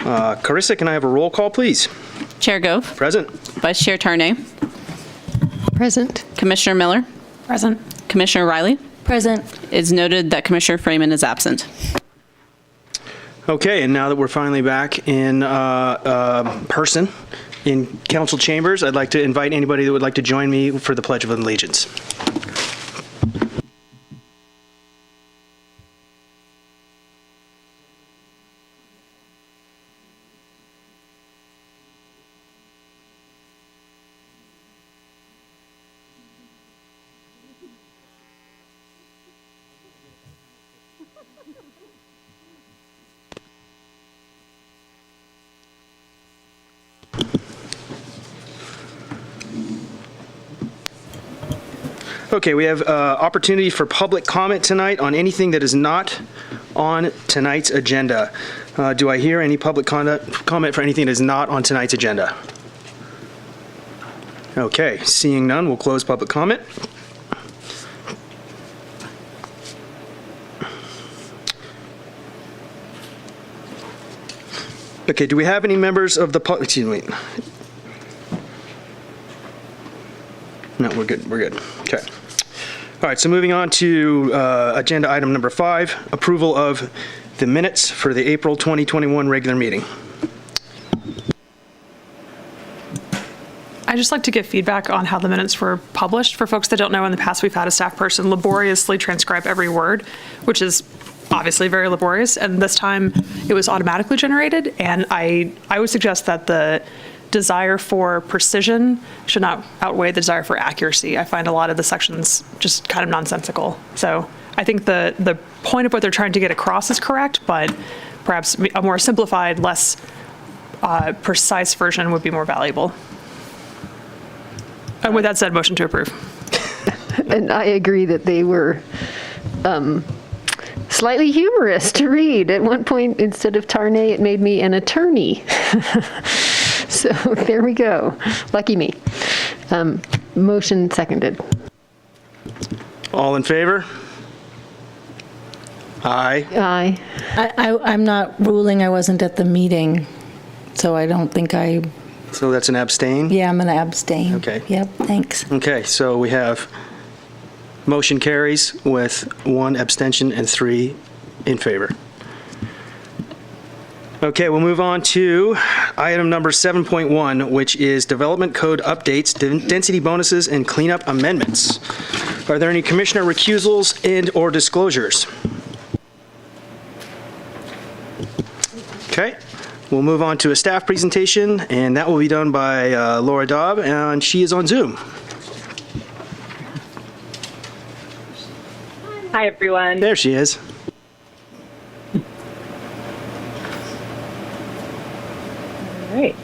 Carissa, can I have a roll call, please? Chair Gove. Present. Vice Chair Tarnay. Present. Commissioner Miller. Present. Commissioner Riley. Present. It's noted that Commissioner Freeman is absent. Okay, and now that we're finally back in person in council chambers, I'd like to invite anybody that would like to join me for the Pledge of Allegiance. Okay, we have opportunity for public comment tonight on anything that is not on tonight's agenda. Do I hear any public comment for anything that is not on tonight's agenda? Okay, seeing none, we'll close public comment. Okay, do we have any members of the public? Excuse me. No, we're good. We're good. Okay. All right, so moving on to agenda item number 5, approval of the minutes for the April 2021 regular meeting. I'd just like to give feedback on how the minutes were published. For folks that don't know, in the past, we've had a staff person laboriously transcribe every word, which is obviously very laborious, and this time it was automatically generated, and I would suggest that the desire for precision should not outweigh the desire for accuracy. I find a lot of the sections just kind of nonsensical. So I think the point of what they're trying to get across is correct, but perhaps a more simplified, less precise version would be more valuable. And with that said, motion to approve. And I agree that they were slightly humorous to read. At one point, instead of Tarnay, it made me an attorney. So there we go. Lucky me. Motion seconded. All in favor? Aye. Aye. I'm not ruling. I wasn't at the meeting, so I don't think I, So that's an abstain? yeah, I'm going to abstain. Okay. Yep, thanks. Okay, so we have motion carries with 1 abstention and 3 in favor. Okay, we'll move on to item number 7.1, which is development code updates, density bonuses, and cleanup amendments. Are there any commissioner recusals and/or disclosures? Okay, we'll move on to a staff presentation, and that will be done by Laura Dobb, and she is on Zoom. Hi, everyone. There she is. All right.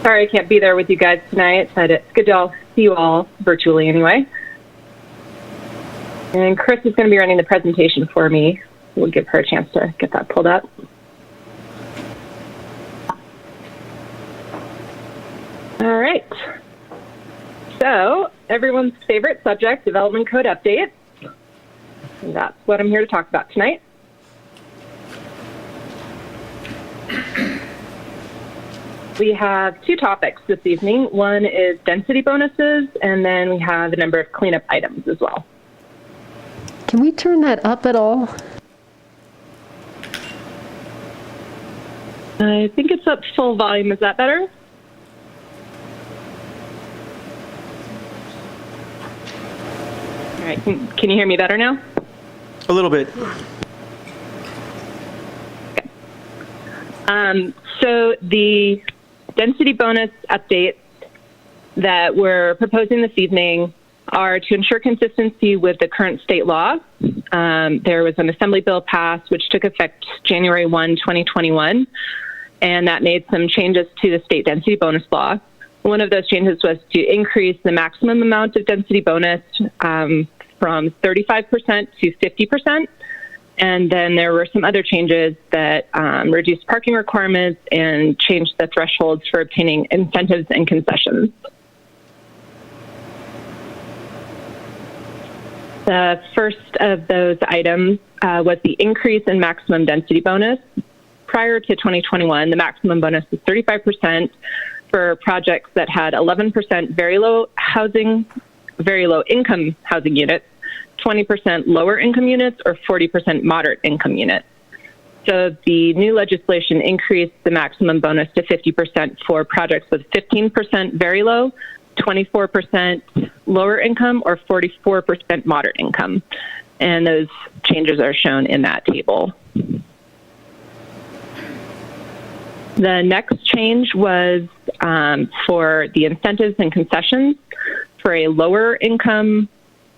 Sorry I can't be there with you guys tonight, but it's good to see you all virtually anyway. And Chris is going to be running the presentation for me. We'll give her a chance to get that pulled up. All right. So, everyone's favorite subject, development code update. And that's what I'm here to talk about tonight. We have 2 topics this evening. One is density bonuses, and then we have a number of cleanup items as well. Can we turn that up at all? I think it's up full volume. Is that better? All right. Can you hear me better now? A little bit. Okay. So the density bonus updates that we're proposing this evening are to ensure consistency with the current state law. There was an assembly bill passed which took effect January 1, 2021, and that made some changes to the state density bonus law. One of those changes was to increase the maximum amount of density bonus from 35% to 50%. And then there were some other changes that reduced parking requirements and changed the thresholds for obtaining incentives and concessions. The first of those items was the increase in maximum density bonus. prior to 2021, the maximum bonus was 35% for projects that had 11% very low income housing units, 20% lower income units, or 40% moderate income units. So the new legislation increased the maximum bonus to 50% for projects with 15% very low, 24% lower income, or 44% moderate income. And those changes are shown in that table. The next change was for the incentives and concessions for a lower income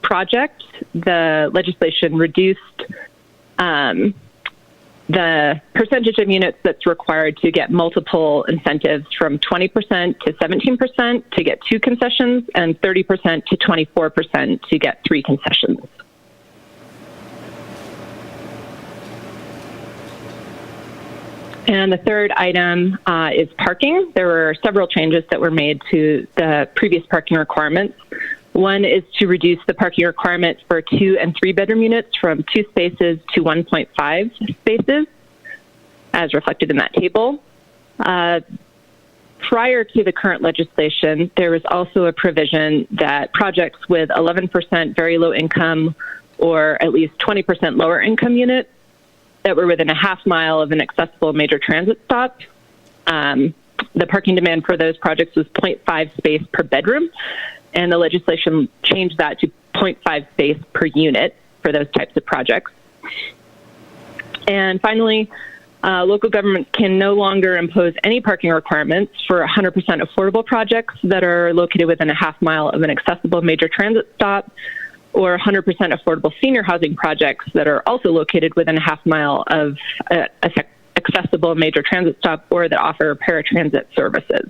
project. The legislation reduced the percentage of units that's required to get multiple incentives from 20% to 17% to get 2 concessions and 30% to 24% to get 3 concessions. And the third item is parking. There were several changes that were made to the previous parking requirements. One is to reduce the parking requirement for 2 and 3 bedroom units from 2 spaces to 1.5 spaces, as reflected in that table. Prior to the current legislation, there was also a provision that projects with 11% very low income or at least 20% lower income units that were within a half mile of an accessible major transit stop, the parking demand for those projects was 0.5 space per bedroom, and the legislation changed that to 0.5 space per unit for those types of projects. And finally, local governments can no longer impose any parking requirements for 100% affordable projects that are located within a half mile of an accessible major transit stop, or 100% affordable senior housing projects that are also located within a half mile of an accessible major transit stop or that offer paratransit services.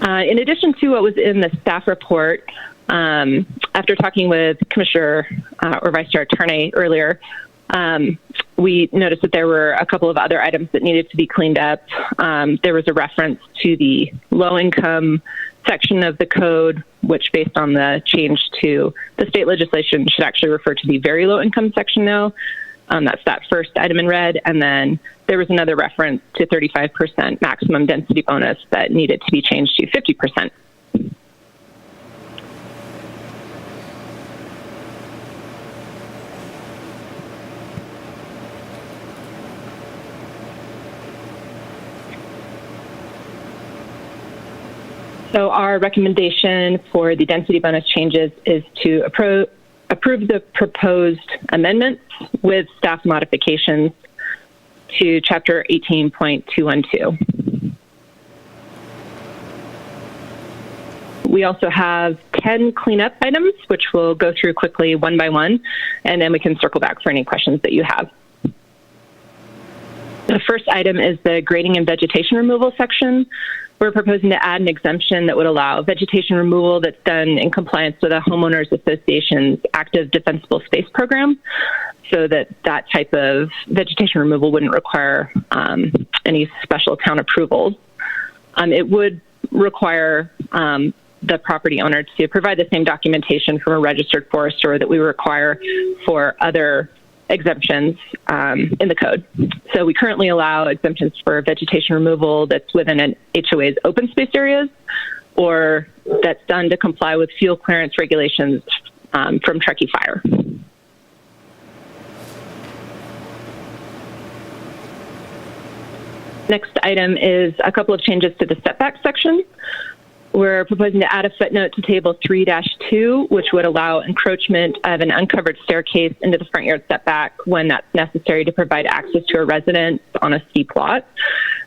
In addition to what was in the staff report, after talking with Commissioner or Vice Chair Tarnay earlier, we noticed that there were a couple of other items that needed to be cleaned up. There was a reference to the low-income section of the code, which based on the change to the state legislation should actually refer to the very low-income section now. That's that first item in red. And then there was another reference to 35% maximum density bonus that needed to be changed to 50%. So our recommendation for the density bonus changes is to approve the proposed amendments with staff modifications to Chapter 18.212. We also have 10 cleanup items, which we'll go through quickly one by one, and then we can circle back for any questions that you have. The first item is the grading and vegetation removal section. We're proposing to add an exemption that would allow vegetation removal that's done in compliance with a homeowners association's active defensible space program, so that type of vegetation removal wouldn't require any special town approvals. It would require the property owner to provide the same documentation from a registered forester that we require for other exemptions in the code. So we currently allow exemptions for vegetation removal that's within an HOA's open space areas, or that's done to comply with fuel clearance regulations from Truckee Fire. Next item is a couple of changes to the setback section. We're proposing to add a footnote to Table 3-2, which would allow encroachment of an uncovered staircase into the front yard setback when that's necessary to provide access to a residence on a steep lot.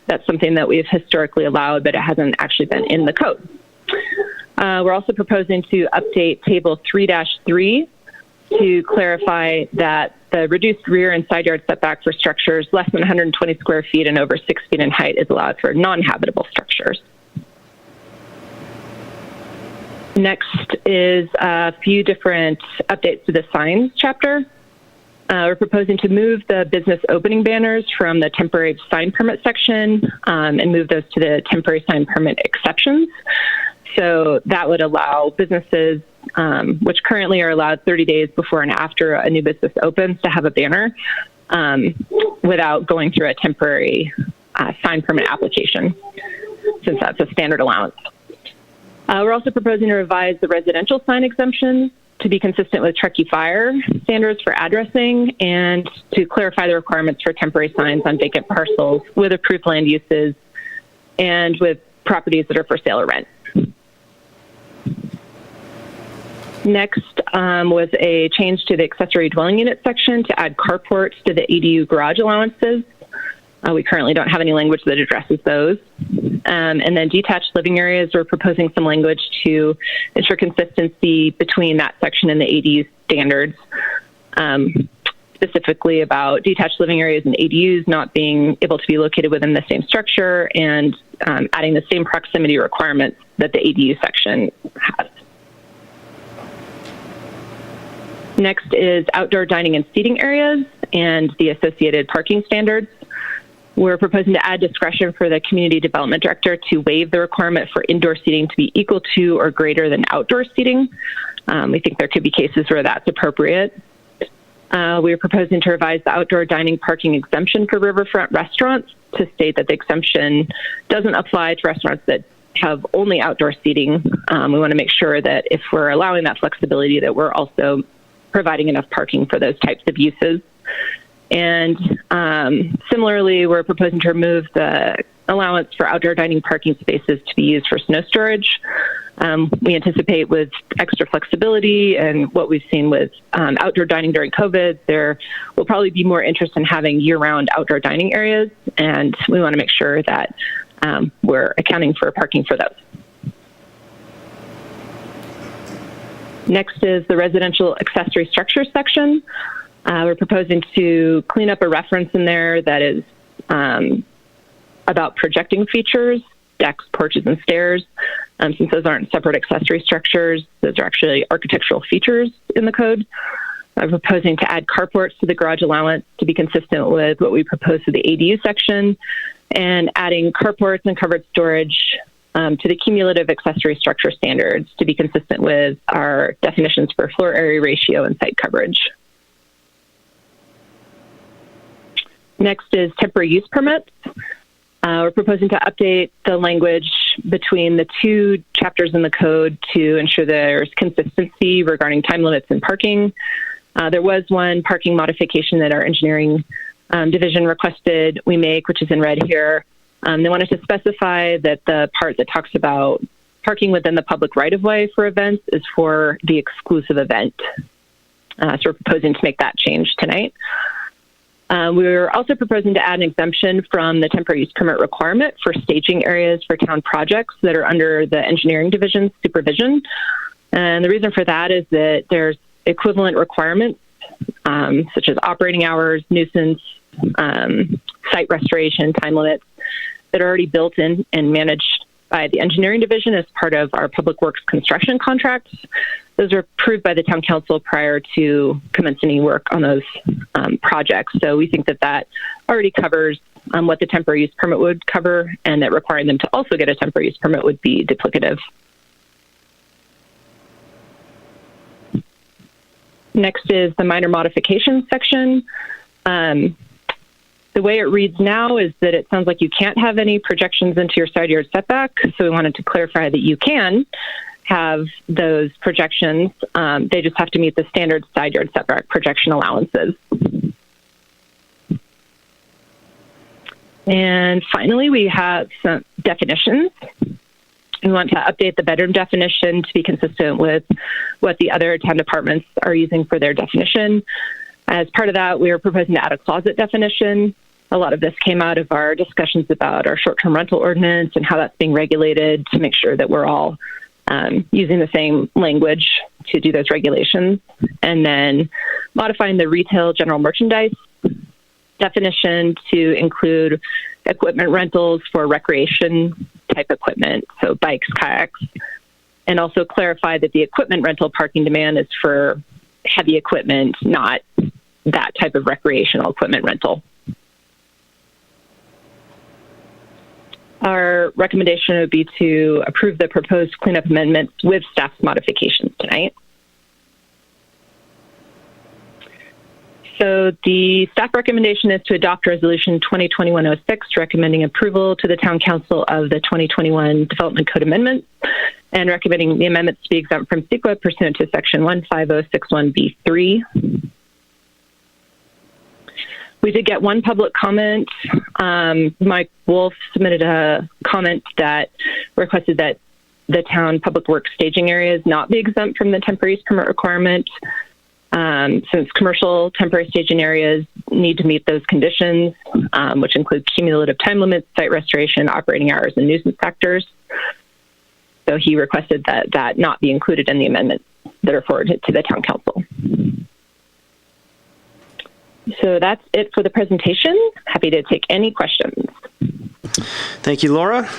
That's something that we've historically allowed, but it hasn't actually been in the code. We're also proposing to update Table 3-3 to clarify that the reduced rear and side yard setback for structures less than 120 square feet and over 6 feet in height is allowed for non-habitable structures. Next is a few different updates to the signs chapter. We're proposing to move the business opening banners from the temporary sign permit section and move those to the temporary sign permit exceptions. So that would allow businesses, which currently are allowed 30 days before and after a new business opens, to have a banner. without going through a temporary sign permit application, since that's a standard allowance. We're also proposing to revise the residential sign exemption to be consistent with Truckee Fire standards for addressing and to clarify the requirements for temporary signs on vacant parcels with approved land uses and with properties that are for sale or rent. Next was a change to the accessory dwelling unit section to add carports to the ADU garage allowances. We currently don't have any language that addresses those. And then detached living areas, we're proposing some language to ensure consistency between that section and the ADU standards, specifically about detached living areas and ADUs not being able to be located within the same structure and adding the same proximity requirements that the ADU section has. Next is outdoor dining and seating areas and the associated parking standards. We're proposing to add discretion for the community development director to waive the requirement for indoor seating to be equal to or greater than outdoor seating. We think there could be cases where that's appropriate. We are proposing to revise the outdoor dining parking exemption for riverfront restaurants to state that the exemption doesn't apply to restaurants that have only outdoor seating. We want to make sure that if we're allowing that flexibility, that we're also providing enough parking for those types of uses. And similarly, we're proposing to remove the allowance for outdoor dining parking spaces to be used for snow storage. We anticipate with extra flexibility and what we've seen with outdoor dining during COVID, there will probably be more interest in having year-round outdoor dining areas, and we want to make sure that we're accounting for parking for those. Next is the residential accessory structure section. We're proposing to clean up a reference in there that is about projecting features, decks, porches, and stairs. Since those aren't separate accessory structures, those are actually architectural features in the code. I'm proposing to add carports to the garage allowance to be consistent with what we proposed to the ADU section, and adding carports and covered storage to the cumulative accessory structure standards to be consistent with our definitions for floor area ratio and site coverage. Next is temporary use permits. We're proposing to update the language between the two chapters in the code to ensure there's consistency regarding time limits and parking. There was one parking modification that our engineering division requested we make, which is in red here. They wanted to specify that the part that talks about parking within the public right-of-way for events is for the exclusive event. So we're proposing to make that change tonight. We're also proposing to add an exemption from the temporary use permit requirement for staging areas for town projects that are under the engineering division's supervision. And the reason for that is that there's equivalent requirements, such as operating hours, nuisance, site restoration, time limits, that are already built in and managed by the engineering division as part of our public works construction contracts. Those are approved by the town council prior to commencing any work on those projects. So we think that that already covers what the temporary use permit would cover, and that requiring them to also get a temporary use permit would be duplicative. Next is the minor modifications section. The way it reads now is that it sounds like you can't have any projections into your side yard setback. So we wanted to clarify that you can have those projections. They just have to meet the standard side yard setback projection allowances. And finally, we have some definitions. We want to update the bedroom definition to be consistent with what the other town departments are using for their definition. As part of that, we are proposing to add a closet definition. A lot of this came out of our discussions about our short-term rental ordinance and how that's being regulated to make sure that we're all using the same language to do those regulations. And then modifying the retail general merchandise definition to include equipment rentals for recreation type equipment, so bikes, kayaks, and also clarify that the equipment rental parking demand is for heavy equipment, not that type of recreational equipment rental. Our recommendation would be to approve the proposed cleanup amendments with staff's modifications tonight. So the staff recommendation is to adopt Resolution 2021-06, recommending approval to the Town Council of the 2021 Development Code Amendments and recommending the amendments to be exempt from CEQA pursuant to Section 15061B3. We did get one public comment. Mike Wolf submitted a comment that requested that the town public works staging areas not be exempt from the temporary use permit requirement. Since commercial temporary staging areas need to meet those conditions, which include cumulative time limits, site restoration, operating hours, and nuisance factors. So he requested that that not be included in the amendments that are forwarded to the town council. So that's it for the presentation. Happy to take any questions. Thank you, Laura.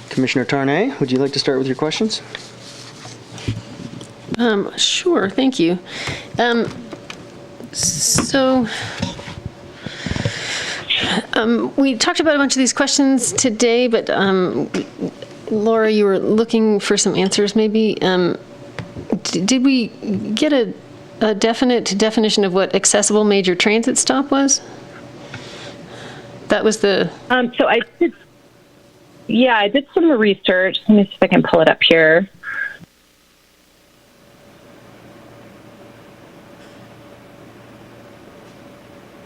Commissioner Tarnay, would you like to start with your questions? Sure, thank you. We talked about a bunch of these questions today, but Laura, you were looking for some answers maybe. Did we get a definite definition of what accessible major transit stop was? That was the... So I did some research. Let me see if I can pull it up here.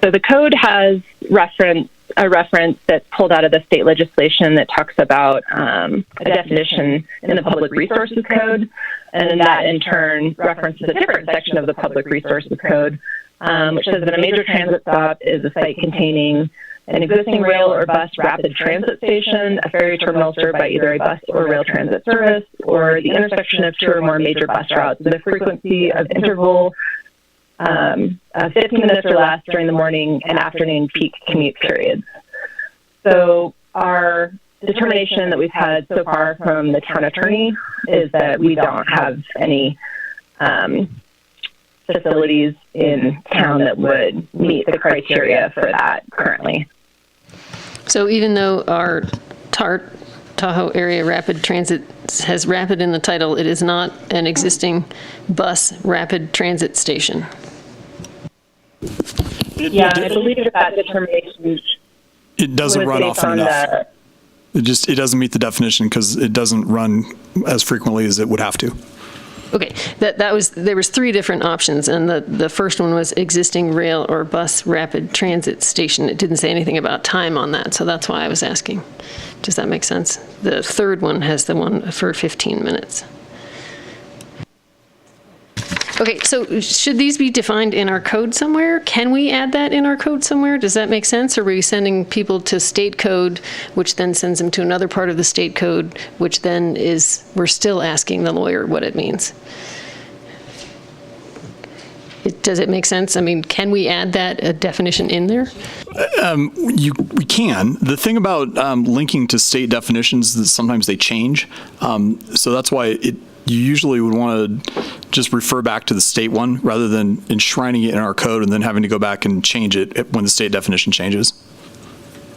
So the code has a reference that's pulled out of the state legislation that talks about a definition in the Public Resources Code, and then that in turn references a different section of the Public Resources Code, which says that a major transit stop is a site containing an existing rail or bus rapid transit station, a ferry terminal served by either a bus or rail transit service, or the intersection of two or more major bus routes with a frequency of interval 15 minutes or less during the morning and afternoon peak commute periods. So our determination that we've had so far from the town attorney is that we don't have any facilities in town that would meet the criteria for that currently. So even though our Tahoe area rapid transit has rapid in the title, it is not an existing bus rapid transit station. Yeah, I believe that determination it doesn't run based often on enough. It doesn't meet the definition because it doesn't run as frequently as it would have to. Okay, there was three different options, and the first one was existing rail or bus rapid transit station. It didn't say anything about time on that, so that's why I was asking. Does that make sense? The third one has the one for 15 minutes. Okay, so should these be defined in our code somewhere? Can we add that in our code somewhere? Does that make sense? Or are we sending people to state code, which then sends them to another part of the state code, which then we're still asking the lawyer what it means? Does it make sense? I mean, can we add that definition in there? We can. The thing about linking to state definitions is sometimes they change. So that's why you usually would want to just refer back to the state one rather than enshrining it in our code and then having to go back and change it when the state definition changes.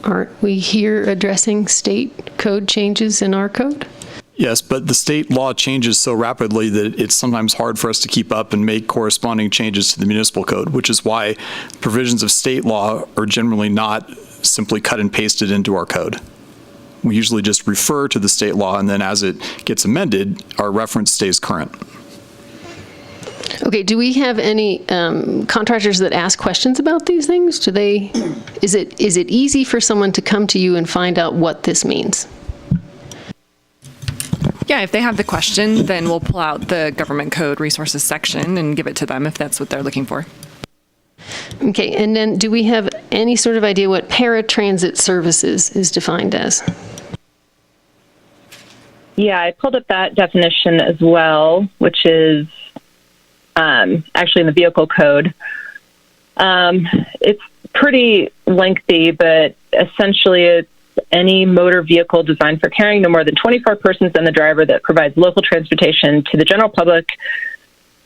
Aren't we here addressing state code changes in our code? Yes, but the state law changes so rapidly that it's sometimes hard for us to keep up and make corresponding changes to the municipal code, which is why provisions of state law are generally not simply cut and pasted into our code. We usually just refer to the state law, and then as it gets amended, our reference stays current. Okay, do we have any contractors that ask questions about these things? Is it easy for someone to come to you and find out what this means? Yeah, if they have the question, then we'll pull out the government code resources section and give it to them if that's what they're looking for. Okay, and then do we have any sort of idea what paratransit services is defined as? Yeah, I pulled up that definition as well, which is actually in the vehicle code. It's pretty lengthy, but essentially it's any motor vehicle designed for carrying no more than 24 persons and the driver that provides local transportation to the general public.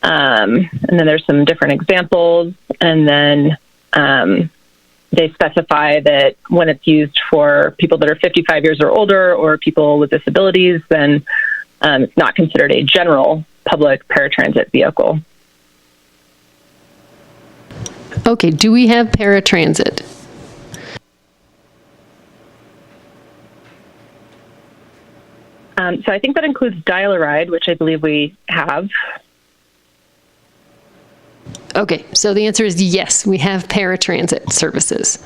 And then there's some different examples. And then they specify that when it's used for people that are 55 years or older or people with disabilities, then it's not considered a general public paratransit vehicle. Okay, do we have paratransit? So I think that includes Dial-A-Ride, which I believe we have. Okay, so the answer is yes, we have paratransit services.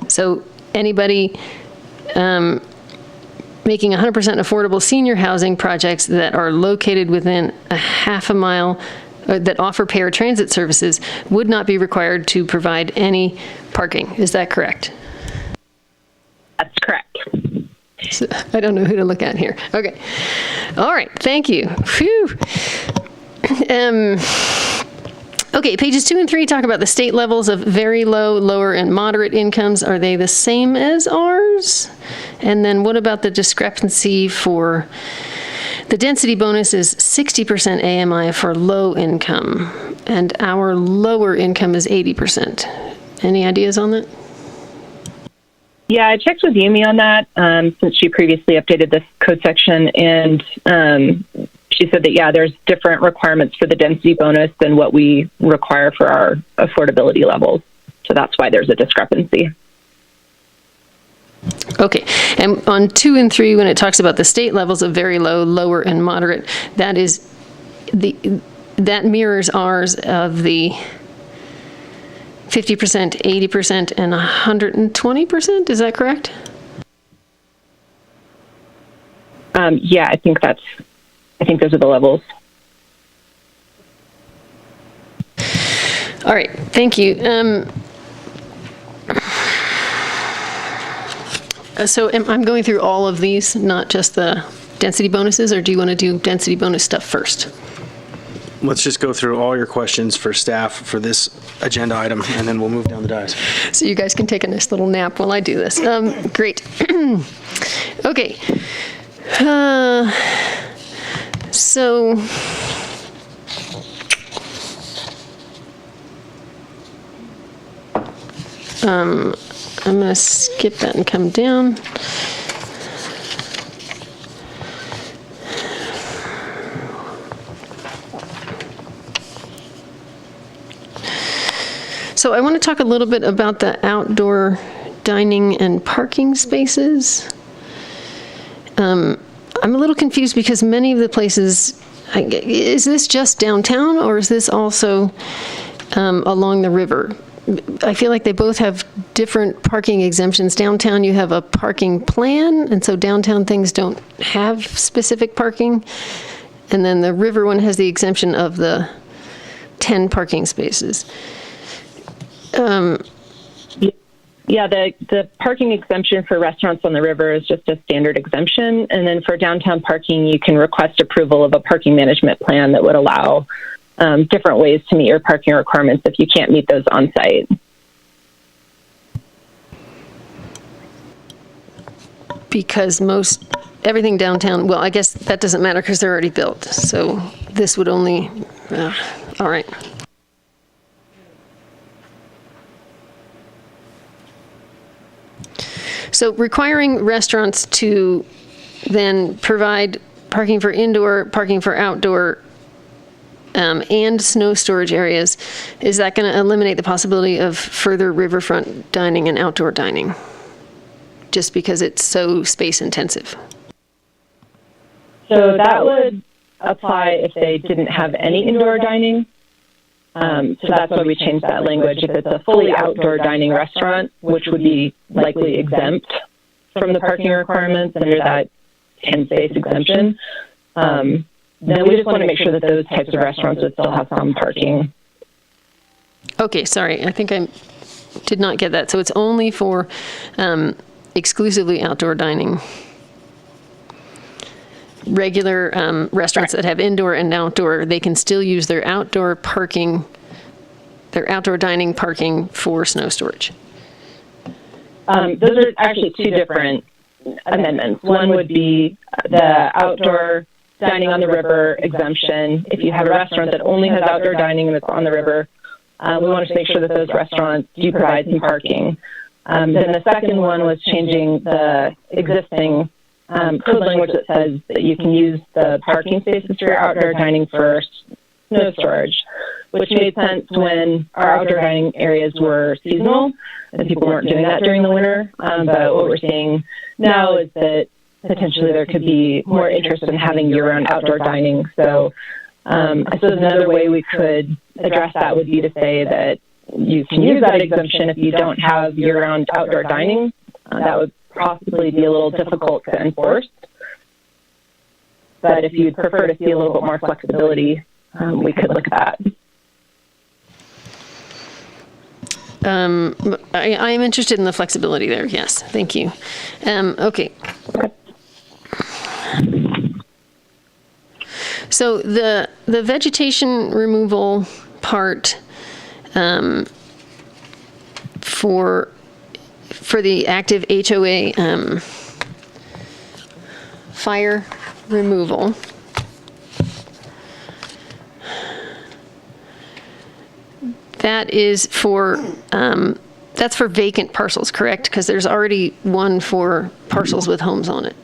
So anybody making 100% affordable senior housing projects that are located within a half a mile that offer paratransit services would not be required to provide any parking. Is that correct? That's correct. So, I don't know who to look at here. Okay. All right. Thank you. Phew. Okay, pages 2 and 3 talk about the state levels of very low, lower, and moderate incomes. Are they the same as ours? And then what about the discrepancy for the density bonus is 60% AMI for low income, and our lower income is 80%. Any ideas on that? Yeah, I checked with Yumi on that since she previously updated this code section, and she said that, yeah, there's different requirements for the density bonus than what we require for our affordability levels. So that's why there's a discrepancy. Okay, and on 2 and 3, when it talks about the state levels of very low, lower, and moderate, that mirrors ours of the 50%, 80%, and 120%. Is that correct? Yeah, I think those are the levels. All right, thank you. So I'm going through all of these, not just the density bonuses, or do you want to do density bonus stuff first? Let's just go through all your questions for staff for this agenda item, and then we'll move down the dais. So you guys can take a nice little nap while I do this. Great. Okay. So I'm going to skip that and come down. So I want to talk a little bit about the outdoor dining and parking spaces. I'm a little confused because many of the places, is this just downtown or is this also along the river? I feel like they both have different parking exemptions. Downtown, you have a parking plan, and so downtown things don't have specific parking. And then the river one has the exemption of the 10 parking spaces. Yeah, the parking exemption for restaurants on the river is just a standard exemption. And then for downtown parking, you can request approval of a parking management plan that would allow different ways to meet your parking requirements if you can't meet those on site. Because everything downtown, well, I guess that doesn't matter because they're already built. So this would only, all right. So requiring restaurants to then provide parking for indoor, parking for outdoor, and snow storage areas, is that going to eliminate the possibility of further riverfront dining and outdoor dining? Just because it's so space intensive? So that would apply if they didn't have any indoor dining. So that's why we changed that language. If it's a fully outdoor dining restaurant, which would be likely exempt from the parking requirements under that 10-space exemption, then we just want to make sure that those types of restaurants would still have some parking. Okay, sorry. I think I did not get that. So it's only for exclusively outdoor dining. Regular restaurants that have indoor and outdoor, they can still use their outdoor parking, their outdoor dining parking for snow storage. Those are actually two different amendments. One would be the outdoor dining on the river exemption. If you have a restaurant that only has outdoor dining and it's on the river, we want to make sure that those restaurants do provide some parking. Then the second one was changing the existing code language that says that you can use the parking spaces for your outdoor dining for snow storage. which made sense when our outdoor dining areas were seasonal and people weren't doing that during the winter. But what we're seeing now is that potentially there could be more interest in having year-round outdoor dining. So I suppose another way we could address that would be to say that you can use that exemption if you don't have year-round outdoor dining. That would possibly be a little difficult to enforce. But if you'd prefer to see a little bit more flexibility, we could look at that. I am interested in the flexibility there. Yes, thank you. Okay. So the vegetation removal part for the active HOA fire removal. That is for that's for vacant parcels, correct? Because there's already one for parcels with homes on it.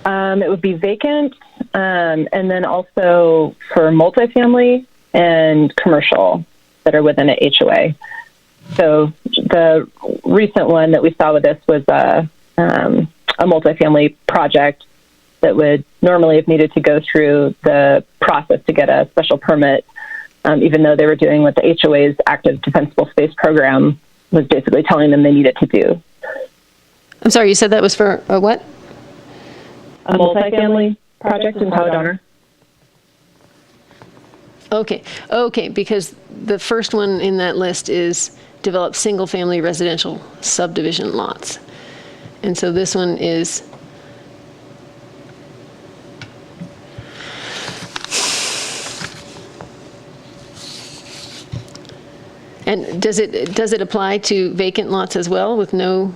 It would be vacant, and then also for multifamily and commercial that are within an HOA. So the recent one that we saw with this was a multifamily project that would normally have needed to go through the process to get a special permit, even though they were doing what the HOA's active defensible space program was basically telling them they needed to do. I'm sorry, you said that was for a what? A multifamily project in Powhatan. Okay, because the first one in that list is develop single-family residential subdivision lots. And so this one is and does it apply to vacant lots as well with no?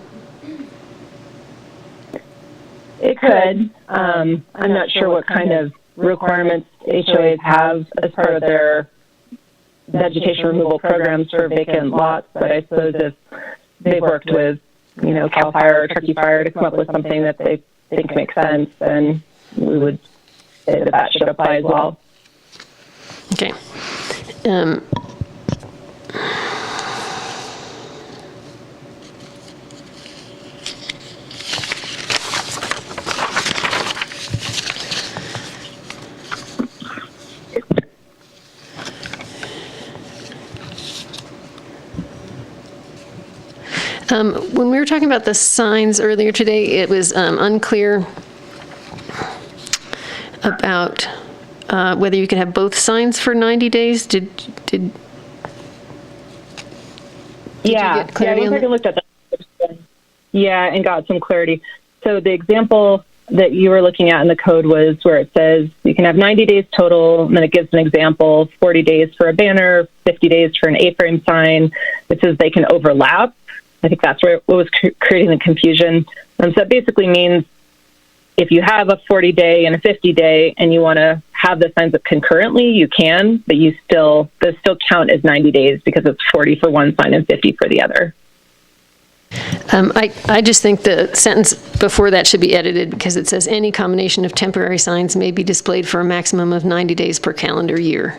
It could. I'm not sure what kind of requirements HOAs have as part of their vegetation removal programs for vacant lots, but I suppose if they've worked with, CAL FIRE or Truckee Fire to come up with something that they think makes sense, then we would say that that should apply as well. Okay. When we were talking about the signs earlier today, it was unclear about whether you could have both signs for 90 days. Did you get clarity on that? I looked at that. Yeah, and got some clarity. So the example that you were looking at in the code was where it says you can have 90 days total, and then it gives an example, 40 days for a banner, 50 days for an A-frame sign. It says they can overlap. I think that's what was creating the confusion. So that basically means if you have a 40-day and a 50-day and you want to have the signs up concurrently, you can, but those still count as 90 days because it's 40 for one sign and 50 for the other. I just think the sentence before that should be edited because it says any combination of temporary signs may be displayed for a maximum of 90 days per calendar year.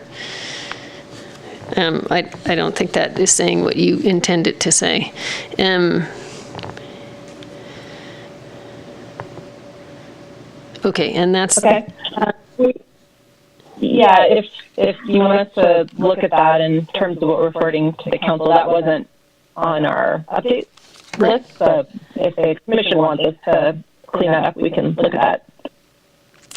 I don't think that is saying what you intend it to say. Okay, and that's... Okay. Yeah, if you want us to look at that in terms of what we're forwarding to the council, that wasn't on our update list, but if the commission wants us to clean that up, we can look at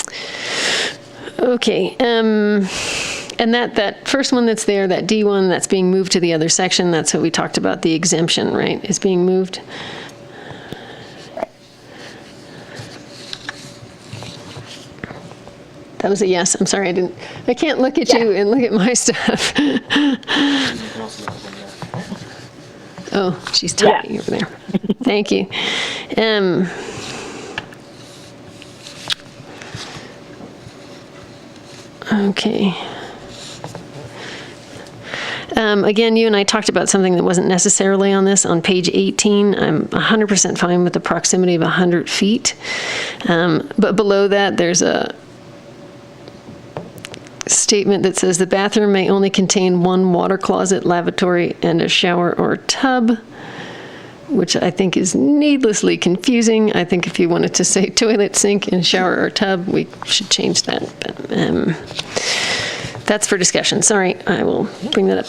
that. Okay, and that first one that's there, that D1 that's being moved to the other section, that's what we talked about, the exemption, right, is being moved? That was a yes. I'm sorry, I can't look at you and look at my stuff. Oh, she's talking over there. Thank you. Okay. Again, you and I talked about something that wasn't necessarily on this. On page 18, I'm 100% fine with the proximity of 100 feet. But below that, there's statement that says the bathroom may only contain one water closet, lavatory, and a shower or tub, which I think is needlessly confusing. I think if you wanted to say toilet, sink, and shower or tub, we should change that. But that's for discussion. Sorry, I will bring that up.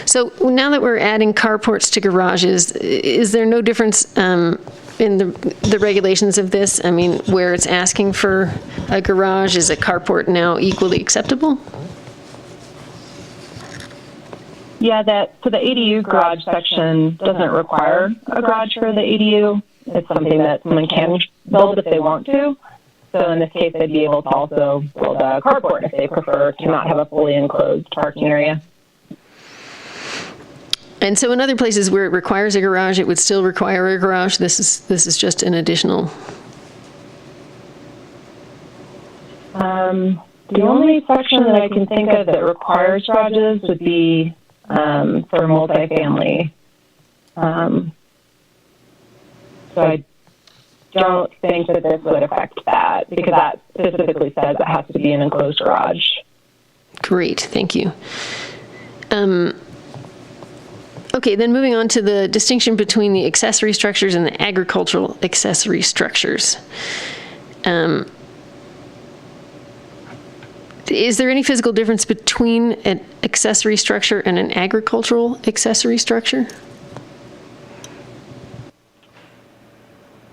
So now that we're adding carports to garages, is there no difference in the regulations of this? I mean, where it's asking for a garage, is a carport now equally acceptable? Yeah, so the ADU garage section doesn't require a garage for the ADU. It's something that someone can build if they want to. So in this case, they'd be able to also build a carport if they prefer to not have a fully enclosed parking area. And so in other places where it requires a garage, it would still require a garage. This is just an additional. The only section that I can think of that requires garages would be for multifamily. So I don't think that this would affect that because that specifically says it has to be an enclosed garage. Great, thank you. Okay, then moving on to the distinction between the accessory structures and the agricultural accessory structures. Is there any physical difference between an accessory structure and an agricultural accessory structure?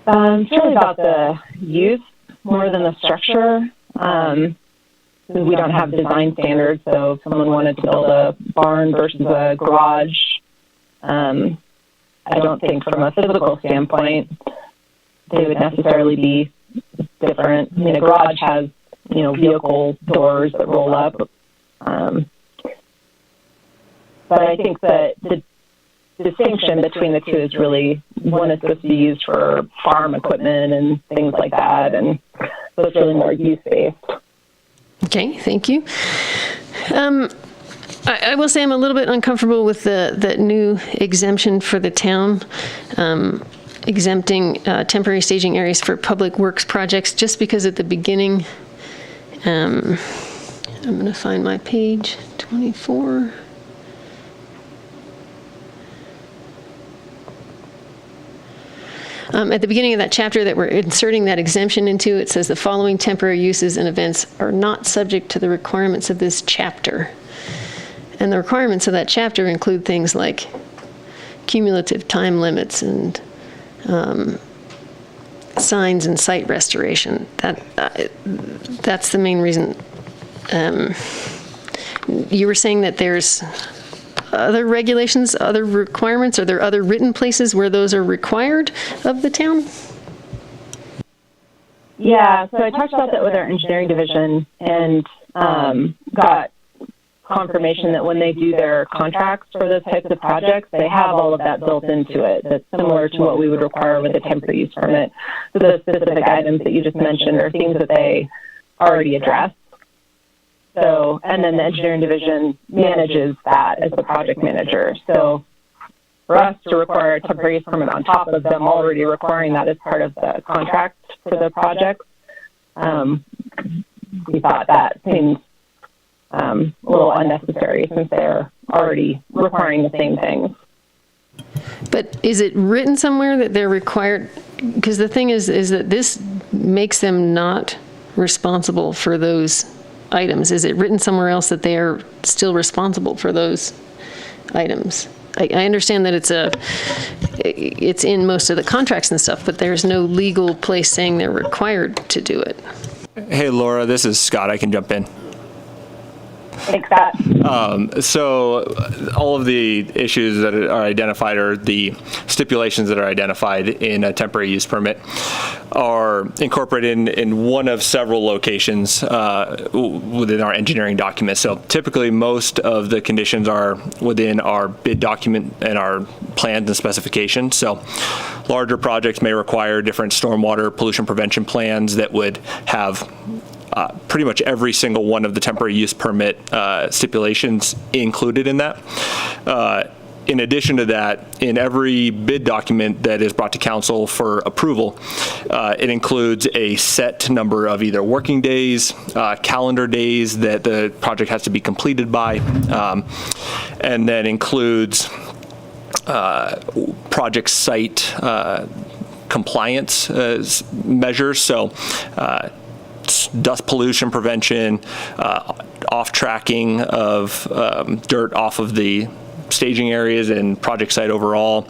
It's really about the use more than the structure. We don't have design standards, so if someone wanted to build a barn versus a garage, I don't think from a physical standpoint they would necessarily be different. I mean, a garage has, vehicle doors that roll up. But I think that the distinction between the two is really one is supposed to be used for farm equipment and things like that, and so it's really more use-based. Okay, thank you. I will say I'm a little bit uncomfortable with the new exemption for the town, exempting temporary staging areas for public works projects, just because at the beginning, I'm going to find my page 24. At the beginning of that chapter that we're inserting that exemption into, it says the following temporary uses and events are not subject to the requirements of this chapter. And the requirements of that chapter include things like cumulative time limits and signs and site restoration. That's the main reason. You were saying that there's other regulations, other requirements? Are there other written places where those are required of the town? Yeah, so I talked about that with our engineering division and got confirmation that when they do their contracts for those types of projects, they have all of that built into it. That's similar to what we would require with a temporary use permit. So those specific items that you just mentioned are things that they already address. So, and then the engineering division manages that as the project manager. So for us to require a temporary use permit on top of them already requiring that as part of the contract for the project, we thought that seemed a little unnecessary since they're already requiring the same things. But is it written somewhere that they're required? Because the thing is that this makes them not responsible for those items. Is it written somewhere else that they are still responsible for those items? I understand that it's in most of the contracts and stuff, but there's no legal place saying they're required to do it. Hey, Laura, this is Scott. I can jump in. Thanks, Scott. So all of the issues that are identified, or the stipulations that are identified in a temporary use permit, are incorporated in one of several locations within our engineering document. So typically most of the conditions are within our bid document and our plans and specifications. So larger projects may require different stormwater pollution prevention plans that would have pretty much every single one of the temporary use permit stipulations included in that. in addition to that, in every bid document that is brought to council for approval, it includes a set number of either working days, calendar days that the project has to be completed by, and then includes project site compliance measures. So dust pollution prevention, off tracking of dirt off of the staging areas and project site overall,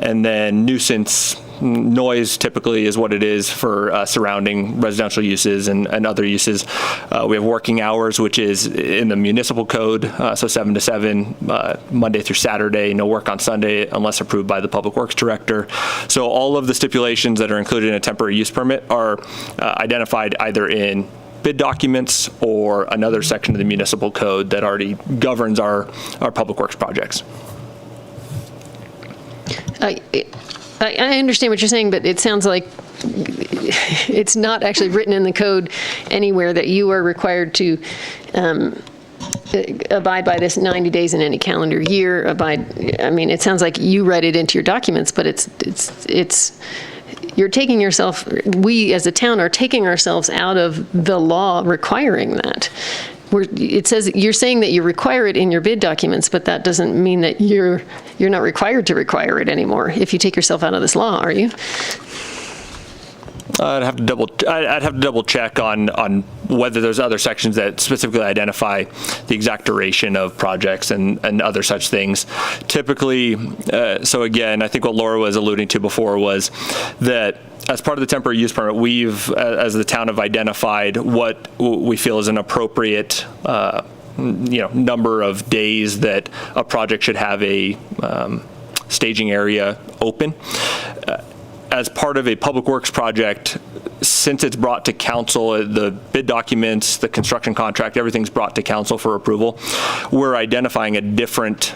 and then nuisance noise typically is what it is for surrounding residential uses and other uses. We have working hours, which is in the municipal code, so 7 to 7, Monday through Saturday, no work on Sunday unless approved by the Public Works Director. So all of the stipulations that are included in a temporary use permit are identified either in bid documents or another section of the municipal code that already governs our public works projects. I understand what you're saying, but it sounds like it's not actually written in the code anywhere that you are required to abide by this 90 days in any calendar year. I mean, it sounds like you write it into your documents, but it's you're taking yourself, we as a town are taking ourselves out of the law requiring that. It says, you're saying that you require it in your bid documents, but that doesn't mean that you're not required to require it anymore if you take yourself out of this law, are you? I'd have to double check on whether there's other sections that specifically identify the exact duration of projects and other such things. Typically, so again, I think what Laura was alluding to before was that as part of the temporary use permit, we've, as the town, have identified what we feel is an appropriate number of days that a project should have a staging area open. As part of a public works project, since it's brought to council, the bid documents, the construction contract, everything's brought to council for approval, we're identifying a different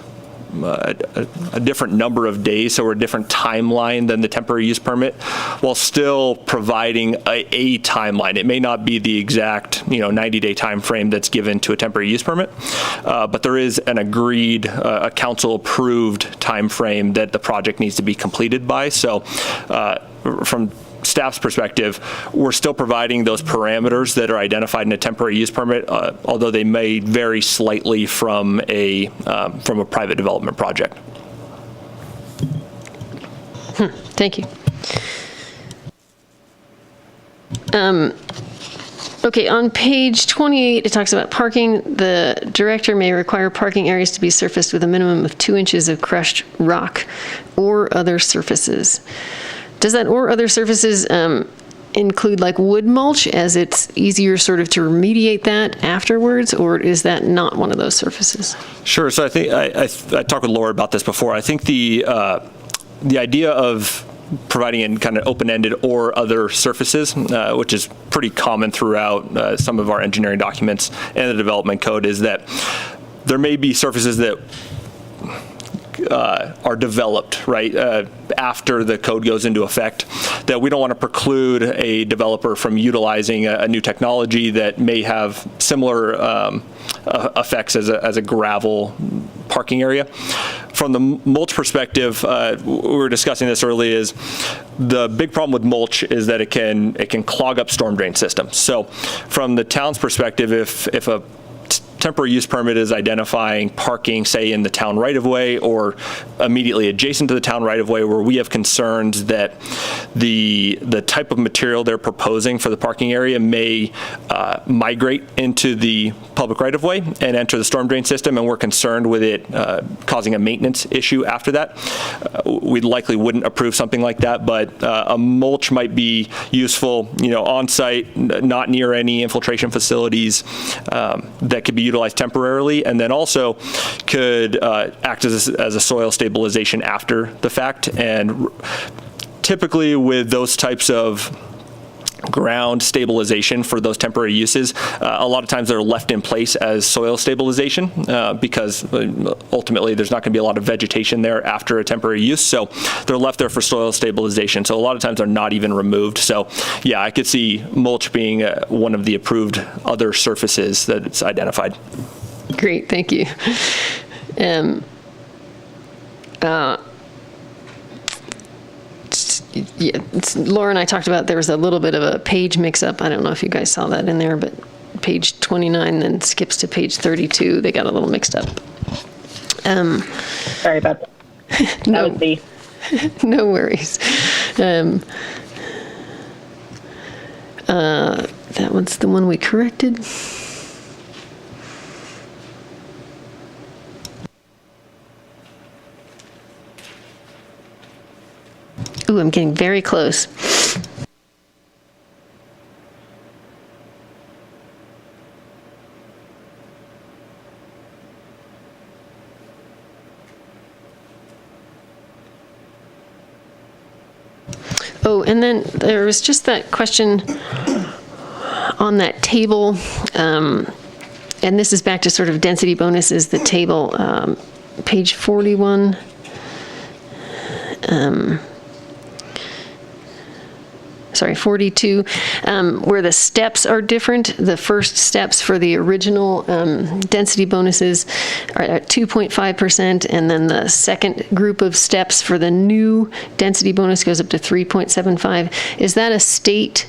number of days, so we're a different timeline than the temporary use permit, while still providing a timeline. It may not be the exact 90-day time frame that's given to a temporary use permit, but there is an agreed, a council-approved time frame that the project needs to be completed by. So from staff's perspective, we're still providing those parameters that are identified in a temporary use permit, although they may vary slightly from a private development project. Thank you. Okay, on page 28, it talks about parking. The director may require parking areas to be surfaced with a minimum of 2 inches of crushed rock or other surfaces. Does that or other surfaces include like wood mulch, as it's easier sort of to remediate that afterwards, or is that not one of those surfaces? Sure. So I think I talked with Laura about this before. I think the idea of providing in kind of open-ended or other surfaces, which is pretty common throughout some of our engineering documents and the development code, is that there may be surfaces that are developed, right, after the code goes into effect, that we don't want to preclude a developer from utilizing a new technology that may have similar effects as a gravel parking area. From the mulch perspective, we were discussing this earlier, is the big problem with mulch is that it can clog up storm drain systems. So from the town's perspective, if a temporary use permit is identifying parking, say, in the town right-of-way or immediately adjacent to the town right-of-way, where we have concerns that the type of material they're proposing for the parking area may migrate into the public right-of-way and enter the storm drain system, and we're concerned with it causing a maintenance issue after that. We likely wouldn't approve something like that, but a mulch might be useful, on-site, not near any infiltration facilities, that could be utilized temporarily, and then also could act as a soil stabilization after the fact. And typically with those types of ground stabilization for those temporary uses, a lot of times they're left in place as soil stabilization because ultimately there's not going to be a lot of vegetation there after a temporary use, so they're left there for soil stabilization. So a lot of times they're not even removed. So yeah, I could see mulch being one of the approved other surfaces that it's identified. Great, thank you. Laura and I talked about there was a little bit of a page mix-up. I don't know if you guys saw that in there, but page 29 then skips to page 32. They got a little mixed up. Sorry about that. That was me. No worries. That one's the one we corrected. Ooh, I'm getting very close. Oh, and then there was just that question on that table, and this is back to sort of density bonuses, the table, page 41. Sorry, 42, where the steps are different. The first steps for the original density bonuses are at 2.5%, and then the second group of steps for the new density bonus goes up to 3.75. Is that a state?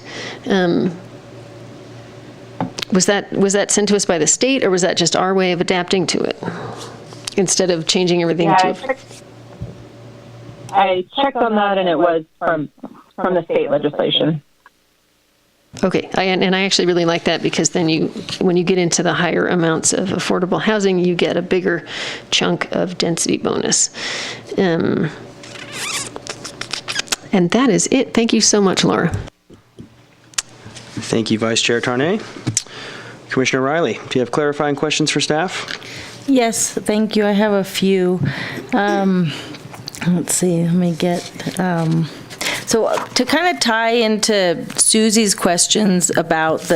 Was that sent to us by the state, or was that just our way of adapting to it instead of changing everything to? I checked on that, and it was from the state legislation. Okay, and I actually really like that, because then when you get into the higher amounts of affordable housing, you get a bigger chunk of density bonus. And that is it. Thank you so much, Laura. Thank you, Vice Chair Tarnay. Commissioner Riley, do you have clarifying questions for staff? Yes, thank you. I have a few. Let's see, let me get, so to kind of tie into Susie's questions about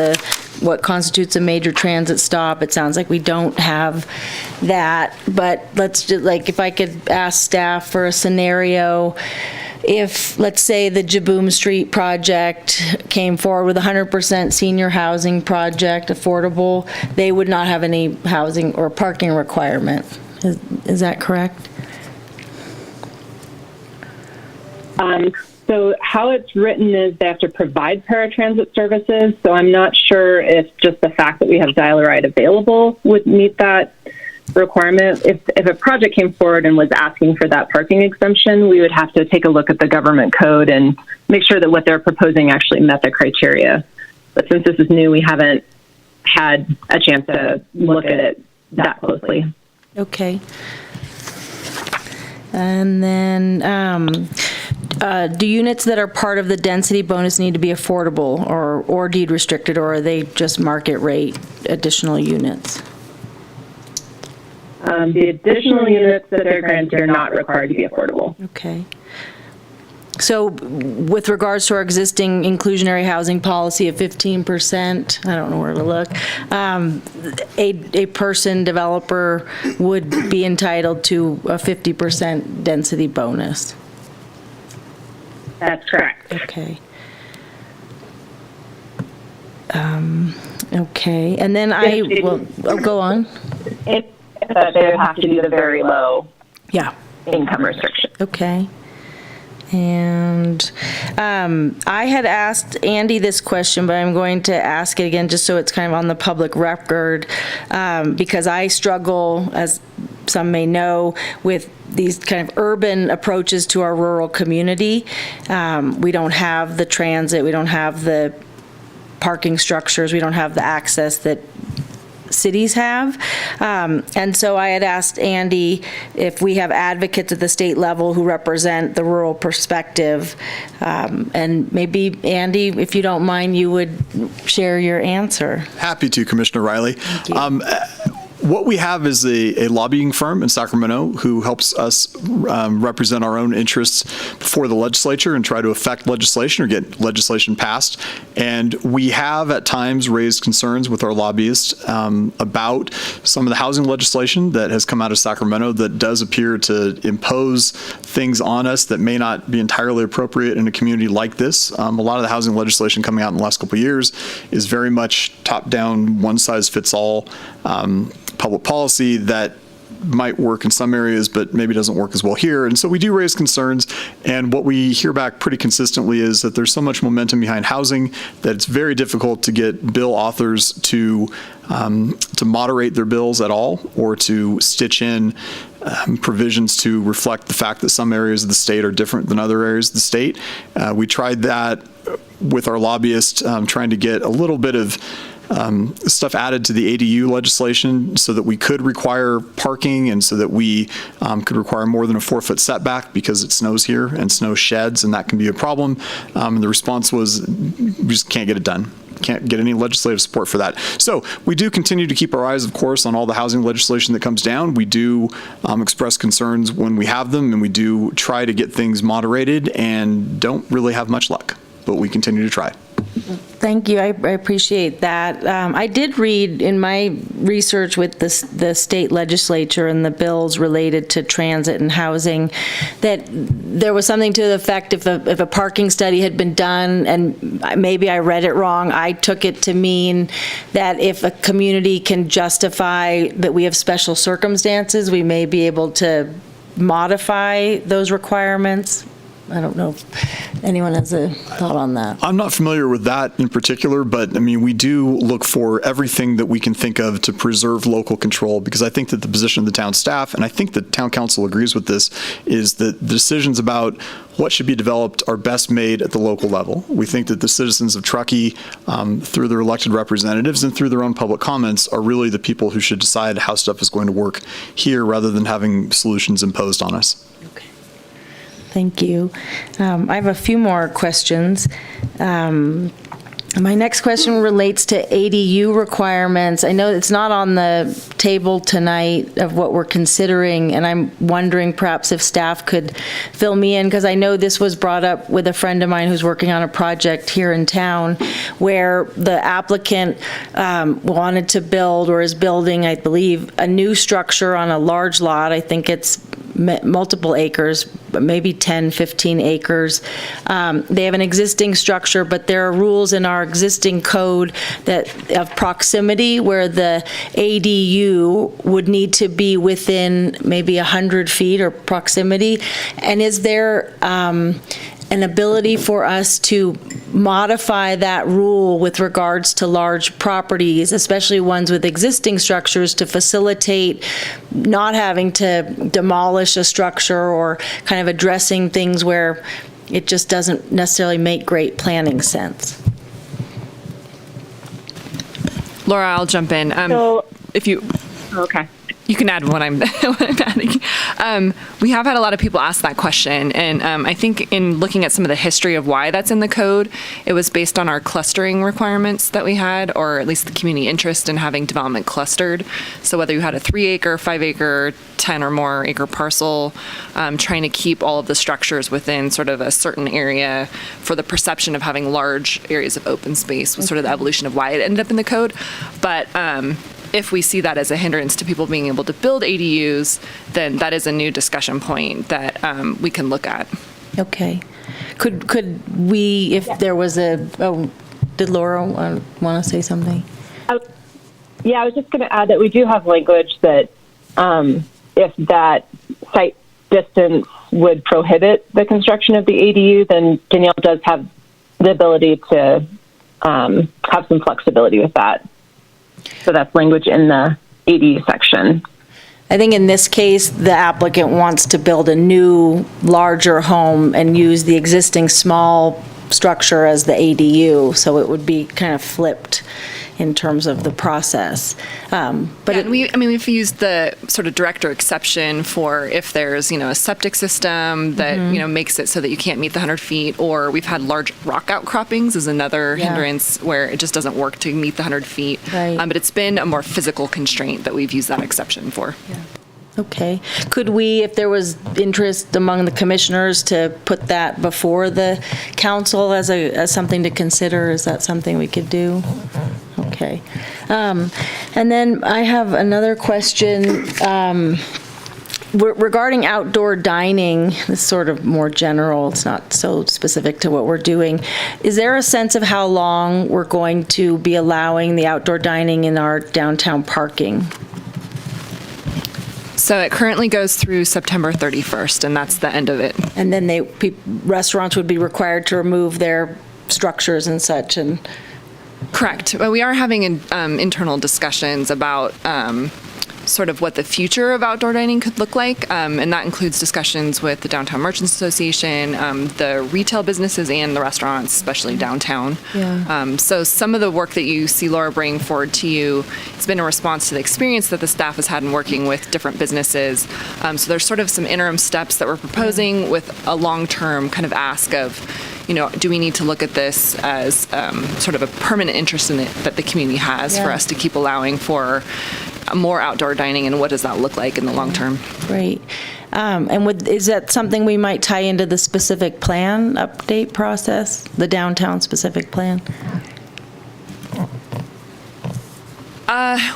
what constitutes a major transit stop, it sounds like we don't have that, but let's just, like, if I could ask staff for a scenario, if, let's say, the Jaboom Street project came forward with 100% senior housing project, affordable, they would not have any housing or parking requirement. Is that correct? So how it's written is they have to provide paratransit services. So I'm not sure if just the fact that we have dial-a-ride available would meet that requirement. If a project came forward and was asking for that parking exemption, we would have to take a look at the government code and make sure that what they're proposing actually met the criteria. But since this is new, we haven't had a chance to look at it that closely. Okay. And then, do units that are part of the density bonus need to be affordable or deed restricted, or are they just market rate additional units? The additional units that they're granted are not required to be affordable. Okay. So with regards to our existing inclusionary housing policy of 15%, I don't know where to look, a person developer would be entitled to a 50% density bonus. That's correct. Okay. Okay, and then go on. They would have to do the very low income restriction. Okay. And I had asked Andy this question, but I'm going to ask it again just so it's kind of on the public record, because I struggle, as some may know, with these kind of urban approaches to our rural community. We don't have the transit, we don't have the parking structures, we don't have the access that cities have. And so I had asked Andy if we have advocates at the state level who represent the rural perspective. And maybe, Andy, if you don't mind, you would share your answer. Happy to, Commissioner Riley. Thank you. What we have is a lobbying firm in Sacramento who helps us represent our own interests before the legislature and try to affect legislation or get legislation passed. And we have at times raised concerns with our lobbyists about some of the housing legislation that has come out of Sacramento that does appear to impose things on us that may not be entirely appropriate in a community like this. A lot of the housing legislation coming out in the last couple of years is very much top-down, one-size-fits-all public policy that might work in some areas, but maybe doesn't work as well here. And so we do raise concerns. And what we hear back pretty consistently is that there's so much momentum behind housing that it's very difficult to get bill authors to moderate their bills at all, or to stitch in provisions to reflect the fact that some areas of the state are different than other areas of the state. We tried that with our lobbyist, trying to get a little bit of stuff added to the ADU legislation so that we could require parking, and so that we could require more than a 4-foot setback because it snows here and snow sheds, and that can be a problem. And the response was, we just can't get it done. Can't get any legislative support for that. So we do continue to keep our eyes, of course, on all the housing legislation that comes down. We do express concerns when we have them, and we do try to get things moderated, and don't really have much luck, but we continue to try. Thank you. I appreciate that. I did read in my research with the state legislature and the bills related to transit and housing that there was something to the effect if a parking study had been done, and maybe I read it wrong, I took it to mean that if a community can justify that we have special circumstances, we may be able to modify those requirements. I don't know if anyone has a thought on that. I'm not familiar with that in particular, but I mean, we do look for everything that we can think of to preserve local control, because I think that the position of the town staff, and I think the town council agrees with this, is that the decisions about what should be developed are best made at the local level. We think that the citizens of Truckee, through their elected representatives and through their own public comments, are really the people who should decide how stuff is going to work here, rather than having solutions imposed on us. Thank you. I have a few more questions. My next question relates to ADU requirements. I know it's not on the table tonight of what we're considering, and I'm wondering perhaps if staff could fill me in, because I know this was brought up with a friend of mine who's working on a project here in town where the applicant wanted to build, or is building, I believe, a new structure on a large lot. I think it's multiple acres, maybe 10, 15 acres. They have an existing structure, but there are rules in our existing code that of proximity where the ADU would need to be within maybe 100 feet or proximity. And is there an ability for us to modify that rule with regards to large properties, especially ones with existing structures, to facilitate not having to demolish a structure, or kind of addressing things where it just doesn't necessarily make great planning sense? Laura, I'll jump in. If you... Okay. You can add what I'm, what I'm adding. We have had a lot of people ask that question, and I think in looking at some of the history of why that's in the code, it was based on our clustering requirements that we had, or at least the community interest in having development clustered. So whether you had a 3-acre, 5-acre, 10 or more acre parcel, trying to keep all of the structures within sort of a certain area for the perception of having large areas of open space was sort of the evolution of why it ended up in the code. But if we see that as a hindrance to people being able to build ADUs, then that is a new discussion point that we can look at. Okay. Could we, if there was a, did Laura want to say something? Yeah, I was just going to add that we do have language that if that site distance would prohibit the construction of the ADU, then Danielle does have the ability to have some flexibility with that. So that's language in the ADU section. I think in this case, the applicant wants to build a new, larger home and use the existing small structure as the ADU, so it would be kind of flipped in terms of the process. But yeah, we've used the sort of director exception for if there's, a septic system that, makes it so that you can't meet the 100 feet, or we've had large rock outcroppings is another hindrance where it just doesn't work to meet the 100 feet. Right. But it's been a more physical constraint that we've used that exception for. Yeah. Okay. Could we, if there was interest among the commissioners, to put that before the council as something to consider? Is that something we could do? Okay. And then I have another question regarding outdoor dining. This is sort of more general. It's not so specific to what we're doing. Is there a sense of how long we're going to be allowing the outdoor dining in our downtown parking? So it currently goes through September 31st, and that's the end of it. And then restaurants would be required to remove their structures and such, and Correct. But we are having internal discussions about sort of what the future of outdoor dining could look like, and that includes discussions with the Downtown Merchants Association, the retail businesses, and the restaurants, especially downtown. Yeah. So some of the work that you see Laura bring forward to you has been a response to the experience that the staff has had in working with different businesses. So there's sort of some interim steps that we're proposing with a long-term kind of ask of, do we need to look at this as sort of a permanent interest in it that the community has for us to keep allowing for more outdoor dining, and what does that look like in the long term? Right. And is that something we might tie into the specific plan update process, the downtown specific plan?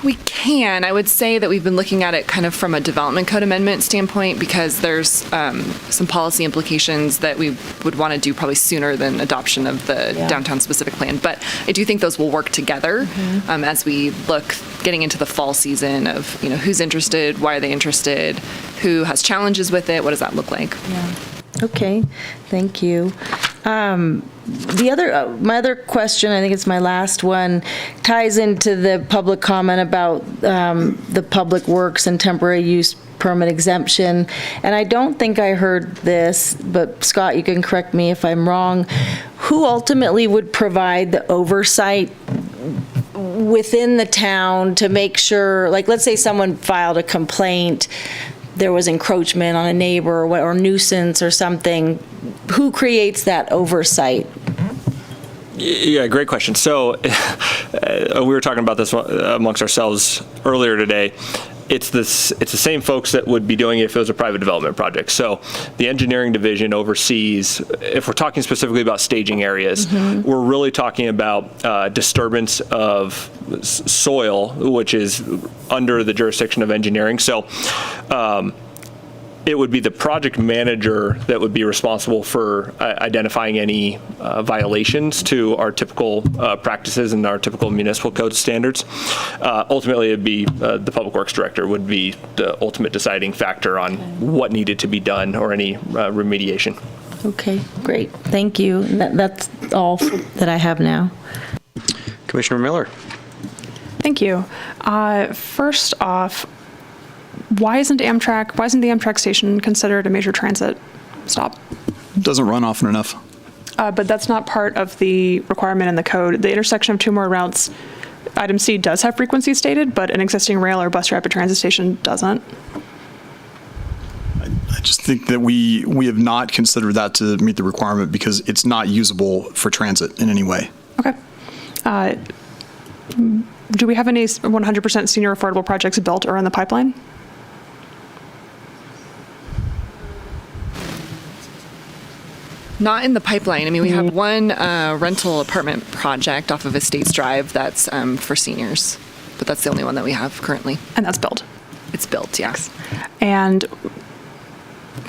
We can. I would say that we've been looking at it kind of from a development code amendment standpoint, because there's some policy implications that we would want to do probably sooner than adoption of the downtown specific plan. But I do think those will work together as we look getting into the fall season of, who's interested, why are they interested, who has challenges with it, what does that look like? Yeah. Okay, thank you. My other question, I think it's my last one, ties into the public comment about the public works and temporary use permit exemption. And I don't think I heard this, but Scott, you can correct me if I'm wrong. Who ultimately would provide the oversight within the town to make sure, like, let's say someone filed a complaint, there was encroachment on a neighbor or nuisance or something, who creates that oversight? Yeah, great question. So we were talking about this amongst ourselves earlier today. It's the same folks that would be doing it if it was a private development project. So the engineering division oversees, if we're talking specifically about staging areas, we're really talking about disturbance of soil, which is under the jurisdiction of engineering. So it would be the project manager that would be responsible for identifying any violations to our typical practices and our typical municipal code standards. Ultimately, it'd be the public works director would be the ultimate deciding factor on what needed to be done or any remediation. Okay, great. Thank you. That's all that I have now. Commissioner Miller. Thank you. First off, why isn't the Amtrak station considered a major transit stop? Doesn't run often enough. But that's not part of the requirement in the code. The intersection of two more routes, item C does have frequency stated, but an existing rail or bus rapid transit station doesn't. I just think that we have not considered that to meet the requirement because it's not usable for transit in any way. Okay. Do we have any 100% senior affordable projects built or in the pipeline? Not in the pipeline. I mean, we have one rental apartment project off of Estates Drive that's for seniors, but that's the only one that we have currently. And that's built. It's built, yes. And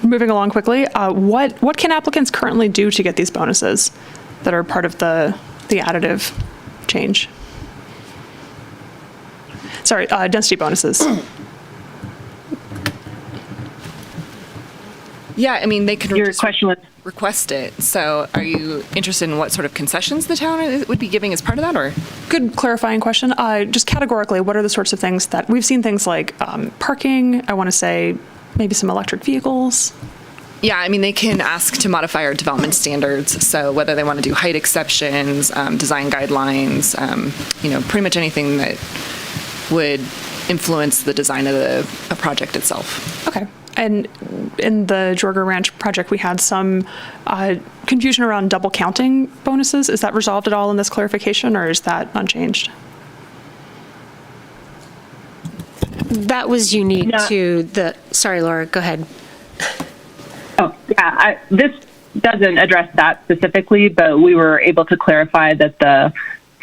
moving along quickly, what can applicants currently do to get these bonuses that are part of the additive change? Sorry, density bonuses. Yeah, I mean, they can Your question was request it. So are you interested in what sort of concessions the town would be giving as part of that, or? Good clarifying question. Just categorically, what are the sorts of things that we've seen? Things like parking, I want to say maybe some electric vehicles. Yeah, I mean, they can ask to modify our development standards. So whether they want to do height exceptions, design guidelines, pretty much anything that would influence the design of a project itself. Okay. And in the Jorger Ranch project, we had some confusion around double counting bonuses. Is that resolved at all in this clarification, or is that unchanged? That was unique to the, sorry, Laura, go ahead. Oh, yeah, this doesn't address that specifically, but we were able to clarify that the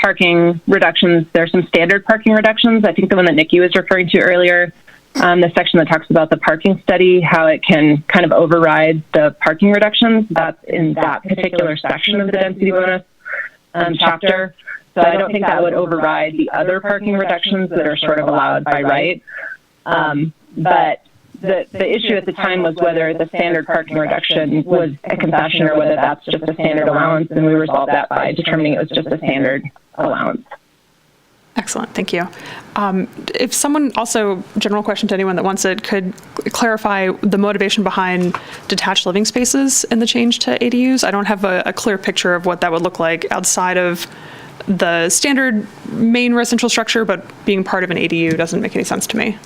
parking reductions, there's some standard parking reductions. I think the one that Nikki was referring to earlier, the section that talks about the parking study, how it can kind of override the parking reductions. That's in that particular section of the density bonus chapter. So I don't think that would override the other parking reductions that are sort of allowed by right. But the issue at the time was whether the standard parking reduction was a concession or whether that's just a standard allowance, and we resolved that by determining it was just a standard allowance. Excellent, thank you. If someone, also, general question to anyone that wants it, could clarify the motivation behind detached living spaces and the change to ADUs? I don't have a clear picture of what that would look like outside of the standard main residential structure, but being part of an ADU doesn't make any sense to me.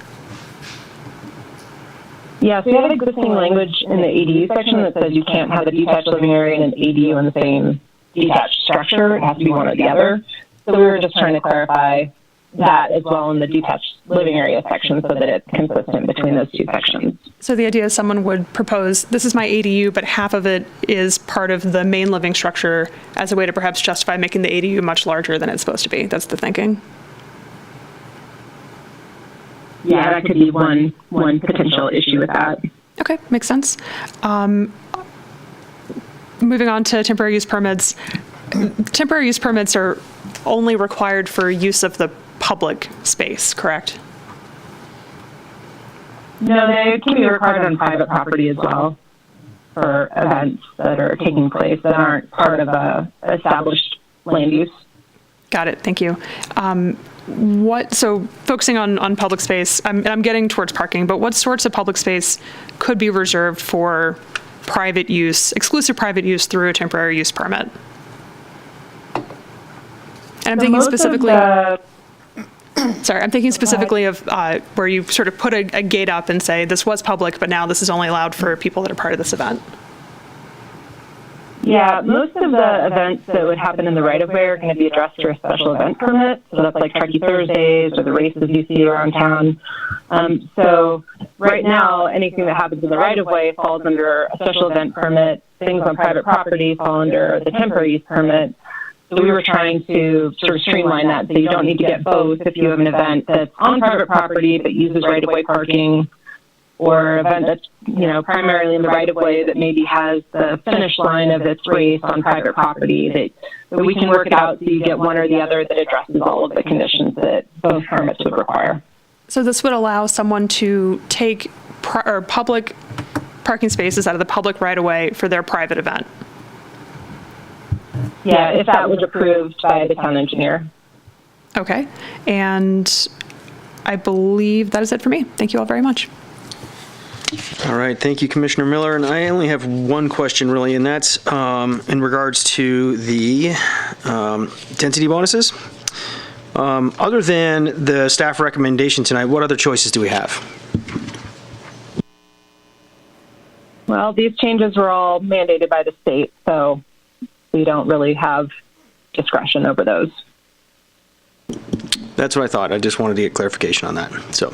Yeah, so we have existing language in the ADU section that says you can't have a detached living area and an ADU in the same detached structure. It has to be one or the other. So we were just trying to clarify that as well in the detached living area section so that it's consistent between those two sections. So the idea is someone would propose, this is my ADU, but half of it is part of the main living structure as a way to perhaps justify making the ADU much larger than it's supposed to be. That's the thinking. Yeah, that could be one potential issue with that. Okay, makes sense. Moving on to temporary use permits. Temporary use permits are only required for use of the public space, correct? No, they can be required on private property as well for events that are taking place that aren't part of a established land use. Got it, thank you. So focusing on public space, I'm getting towards parking, but what sorts of public space could be reserved for private use, exclusive private use through a temporary use permit? And I'm thinking specifically, I'm thinking specifically of where you sort of put a gate up and say, this was public, but now this is only allowed for people that are part of this event. Yeah, most of the events that would happen in the right-of-way are going to be addressed through a special event permit. So that's like Truckee Thursdays or the races you see around town. So right now, anything that happens in the right-of-way falls under a special event permit. Things on private property fall under the temporary use permit. So we were trying to sort of streamline that so you don't need to get both if you have an event that's on private property but uses right-of-way parking, or an event that's, primarily in the right-of-way that maybe has the finish line of its race on private property, that we can work it out so you get one or the other that addresses all of the conditions that both permits would require. So this would allow someone to take public parking spaces out of the public right-of-way for their private event? Yeah, if that was approved by the town engineer. Okay, and I believe that is it for me. Thank you all very much. All right, thank you, Commissioner Miller. And I only have one question, really, and that's in regards to the density bonuses. Other than the staff recommendation tonight, what other choices do we have? Well, these changes were all mandated by the state, so we don't really have discretion over those. That's what I thought. I just wanted to get clarification on that. So,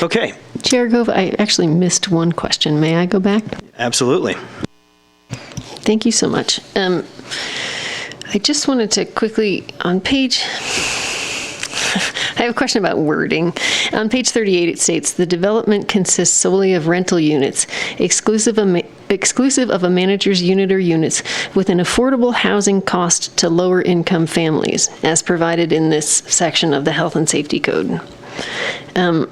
okay. Chair Gove, I actually missed one question. May I go back? Absolutely. Thank you so much. I just wanted to quickly, on page, I have a question about wording. On page 38, it states, the development consists solely of rental units, exclusive of a manager's unit or units, with an affordable housing cost to lower income families, as provided in this section of the Health and Safety Code. I'm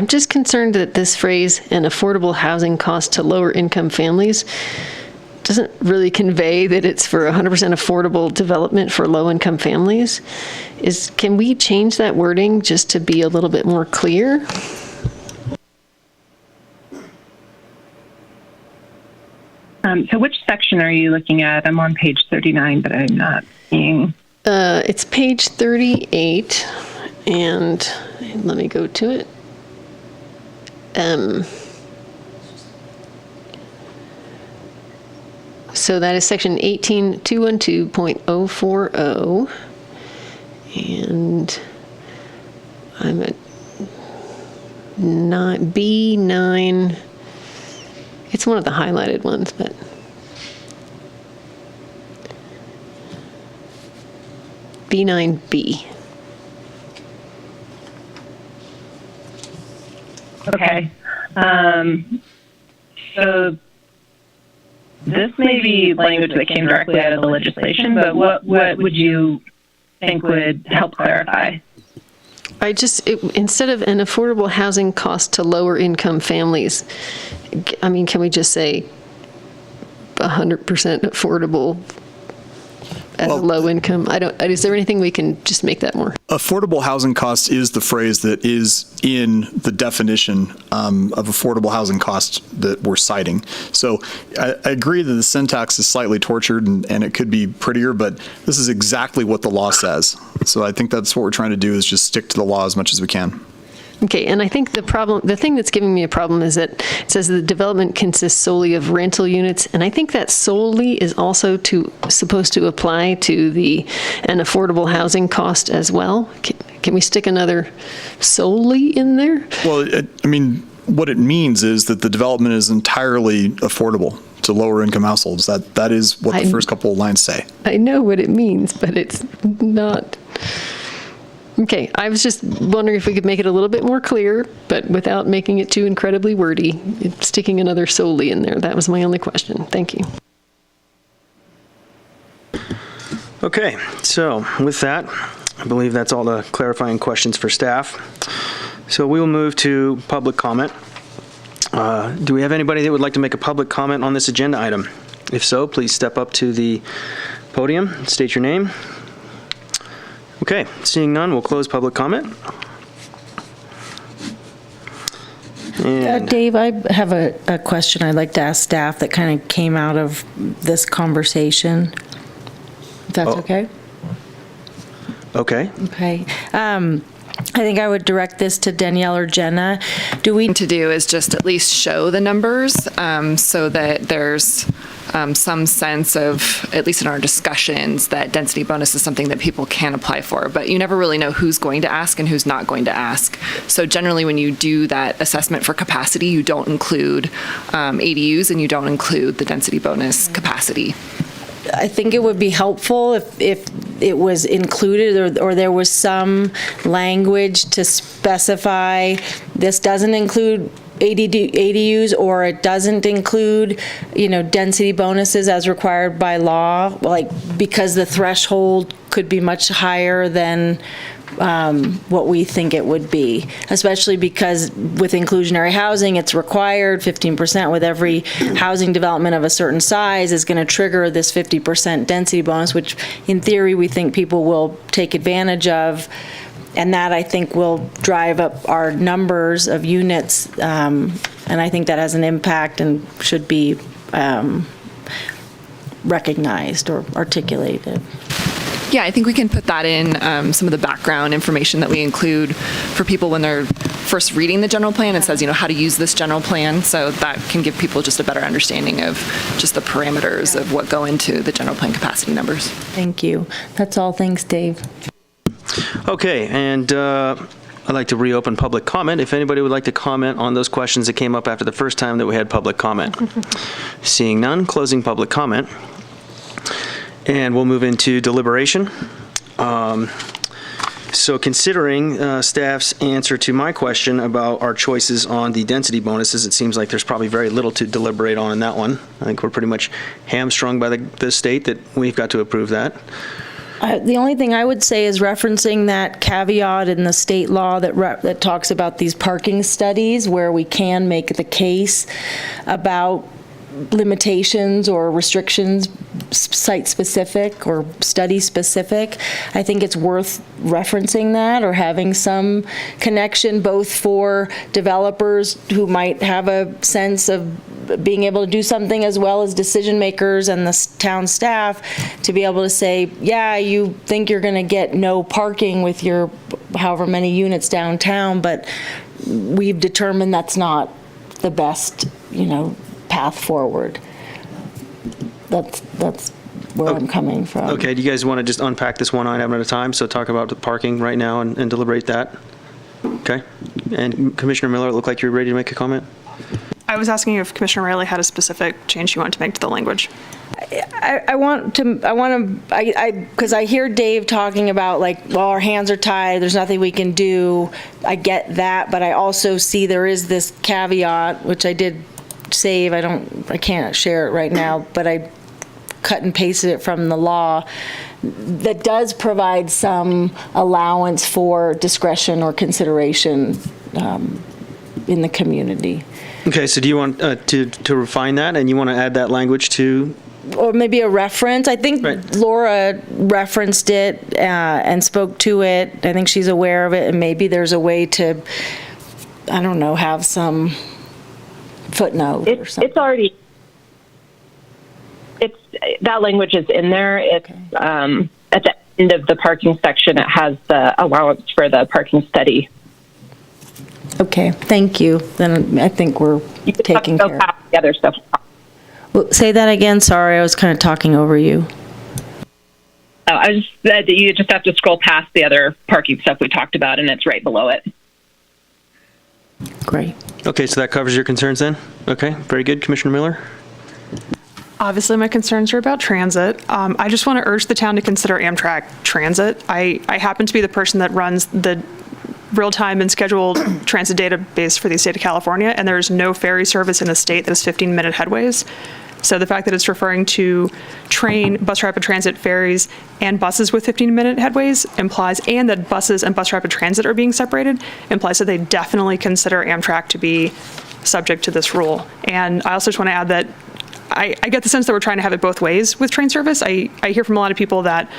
just concerned that this phrase, an affordable housing cost to lower income families, doesn't really convey that it's for 100% affordable development for low-income families. Can we change that wording just to be a little bit more clear? So which section are you looking at? I'm on page 39, but I'm not seeing. It's page 38, and let me go to it. So that is section 18212.040, and I'm at B9. It's one of the highlighted ones, but B9B. Okay. So this may be language that came directly out of the legislation, but what would you think would help clarify? Instead of an affordable housing cost to lower income families, I mean, can we just say 100% affordable as a low income? Is there anything we can just make that more? Affordable housing cost is the phrase that is in the definition of affordable housing cost that we're citing. So I agree that the syntax is slightly tortured and it could be prettier, but this is exactly what the law says. So I think that's what we're trying to do, is just stick to the law as much as we can. Okay, and I think the thing that's giving me a problem is that it says the development consists solely of rental units, and I think that solely is also supposed to apply to an affordable housing cost as well. Can we stick another solely in there? Well, I mean, what it means is that the development is entirely affordable to lower income households. That is what the first couple of lines say. I know what it means, but it's not. Okay, I was just wondering if we could make it a little bit more clear, but without making it too incredibly wordy, sticking another solely in there. That was my only question. Thank you. Okay, so with that, I believe that's all the clarifying questions for staff. So we will move to public comment. Do we have anybody that would like to make a public comment on this agenda item? If so, please step up to the podium, state your name. Okay, seeing none, we'll close public comment. And Dave, I have a question I'd like to ask staff that kind of came out of this conversation. If that's okay? Okay. Okay. I think I would direct this to Danielle or Jenna. To do is just at least show the numbers so that there's some sense of, at least in our discussions, that density bonus is something that people can apply for, but you never really know who's going to ask and who's not going to ask. So generally when you do that assessment for capacity, you don't include ADUs and you don't include the density bonus capacity. I think it would be helpful if it was included or there was some language to specify this doesn't include ADUs or it doesn't include, density bonuses as required by law, because the threshold could be much higher than what we think it would be, especially because with inclusionary housing, it's required 15% with every housing development of a certain size is going to trigger this 50% density bonus, which in theory we think people will take advantage of. And that, I think, will drive up our numbers of units. And I think that has an impact and should be recognized or articulated. Yeah, I think we can put that in some of the background information that we include for people when they're first reading the general plan. It says, how to use this general plan. So that can give people just a better understanding of just the parameters of what go into the general plan capacity numbers. Thank you. That's all. Thanks, Dave. Okay, and I'd like to reopen public comment. If anybody would like to comment on those questions that came up after the first time that we had public comment. Seeing none, closing public comment. And we'll move into deliberation. So considering staff's answer to my question about our choices on the density bonuses, it seems like there's probably very little to deliberate on in that one. I think we're pretty much hamstrung by the state that we've got to approve that. The only thing I would say is referencing that caveat in the state law that talks about these parking studies where we can make the case about limitations or restrictions, site-specific or study-specific. I think it's worth referencing that or having some connection both for developers who might have a sense of being able to do something as well as decision makers and the town staff to be able to say, yeah, you think you're going to get no parking with your however many units downtown, but we've determined that's not the best, path forward. That's where I'm coming from. Okay, do you guys want to just unpack this one item at a time? So talk about the parking right now and deliberate that? Okay. And Commissioner Miller, it looked like you were ready to make a comment? I was asking if Commissioner Riley had a specific change you want to make to the language. Because I hear Dave talking about our hands are tied, there's nothing we can do. I get that, but I also see there is this caveat, which I did save. I can't share it right now, but I cut and pasted it from the law that does provide some allowance for discretion or consideration in the community. Okay, so do you want to refine that, and you want to add that language to? Or maybe a reference. I think Right. Laura referenced it and spoke to it. I think she's aware of it, and maybe there's a way to, I don't know, have some footnote or something. It's already, that language is in there. It's at the end of the parking section, it has the allowance for the parking study. Okay, thank you. Then I think we're You just taking have to care go past the other stuff. Well, say that again. Sorry, I was kind of talking over you. I just said that you just have to scroll past the other parking stuff we talked about, and it's right below it. Great. Okay, so that covers your concerns then? Okay, very good. Commissioner Miller? Obviously, my concerns are about transit. I just want to urge the town to consider Amtrak Transit. I happen to be the person that runs the real-time and scheduled transit database for the state of California, and there's no ferry service in the state that is 15-minute headways. So the fact that it's referring to train, bus rapid transit, ferries, and buses with 15-minute headways implies, and that buses and bus rapid transit are being separated, implies that they definitely consider Amtrak to be subject to this rule. And I also just want to add that I get the sense that we're trying to have it both ways with train service. I hear from a lot of people that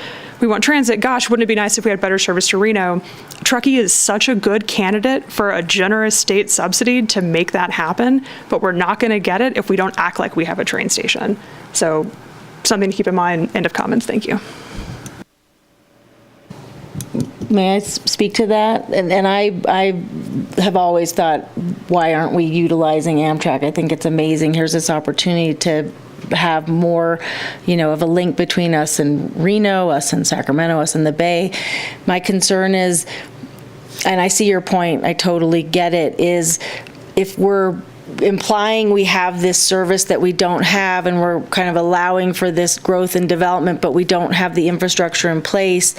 we want transit. Gosh, wouldn't it be nice if we had better service to Reno? Truckee is such a good candidate for a generous state subsidy to make that happen, but we're not going to get it if we don't act like we have a train station. So something to keep in mind. End of comments. Thank you. May I speak to that? And I have always thought, why aren't we utilizing Amtrak? I think it's amazing. Here's this opportunity to have more, of a link between us and Reno, us and Sacramento, us and the Bay. My concern is, and I see your point, I totally get it, is if we're implying we have this service that we don't have, and we're kind of allowing for this growth and development, but we don't have the infrastructure in place,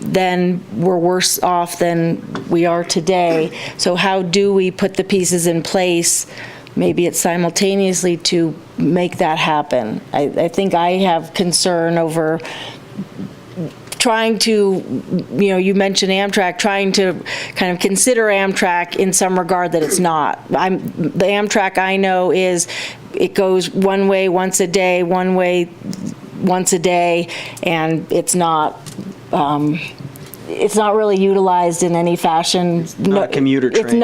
then we're worse off than we are today. So how do we put the pieces in place, maybe it's simultaneously, to make that happen? I think I have concern over trying to, you mentioned Amtrak, trying to kind of consider Amtrak in some regard that it's not. The Amtrak I know is it goes one way once a day, one way once a day, and it's not really utilized in any fashion. Not a commuter train.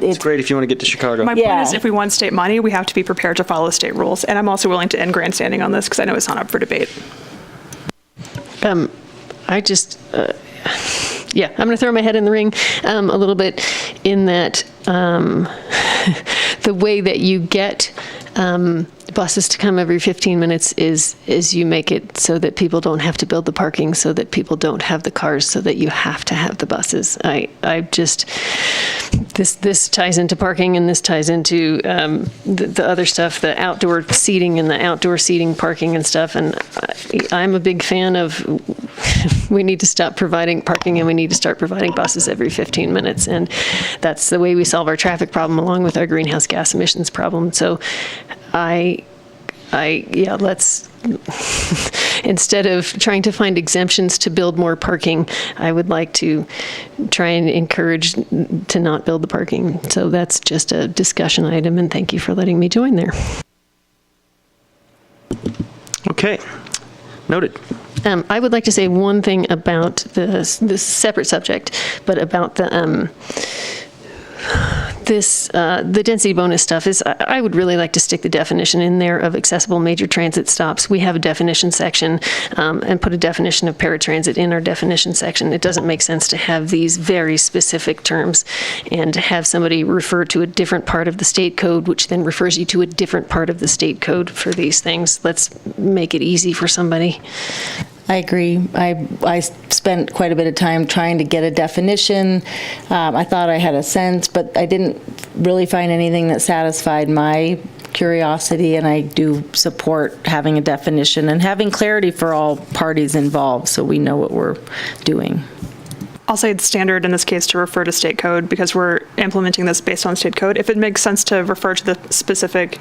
It's great if you want to get to Chicago. My point is, if we want state money, we have to be prepared to follow state rules. And I'm also willing to end grandstanding on this because I know it's not up for debate. I'm going to throw my head in the ring a little bit in that the way that you get buses to come every 15 minutes is you make it so that people don't have to build the parking, so that people don't have the cars, so that you have to have the buses. This ties into parking, and this ties into the other stuff, the outdoor seating and the outdoor seating parking and stuff. And I'm a big fan of we need to stop providing parking, and we need to start providing buses every 15 minutes. And that's the way we solve our traffic problem along with our greenhouse gas emissions problem. So let's, instead of trying to find exemptions to build more parking, I would like to try and encourage to not build the parking. So that's just a discussion item, and thank you for letting me join there. Okay, noted. I would like to say one thing about this separate subject, but about the the density bonus stuff is I would really like to stick the definition in there of accessible major transit stops. We have a definition section and put a definition of paratransit in our definition section. It doesn't make sense to have these very specific terms and to have somebody refer to a different part of the state code, which then refers you to a different part of the state code for these things. Let's make it easy for somebody. I agree. I spent quite a bit of time trying to get a definition. I thought I had a sense, but I didn't really find anything that satisfied my curiosity, and I do support having a definition and having clarity for all parties involved so we know what we're doing. I'll say it's standard in this case to refer to state code because we're implementing this based on state code. If it makes sense to refer to the specific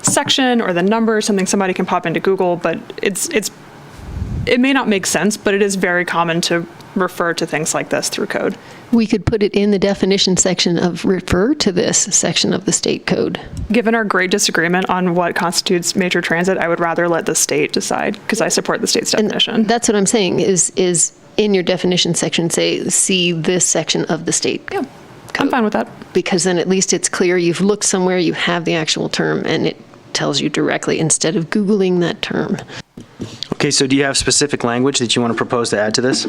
section or the number, something somebody can pop into Google, but it may not make sense, but it is very common to refer to things like this through code. We could put it in the definition section of refer to this section of the state code. Given our great disagreement on what constitutes major transit, I would rather let the state decide because I support the state's definition. And that's what I'm saying is in your definition section, say, see this section of the state Yeah, code. I'm fine with that. Because then at least it's clear you've looked somewhere, you have the actual term, and it tells you directly instead of Googling that term. Okay, so do you have specific language that you want to propose to add to this?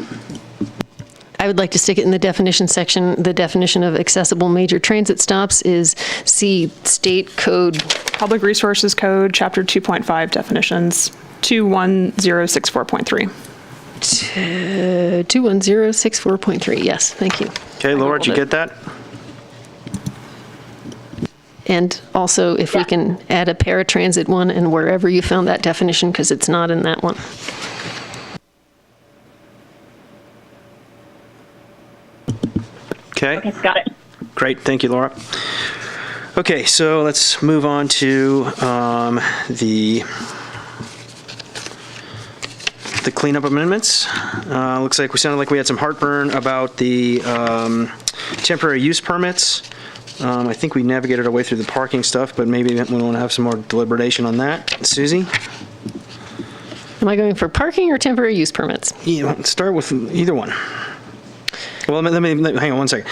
I would like to stick it in the definition section. The definition of accessible major transit stops is see state code. Public Resources Code, Chapter 2.5 definitions, 21064.3. 21064.3. Yes, thank you. Okay, Laura, did you get that? And also, if we can add a paratransit one and wherever you found that definition, because it's not in that one. Okay. Got it. Great, thank you, Laura. Okay, so let's move on to the cleanup amendments. Looks like we sounded like we had some heartburn about the temporary use permits. I think we navigated our way through the parking stuff, but maybe we want to have some more deliberation on that. Susie? Am I going for parking or temporary use permits? Yeah, start with either one. Well, let me hang on one second.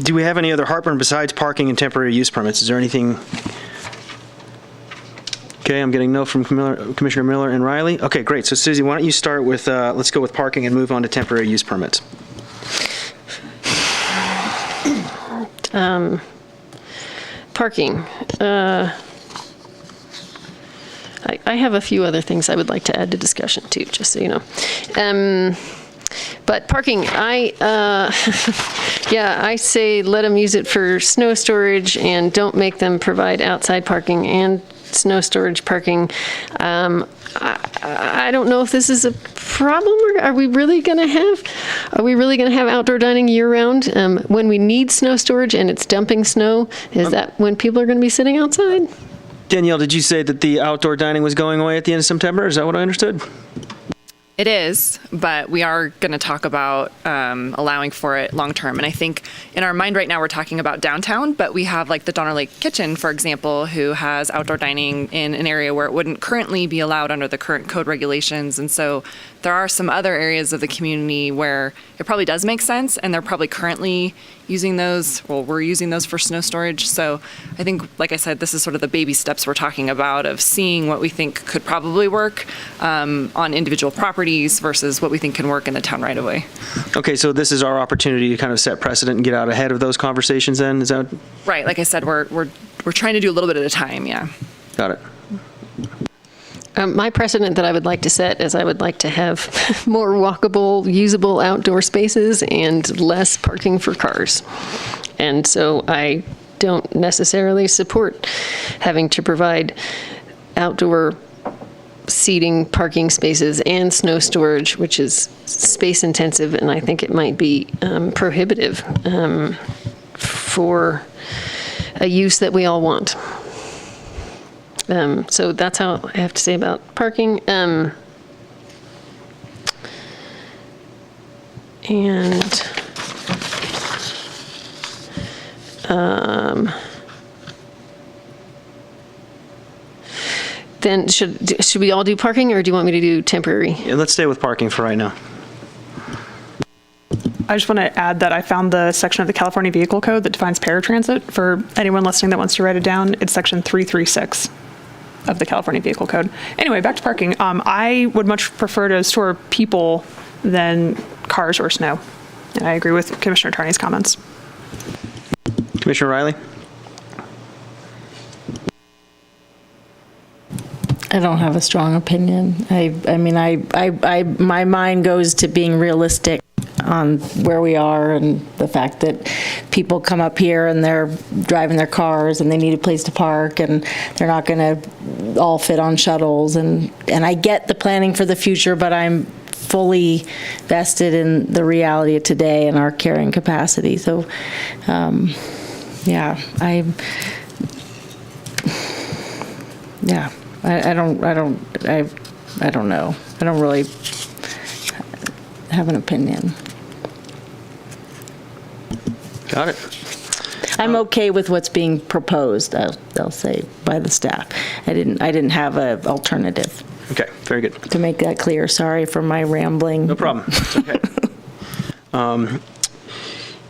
Do we have any other heartburn besides parking and temporary use permits? Is there anything? Okay, I'm getting no from Commissioner Miller and Riley. Okay, great. So Susie, why don't you start with, let's go with parking and move on to temporary use permits. Parking. I have a few other things I would like to add to discussion too, just so you know. But parking, I say let them use it for snow storage and don't make them provide outside parking and snow storage parking. I don't know if this is a problem. Are we really going to have outdoor dining year round when we need snow storage and it's dumping snow? Is that when people are going to be sitting outside? Danielle, did you say that the outdoor dining was going away at the end of September? Is that what I understood? It is, but we are going to talk about allowing for it long term. And I think in our mind right now, we're talking about downtown, but we have like the Donner Lake Kitchen, for example, who has outdoor dining in an area where it wouldn't currently be allowed under the current code regulations. And so there are some other areas of the community where it probably does make sense, and they're probably currently using those, well, we're using those for snow storage. So I think, like I said, this is sort of the baby steps we're talking about of seeing what we think could probably work on individual properties versus what we think can work in the town right away. Okay, so this is our opportunity to kind of set precedent and get out ahead of those conversations then? Is that? Right, like I said, we're trying to do a little bit at a time, yeah. Got it. My precedent that I would like to set is I would like to have more walkable, usable outdoor spaces and less parking for cars. And so I don't necessarily support having to provide outdoor seating, parking spaces, and snow storage, which is space intensive, and I think it might be prohibitive for a use that we all want. So that's how I have to say about parking. And then should we all do parking, or do you want me to do temporary? Yeah, let's stay with parking for right now. I just want to add that I found the section of the California Vehicle Code that defines paratransit. For anyone listening that wants to write it down, it's section 336 of the California Vehicle Code. Anyway, back to parking. I would much prefer to store people than cars or snow. And I agree with Commissioner Tarney's comments. Commissioner Riley? I don't have a strong opinion. I mean, my mind goes to being realistic on where we are and the fact that people come up here and they're driving their cars and they need a place to park and they're not going to all fit on shuttles. And I get the planning for the future, but I'm fully vested in the reality of today and our carrying capacity. So, Yeah, I don't know. I don't really have an opinion. Got it. I'm okay with what's being proposed, I'll say, by the staff. I didn't have an alternative. Okay, very good. To make that clear, sorry for my rambling. No problem. It's okay.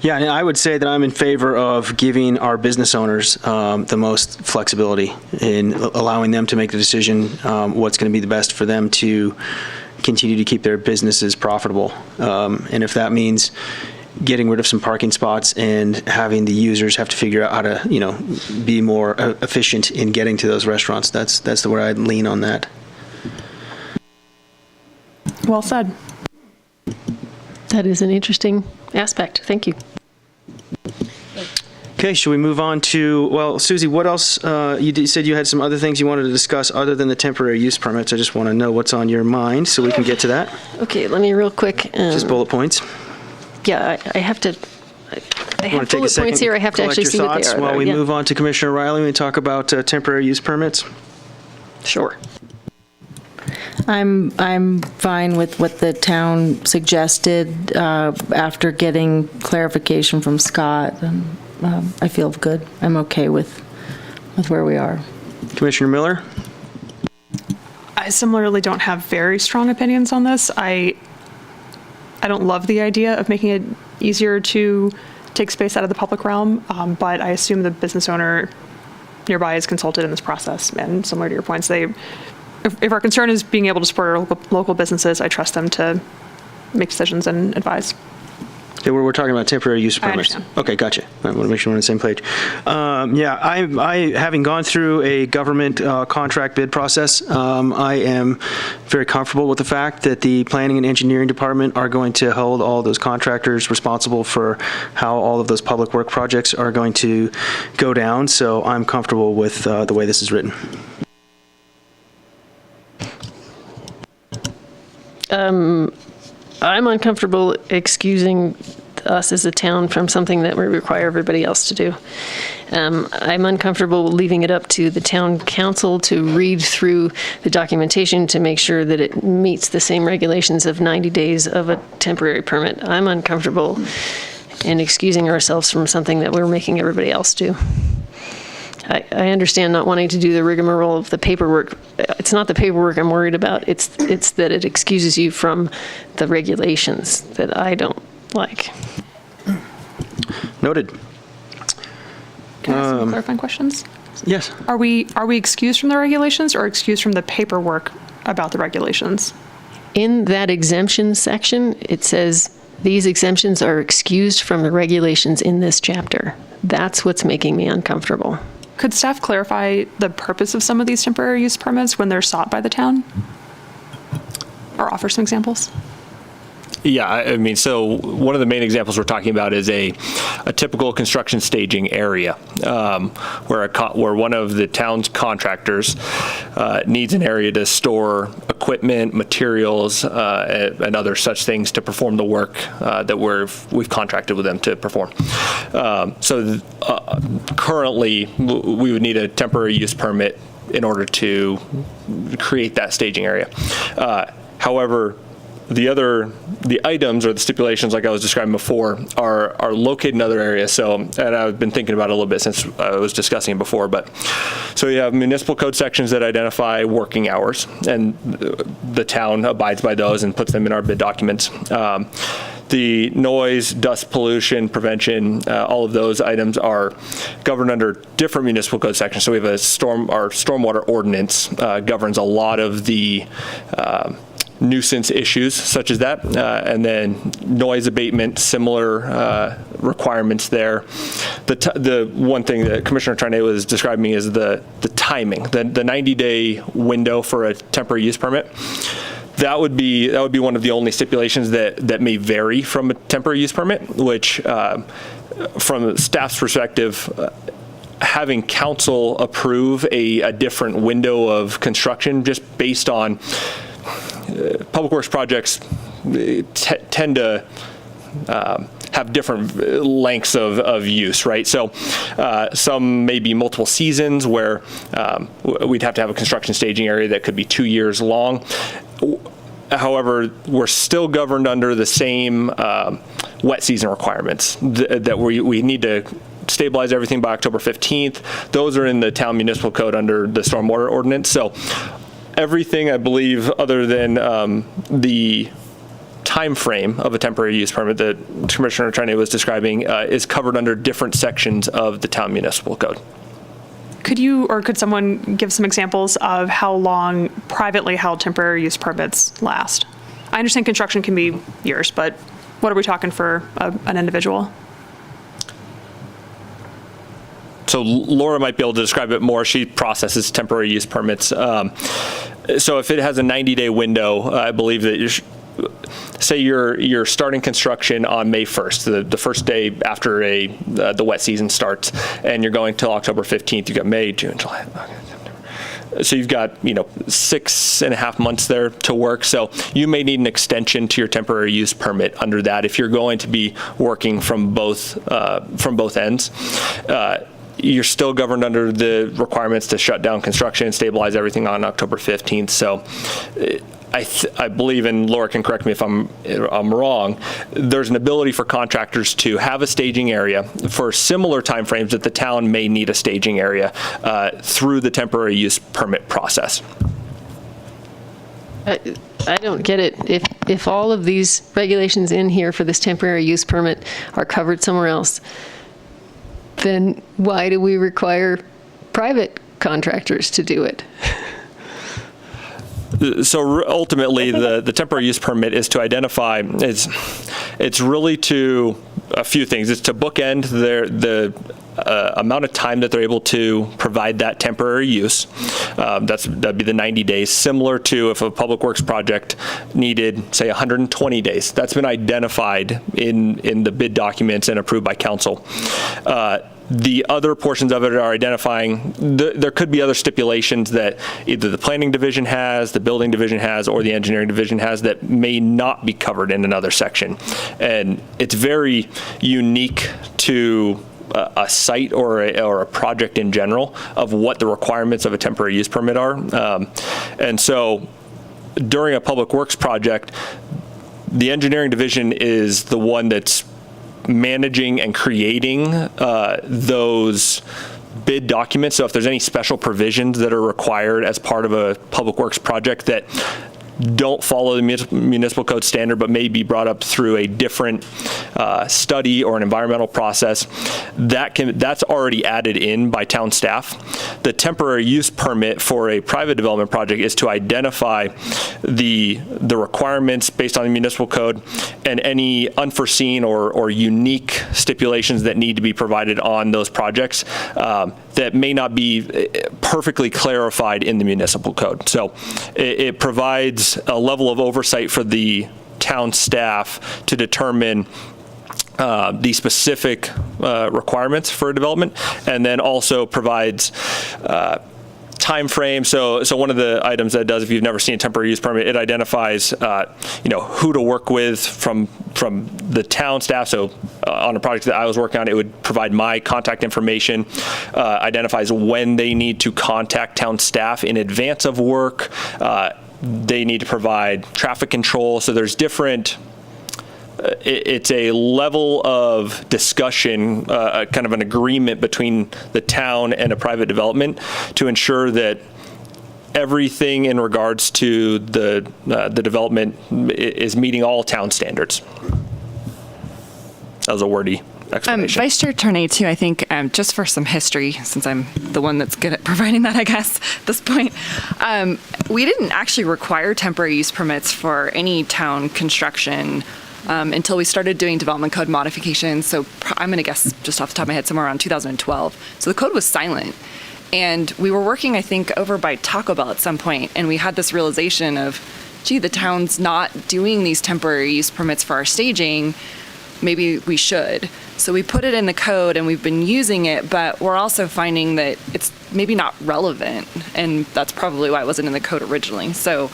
Yeah, and I would say that I'm in favor of giving our business owners the most flexibility in allowing them to make the decision what's going to be the best for them to continue to keep their businesses profitable. And if that means getting rid of some parking spots and having the users have to figure out how to, be more efficient in getting to those restaurants, that's the way I'd lean on that. Well said. That is an interesting aspect. Thank you. Okay, should we move on to, well, Susie, what else? You said you had some other things you wanted to discuss other than the temporary use permits. I just want to know what's on your mind so we can get to that. Okay, let me real quick. Just bullet points. Yeah, I have to. I have bullet points here. I have to actually see what they are. While there. we Yeah. move on to Commissioner Riley, we talk about temporary use permits. Sure. I'm fine with what the town suggested after getting clarification from Scott. I feel good. I'm okay with where we are. Commissioner Miller? I similarly don't have very strong opinions on this. I don't love the idea of making it easier to take space out of the public realm, but I assume the business owner nearby is consulted in this process. And similar to your points, if our concern is being able to support our local businesses, I trust them to make decisions and advise. Okay, we're talking about temporary use permits. I understand. Okay, gotcha. I want to make sure we're on the same page. Yeah, I having gone through a government contract bid process, I am very comfortable with the fact that the planning and engineering department are going to hold all those contractors responsible for how all of those public work projects are going to go down. So I'm comfortable with the way this is written. I'm uncomfortable excusing us as a town from something that we require everybody else to do. I'm uncomfortable leaving it up to the town council to read through the documentation to make sure that it meets the same regulations of 90 days of a temporary permit. I'm uncomfortable in excusing ourselves from something that we're making everybody else do. I understand not wanting to do the rigmarole of the paperwork. It's not the paperwork I'm worried about. It's that it excuses you from the regulations that I don't like. Noted. Can I ask some clarifying questions? Yes. Are we excused from the regulations or excused from the paperwork about the regulations? In that exemption section, it says these exemptions are excused from the regulations in this chapter. That's what's making me uncomfortable. Could staff clarify the purpose of some of these temporary use permits when they're sought by the town? Or offer some examples? Yeah, I mean, so one of the main examples we're talking about is a typical construction staging area where one of the town's contractors needs an area to store equipment, materials, and other such things to perform the work that we've contracted with them to perform. Currently, we would need a temporary use permit in order to create that staging area. However, the items or the stipulations, like I was describing before, are located in other areas. So, and I've been thinking about it a little bit since I was discussing it before. But so you have municipal code sections that identify working hours, and the town abides by those and puts them in our bid documents. The noise, dust pollution prevention, all of those items are governed under different municipal code sections. So we have our stormwater ordinance governs a lot of the nuisance issues such as that, and then noise abatement, similar requirements there. The one thing that Commissioner Tarnay was describing is the timing, the 90-day window for a temporary use permit. That would be one of the only stipulations that may vary from a temporary use permit, which from staff's perspective, having council approve a different window of construction just based on public works projects tend to have different lengths of use, right? So some may be multiple seasons where we'd have to have a construction staging area that could be 2 years long. However, we're still governed under the same wet season requirements that we need to stabilize everything by October 15th. Those are in the town municipal code under the stormwater ordinance. So everything, I believe, other than the time frame of a temporary use permit that Commissioner Charnay was describing is covered under different sections of the town municipal code. Could you, or could someone give some examples of how long privately held temporary use permits last? I understand construction can be years, but what are we talking for an individual? So Laura might be able to describe it more. She processes temporary use permits. So if it has a 90-day window, I believe that say you're starting construction on May 1st, the first day after the wet season starts, and you're going till October 15th. You've got May, June, July, August, September. So you've got 6.5 months there to work. So you may need an extension to your temporary use permit under that if you're going to be working from both ends. You're still governed under the requirements to shut down construction and stabilize everything on October 15th. So I believe, and Laura can correct me if I'm wrong, there's an ability for contractors to have a staging area for similar timeframes that the town may need a staging area through the temporary use permit process. I don't get it. If all of these regulations in here for this temporary use permit are covered somewhere else, then why do we require private contractors to do it? So ultimately, the temporary use permit is to identify, it's really to a few things. It's to bookend the amount of time that they're able to provide that temporary use. That'd be the 90 days, similar to if a public works project needed, say, 120 days. That's been identified in the bid documents and approved by council. The other portions of it are identifying, there could be other stipulations that either the planning division has, the building division has, or the engineering division has that may not be covered in another section. And it's very unique to a site or a project in general of what the requirements of a temporary use permit are. And so during a public works project, the engineering division is the one that's managing and creating those bid documents. So if there's any special provisions that are required as part of a public works project that don't follow the municipal code standard but may be brought up through a different study or an environmental process, that's already added in by town staff. The temporary use permit for a private development project is to identify the requirements based on the municipal code and any unforeseen or unique stipulations that need to be provided on those projects that may not be perfectly clarified in the municipal code. So it provides a level of oversight for the town staff to determine the specific requirements for a development, and then also provides time frame. So one of the items that it does, if you've never seen a temporary use permit, it identifies who to work with from the town staff. So on a project that I was working on, it would provide my contact information, identifies when they need to contact town staff in advance of work. They need to provide traffic control. So there's different, it's a level of discussion, kind of an agreement between the town and a private development to ensure that everything in regards to the development is meeting all town standards. That was a wordy explanation. Vice Chair Tornay, too, I think, just for some history, since I'm the one that's good at providing that, I guess, at this point, we didn't actually require temporary use permits for any town construction until we started doing development code modifications. So I'm going to guess just off the top of my head somewhere around 2012. So the code was silent. And we were working, I think, over by Taco Bell at some point, and we had this realization of, gee, the town's not doing these temporary use permits for our staging. Maybe we should. So we put it in the code and we've been using it, but we're also finding that it's maybe not relevant. And that's probably why it wasn't in the code originally. So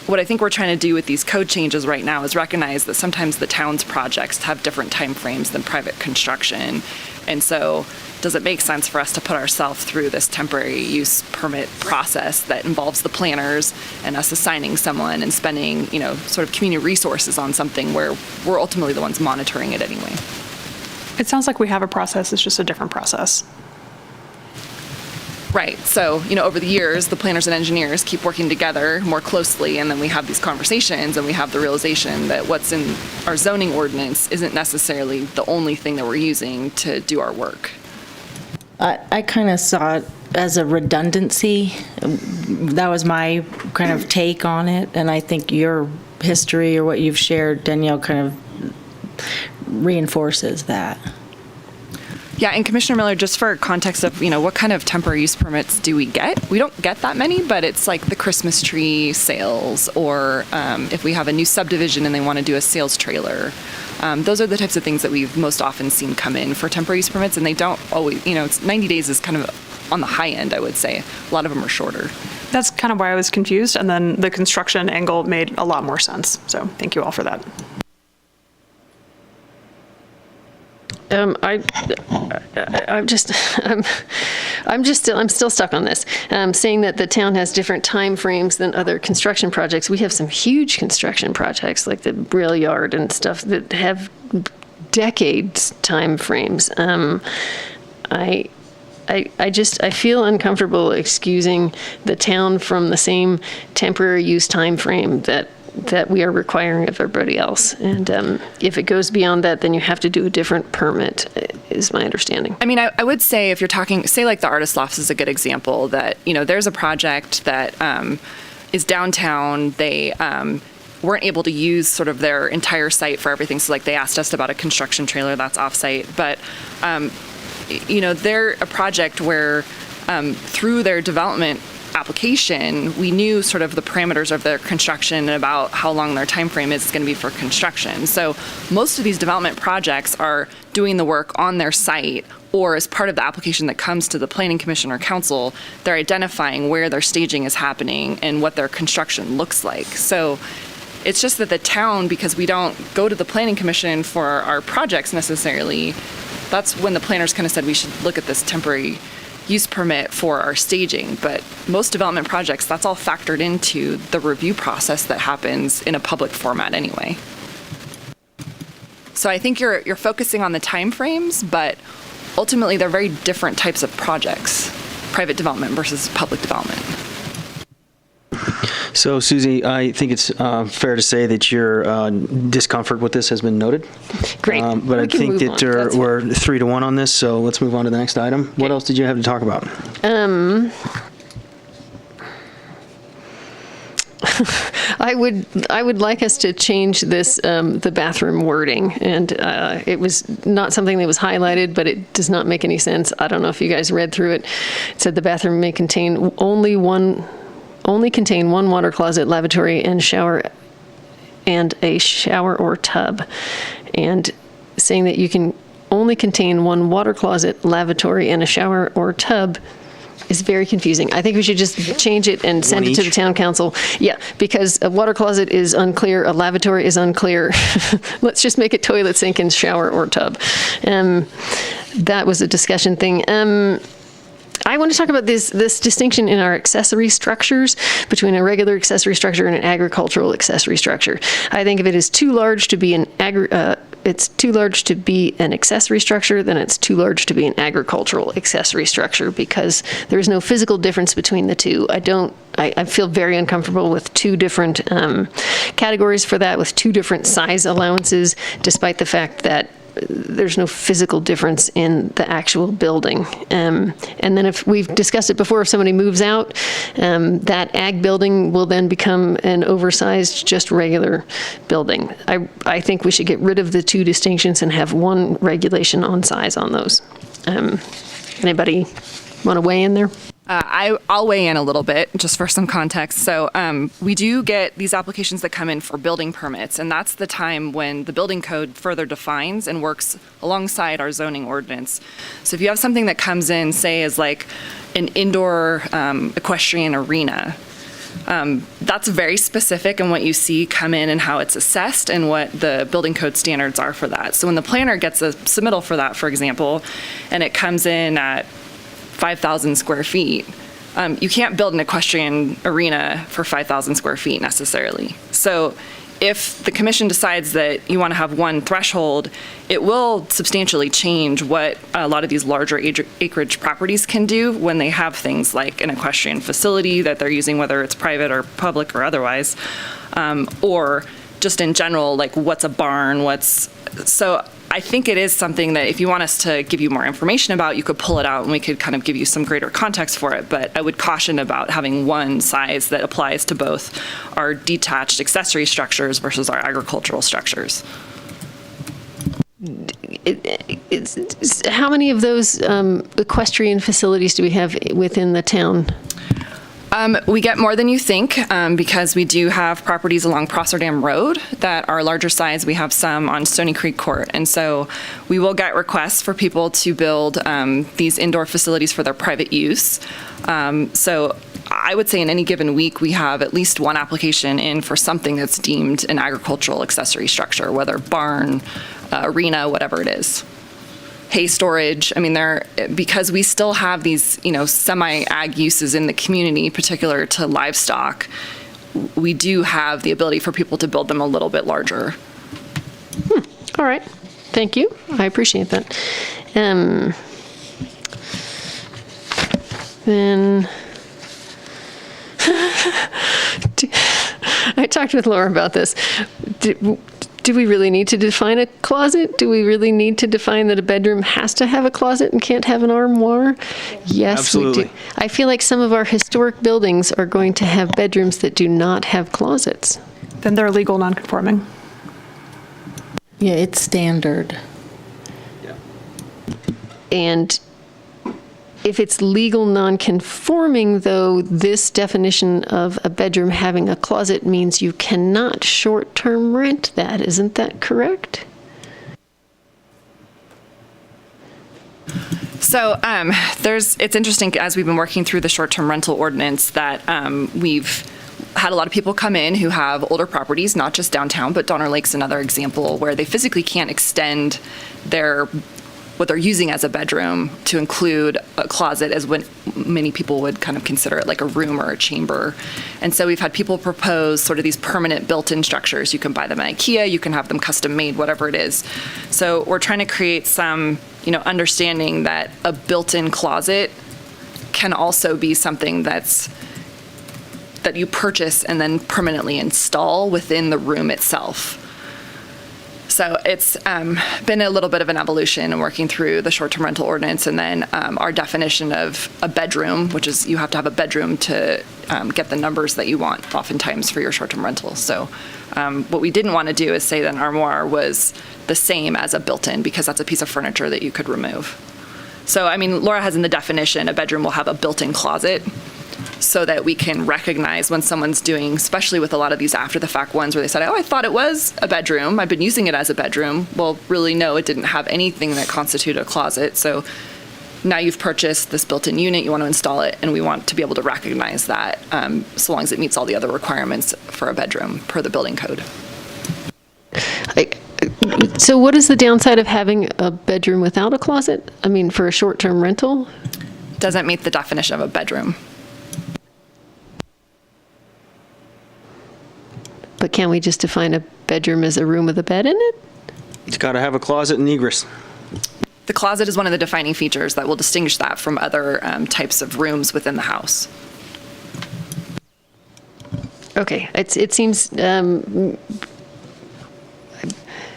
what I think we're trying to do with these code changes right now is recognize that sometimes the town's projects have different timeframes than private construction. And so does it make sense for us to put ourselves through this temporary use permit process that involves the planners and us assigning someone and spending, sort of community resources on something where we're ultimately the ones monitoring it anyway? It sounds like we have a process, it's just a different process. Right. So, over the years, the planners and engineers keep working together more closely, and then we have these conversations and we have the realization that what's in our zoning ordinance isn't necessarily the only thing that we're using to do our work. I kind of saw it as a redundancy. That was my kind of take on it, and I think your history or what you've shared, Danielle, kind of reinforces that. Yeah, and Commissioner Miller, just for context of, what kind of temporary use permits do we get? We don't get that many, but it's like the Christmas tree sales, or if we have a new subdivision and they want to do a sales trailer. Those are the types of things that we've most often seen come in for temporary use permits, and they don't always, it's 90 days is kind of on the high end, I would say. A lot of them are shorter. That's kind of why I was confused, and then the construction angle made a lot more sense. So thank you all for that. I'm still stuck on this. Saying that the town has different time frames than other construction projects. We have some huge construction projects like the rail yard and stuff that have decades time frames. I feel uncomfortable excusing the town from the same temporary use time frame that we are requiring of everybody else. And if it goes beyond that, then you have to do a different permit, is my understanding. I mean, I would say if you're talking, say like the Artist Lofts is a good example, that, there's a project that is downtown. They weren't able to use sort of their entire site for everything. So like they asked us about a construction trailer that's off-site. But, they're a project where through their development application, we knew sort of the parameters of their construction and about how long their time frame is going to be for construction. So most of these development projects are doing the work on their site, or as part of the application that comes to the Planning Commission or Council, they're identifying where their staging is happening and what their construction looks like. So it's just that the town, because we don't go to the Planning Commission for our projects necessarily, that's when the planners kind of said we should look at this temporary use permit for our staging. But most development projects, that's all factored into the review process that happens in a public format anyway. So I think you're focusing on the timeframes, but ultimately they're very different types of projects, private development versus public development. So, Susie, I think it's fair to say that your discomfort with this has been noted. Great. But I think that we're 3-1 on this, so let's move on to the next item. Okay. What else did you have to talk about? I would like us to change this, the bathroom wording, and it was not something that was highlighted, but it does not make any sense. I don't know if you guys read through it. It said the bathroom may contain only contain one water closet, lavatory, and a shower or tub. And saying that you can only contain one water closet, lavatory, and a shower or tub is very confusing. I think we should just change it and send it to the town council. Yeah, because a water closet is unclear, a lavatory is unclear. Let's just make it toilet, sink, and shower or tub. That was a discussion thing. I want to talk about this distinction in our accessory structures between a regular accessory structure and an agricultural accessory structure. I think if it is too large to be an accessory structure, then it's too large to be an agricultural accessory structure, because there is no physical difference between the two. I feel very uncomfortable with two different categories for that, with two different size allowances, despite the fact that there's no physical difference in the actual building. And then, if we've discussed it before, if somebody moves out, that ag building will then become an oversized, just regular building. I think we should get rid of the two distinctions and have one regulation on size on those. Anybody want to weigh in there? I'll weigh in a little bit, just for some context. So we do get these applications that come in for building permits, and that's the time when the building code further defines and works alongside our zoning ordinance. So if you have something that comes in, say, as like an indoor equestrian arena, That's very specific in what you see come in and how it's assessed and what the building code standards are for that. So when the planner gets a submittal for that, for example, and it comes in at 5,000 square feet, you can't build an equestrian arena for 5,000 square feet necessarily. So if the commission decides that you want to have one threshold, it will substantially change what a lot of these larger acreage properties can do when they have things like an equestrian facility that they're using, whether it's private or public or otherwise, or just in general, like what's a barn, so I think it is something that if you want us to give you more information about, you could pull it out and we could kind of give you some greater context for it. But I would caution about having one size that applies to both our detached accessory structures versus our agricultural structures. How many of those equestrian facilities do we have within the town? We get more than you think because we do have properties along Prosser Dam Road that are larger size. We have some on Stony Creek Court. And so we will get requests for people to build these indoor facilities for their private use. So I would say in any given week, we have at least one application in for something that's deemed an agricultural accessory structure, whether barn, arena, whatever it is. Hay storage. I mean, because we still have these, semi-ag uses in the community, particular to livestock, we do have the ability for people to build them a little bit larger. All right. Thank you. I appreciate that. Then I talked with Laura about this. Do we really need to define a closet? Do we really need to define that a bedroom has to have a closet and can't have an armoire? Yes, Absolutely. we do. I feel like some of our historic buildings are going to have bedrooms that do not have closets. Then they're legal non-conforming. Yeah, it's standard. And if it's legal non-conforming, though, this definition of a bedroom having a closet means you cannot short-term rent that. Isn't that correct? So it's interesting as we've been working through the short-term rental ordinance that we've had a lot of people come in who have older properties, not just downtown, but Donner Lake's another example where they physically can't extend what they're using as a bedroom to include a closet as what many people would kind of consider it like a room or a chamber. And so we've had people propose sort of these permanent built-in structures. You can buy them at IKEA, you can have them custom made, whatever it is. So we're trying to create some, understanding that a built-in closet can also be something that you purchase and then permanently install within the room itself. So it's been a little bit of an evolution in working through the short-term rental ordinance and then our definition of a bedroom, which is you have to have a bedroom to get the numbers that you want oftentimes for your short-term rental. So what we didn't want to do is say that an armoire was the same as a built-in because that's a piece of furniture that you could remove. So, I mean, Laura has in the definition, a bedroom will have a built-in closet so that we can recognize when someone's doing, especially with a lot of these after-the-fact ones where they said, oh, I thought it was a bedroom. I've been using it as a bedroom. Well, really, no, it didn't have anything that constituted a closet. So now you've purchased this built-in unit, you want to install it, and we want to be able to recognize that so long as it meets all the other requirements for a bedroom per the building code. So what is the downside of having a bedroom without a closet? I mean, for a short-term rental? Doesn't meet the definition of a bedroom. But can't we just define a bedroom as a room with a bed in it? It's got to have a closet and egress. The closet is one of the defining features that will distinguish that from other types of rooms within the house. Okay, it seems,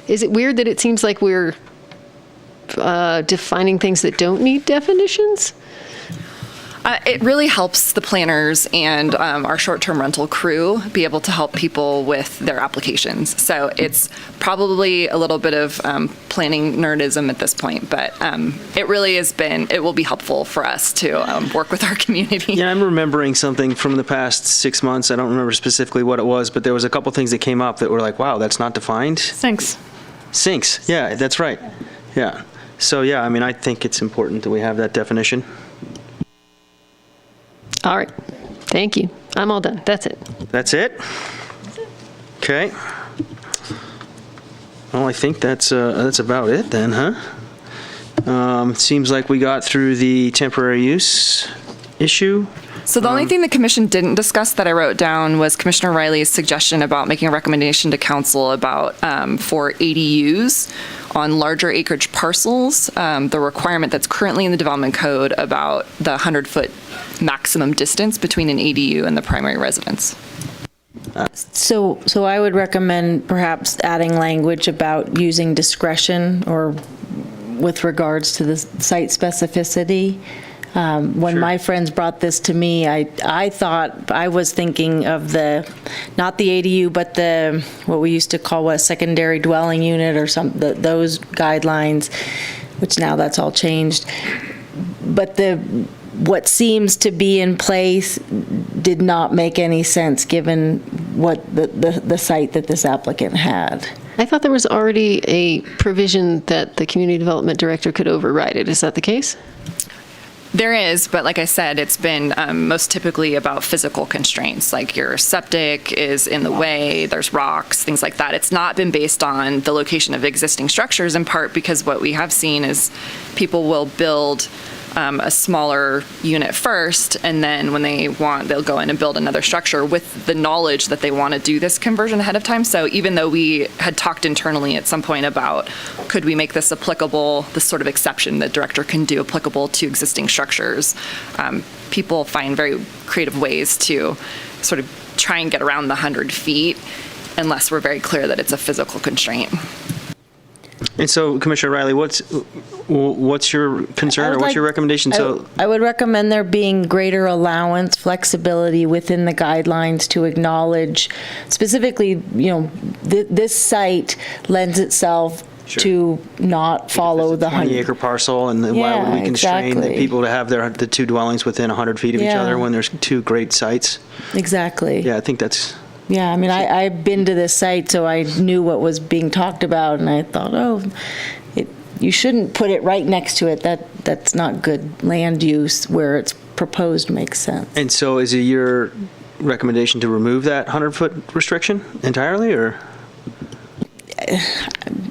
is it weird that it seems like we're defining things that don't need definitions? It really helps the planners and our short-term rental crew be able to help people with their applications. So it's probably a little bit of planning nerdism at this point, but it really it will be helpful for us to work with our community. Yeah, I'm remembering something from the past 6 months. I don't remember specifically what it was, but there was a couple things that came up that were like, wow, that's not defined. Sinks. Sinks, yeah, that's right. Yeah. So, yeah, I mean, I think it's important that we have that definition. All right. Thank you. I'm all done. That's it. That's it? Okay. Well, I think that's about it then, huh? It seems like we got through the temporary use issue. So the only thing the commission didn't discuss that I wrote down was Commissioner Riley's suggestion about making a recommendation to council about for ADUs on larger acreage parcels, the requirement that's currently in the development code about the 100-foot maximum distance between an ADU and the primary residence. So I would recommend perhaps adding language about using discretion or with regards to the site specificity. When my friends brought this to me, I thought, I was thinking of not the ADU, but what we used to call a secondary dwelling unit or those guidelines, which now that's all changed. But what seems to be in place did not make any sense given what the site that this applicant had. I thought there was already a provision that the community development director could override it. Is that the case? There is, but like I said, it's been most typically about physical constraints, like your septic is in the way, there's rocks, things like that. It's not been based on the location of existing structures, in part because what we have seen is people will build a smaller unit first, and then when they want, they'll go in and build another structure with the knowledge that they want to do this conversion ahead of time. So even though we had talked internally at some point about could we make this applicable, this sort of exception that director can do applicable to existing structures, people find very creative ways to sort of try and get around the 100 feet unless we're very clear that it's a physical constraint. And so, Commissioner Riley, what's your concern or what's your recommendation? I would recommend there being greater allowance, flexibility within the guidelines to acknowledge specifically, this site lends itself to not follow the 20-acre parcel, and why would we constrain the people to have the two dwellings within 100 feet of each other when there's two great sites? Exactly. Yeah, I think that's... Yeah, I mean, I've been to this site, so I knew what was being talked about, and I thought, you shouldn't put it right next to it. That's not good land use. Where it's proposed makes sense. And so is it your recommendation to remove that 100-foot restriction entirely, or?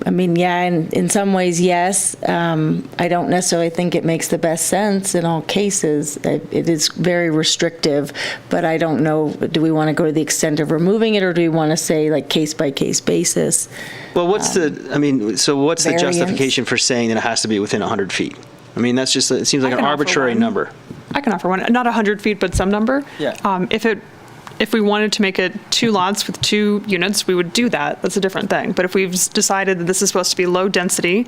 I mean, yeah, in some ways, yes. I don't necessarily think it makes the best sense in all cases. It is very restrictive, but I don't know, do we want to go to the extent of removing it, or do we want to say like case-by-case basis? Well, what's the justification for saying that it has to be within 100 feet? I mean, that's just, it seems like an arbitrary number. I can offer one, not 100 feet, but some number. Yeah. If we wanted to make it 2 lots with 2 units, we would do that. That's a different thing. But if we've decided that this is supposed to be low density,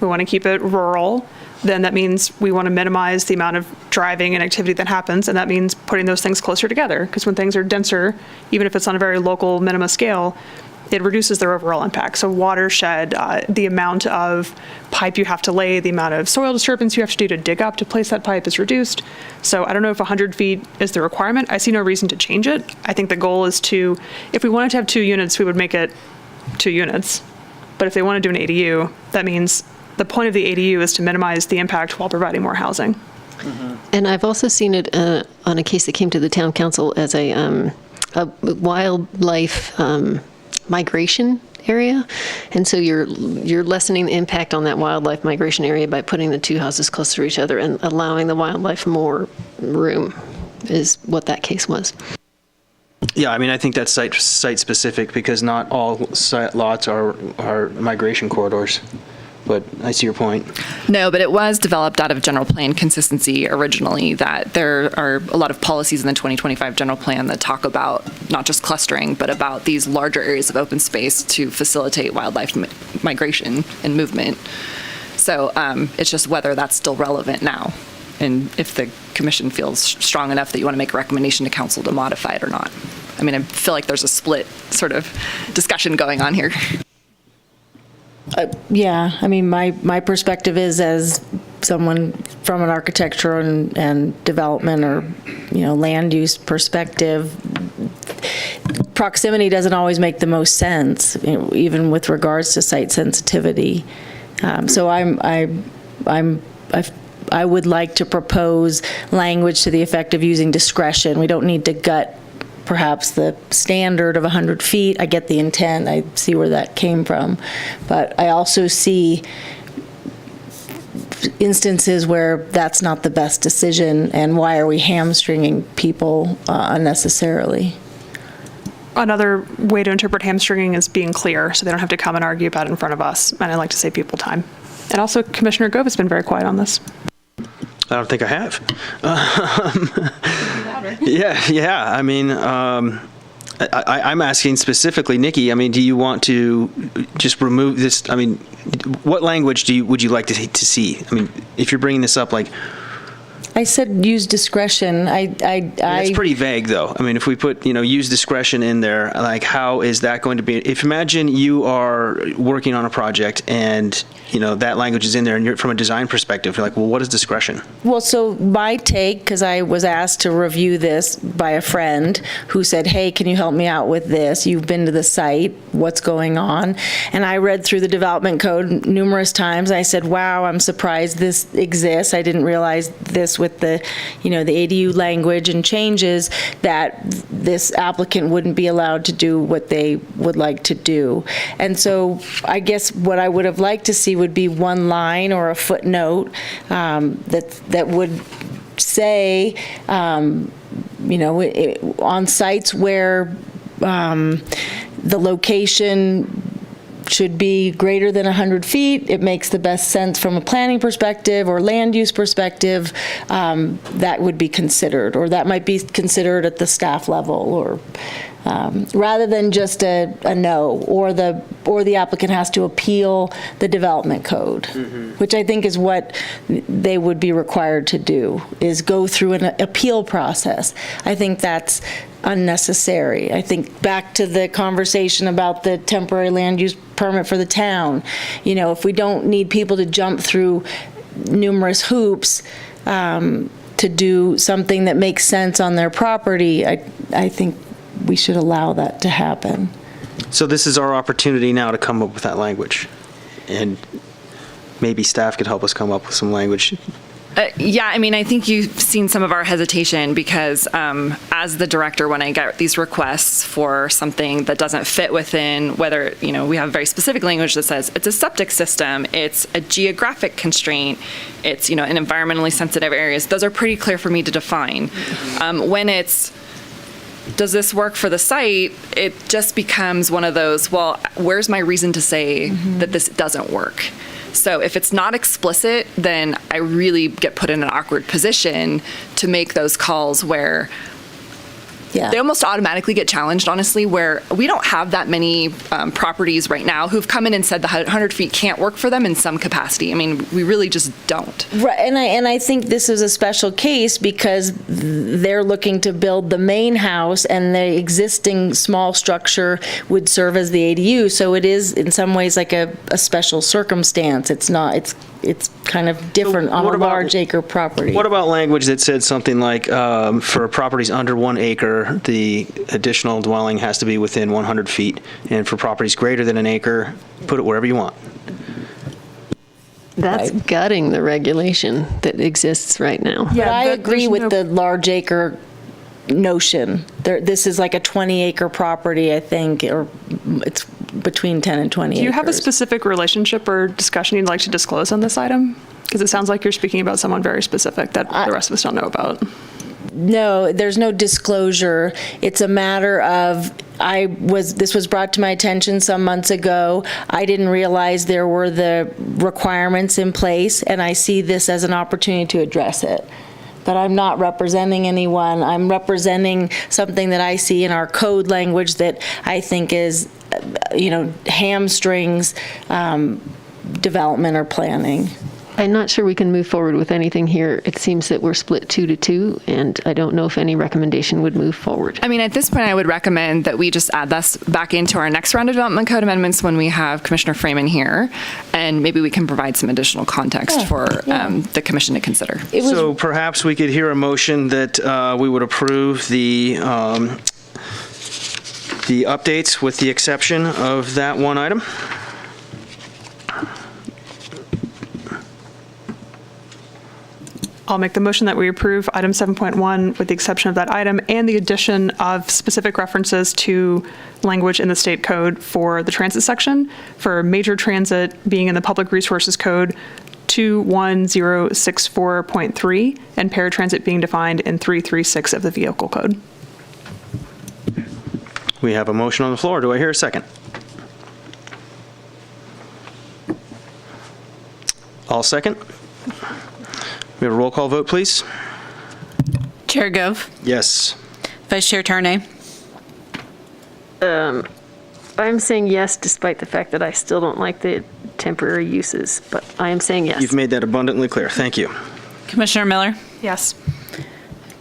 we want to keep it rural, then that means we want to minimize the amount of driving and activity that happens, and that means putting those things closer together. Because when things are denser, even if it's on a very local minima scale, it reduces their overall impact. So watershed, the amount of pipe you have to lay, the amount of soil disturbance you have to do to dig up to place that pipe is reduced. So I don't know if 100 feet is the requirement. I see no reason to change it. I think the goal is if we wanted to have 2 units, we would make it 2 units. But if they want to do an ADU, that means the point of the ADU is to minimize the impact while providing more housing. Mm-hmm. And I've also seen it on a case that came to the town council as a wildlife migration area, and so you're lessening the impact on that wildlife migration area by putting the 2 houses closer to each other and allowing the wildlife more room, is what that case was. Yeah, I mean, I think that's site specific because not all site lots are migration corridors. But I see your point. No, but it was developed out of general plan consistency originally, that there are a lot of policies in the 2025 general plan that talk about not just clustering, but about these larger areas of open space to facilitate wildlife migration and movement. So it's just whether that's still relevant now, and if the commission feels strong enough that you want to make a recommendation to council to modify it or not. I mean, I feel like there's a split sort of discussion going on here. Yeah, I mean, my perspective is, as someone from an architecture and development or, land use perspective, proximity doesn't always make the most sense, even with regards to site sensitivity. So I I would like to propose language to the effect of using discretion. We don't need to gut perhaps the standard of 100 feet. I get the intent. I see where that came from. But I also see instances where that's not the best decision, and why are we hamstringing people unnecessarily? Another way to interpret hamstringing is being clear, so they don't have to come and argue about it in front of us. And I like to save people time. And also, Commissioner Gove has been very quiet on this. I don't think I have. Yeah. I mean, I'm asking specifically, Nikki. I mean, do you want to just remove this? I mean, what language would you like to see? I mean, if you're bringing this up, like. I said use discretion. That's pretty vague, though. I mean, if we put, use discretion in there, like, how is that going to be? If imagine you are working on a project and, that language is in there, and you're from a design perspective, you're like, well, what is discretion? Well, so my take, because I was asked to review this by a friend who said, hey, can you help me out with this? You've been to the site. What's going on? And I read through the development code numerous times. I said, wow, I'm surprised this exists. I didn't realize this with the, the ADU language and changes, that this applicant wouldn't be allowed to do what they would like to do. And so I guess what I would have liked to see would be one line or a footnote that would say, on sites where the location should be greater than 100 feet, it makes the best sense from a planning perspective or land use perspective, that would be considered, or that might be considered at the staff level, or rather than just a no, or the applicant has to appeal the development code, which I think is what they would be required to do, is go through an appeal process. I think that's unnecessary. I think back to the conversation about the temporary land use permit for the town. If we don't need people to jump through numerous hoops to do something that makes sense on their property, I think we should allow that to happen. So this is our opportunity now to come up with that language, and maybe staff could help us come up with some language. Yeah, I mean, I think you've seen some of our hesitation because as the director, when I get these requests for something that doesn't fit within, whether, we have very specific language that says it's a septic system, it's a geographic constraint, it's, in environmentally sensitive areas, those are pretty clear for me to define. When it's, does this work for the site, it just becomes one of those, well, where's my reason to say that this doesn't work? So if it's not explicit, then I really get put in an awkward position to make those calls where they almost automatically get challenged, honestly, where we don't have that many properties right now who've come in and said the 100 feet can't work for them in some capacity. I mean, we really just don't. Right, and I think this is a special case because they're looking to build the main house, and the existing small structure would serve as the ADU. So it is in some ways like a special circumstance. It's not. It's kind of different on a large acre property. What about language that said something like, for properties under 1 acre, the additional dwelling has to be within 100 feet, and for properties greater than an acre, put it wherever you want? That's gutting the regulation that exists right now. Yeah, I agree with the large acre notion. This is like a 20-acre property, I think, or it's between 10 and 20 acres. Do you have a specific relationship or discussion you'd like to disclose on this item? Because it sounds like you're speaking about someone very specific that the rest of us don't know about. No, there's no disclosure. It's a matter of, this was brought to my attention some months ago. I didn't realize there were the requirements in place, and I see this as an opportunity to address it. But I'm not representing anyone. I'm representing something that I see in our code language that I think is, hamstrings development or planning. I'm not sure we can move forward with anything here. It seems that we're split 2-2, and I don't know if any recommendation would move forward. I mean, at this point, I would recommend that we just add this back into our next round of development code amendments when we have Commissioner Freeman here, and maybe we can provide some additional context for the commission to consider. So perhaps we could hear a motion that we would approve the updates with the exception of that one item. I'll make the motion that we approve item 7.1 with the exception of that item and the addition of specific references to language in the state code for the transit section, for major transit being in the Public Resources Code 21064.3 and paratransit being defined in 336 of the Vehicle Code. We have a motion on the floor. Do I hear a second? I'll second. We have a roll call vote, please. Chair Gove. Yes. Vice Chair Tarnay. I'm saying yes, despite the fact that I still don't like the temporary uses, but I am saying yes. You've made that abundantly clear. Thank you. Commissioner Miller. Yes.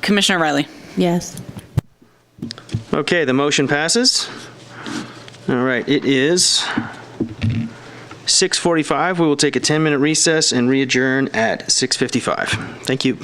Commissioner Riley. Yes. Okay, the motion passes. All right, it is 6:45. We will take a 10-minute recess and re-adjourn at 6:55. Thank you.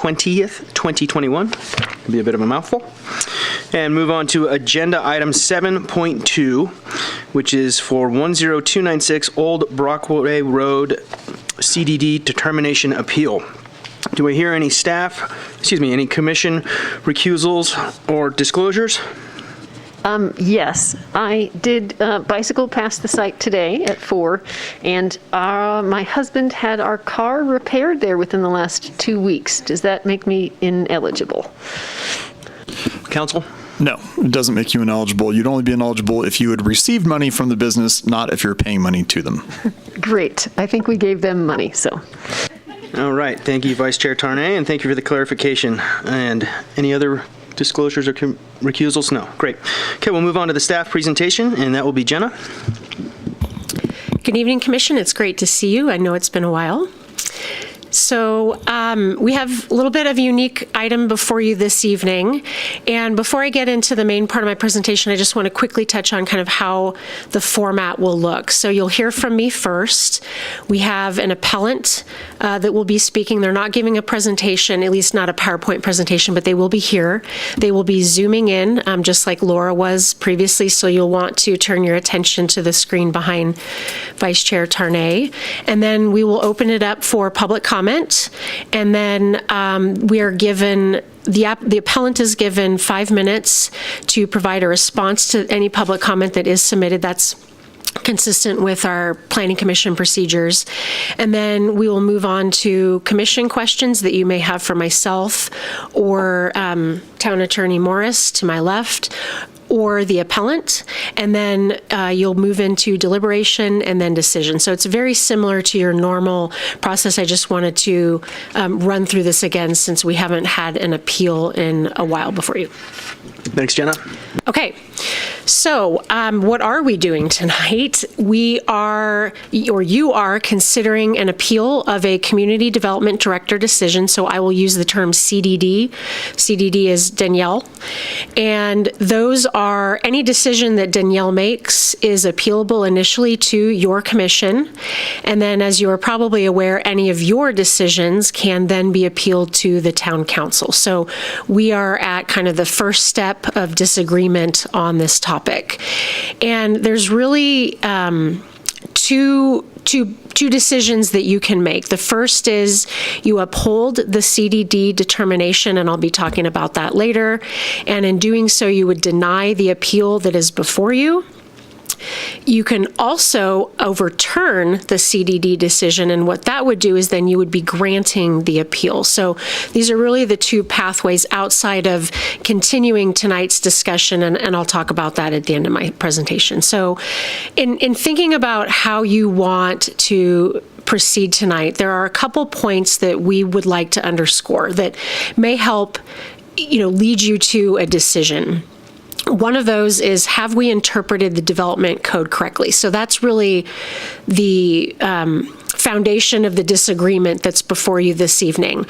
20th, 2021. Could be a bit of a mouthful. And move on to agenda item 7.2, which is for 10296 Old Brockway Road CDD determination appeal. Do I hear any any commission recusals or disclosures? Yes, I did bicycle past the site today at 4, and my husband had our car repaired there within the last 2 weeks. Does that make me ineligible? Council? No, it doesn't make you ineligible. You'd only be ineligible if you had received money from the business, not if you're paying money to them. Great. I think we gave them money, so. All right. Thank you, Vice Chair Tarnay, and thank you for the clarification. And any other disclosures or recusals? No. Great. Okay, we'll move on to the staff presentation, and that will be Jenna. Good evening, Commission. It's great to see you. I know it's been a while. So we have a little bit of a unique item before you this evening. And before I get into the main part of my presentation, I just want to quickly touch on kind of how the format will look. So you'll hear from me first. We have an appellant that will be speaking. They're not giving a presentation, at least not a PowerPoint presentation, but they will be here. They will be zooming in, just like Laura was previously. So you'll want to turn your attention to the screen behind Vice Chair Tarnay. And then we will open it up for public comment. And then we are given, the appellant is given 5 minutes to provide a response to any public comment that is submitted. That's consistent with our Planning Commission procedures. And then we will move on to commission questions that you may have for myself or Town Attorney Morris to my left, or the appellant, and then you'll move into deliberation and then decision. So it's very similar to your normal process. I just wanted to run through this again since we haven't had an appeal in a while before you. Thanks, Jenna. Okay, so what are we doing tonight? We are, or you are, considering an appeal of a Community Development Director decision, so I will use the term CDD. CDD is Danielle. And those are, any decision that Danielle makes is appealable initially to your commission. And then, as you are probably aware, any of your decisions can then be appealed to the town council. So we are at kind of the first step of disagreement on this topic. And there's really two decisions that you can make. The first is you uphold the CDD determination, and I'll be talking about that later. And in doing so, you would deny the appeal that is before you. You can also overturn the CDD decision, and what that would do is then you would be granting the appeal. So these are really the two pathways outside of continuing tonight's discussion, and I'll talk about that at the end of my presentation. So in thinking about how you want to proceed tonight, there are a couple points that we would like to underscore that may help, lead you to a decision. One of those is, have we interpreted the development code correctly? So that's really the foundation of the disagreement that's before you this evening.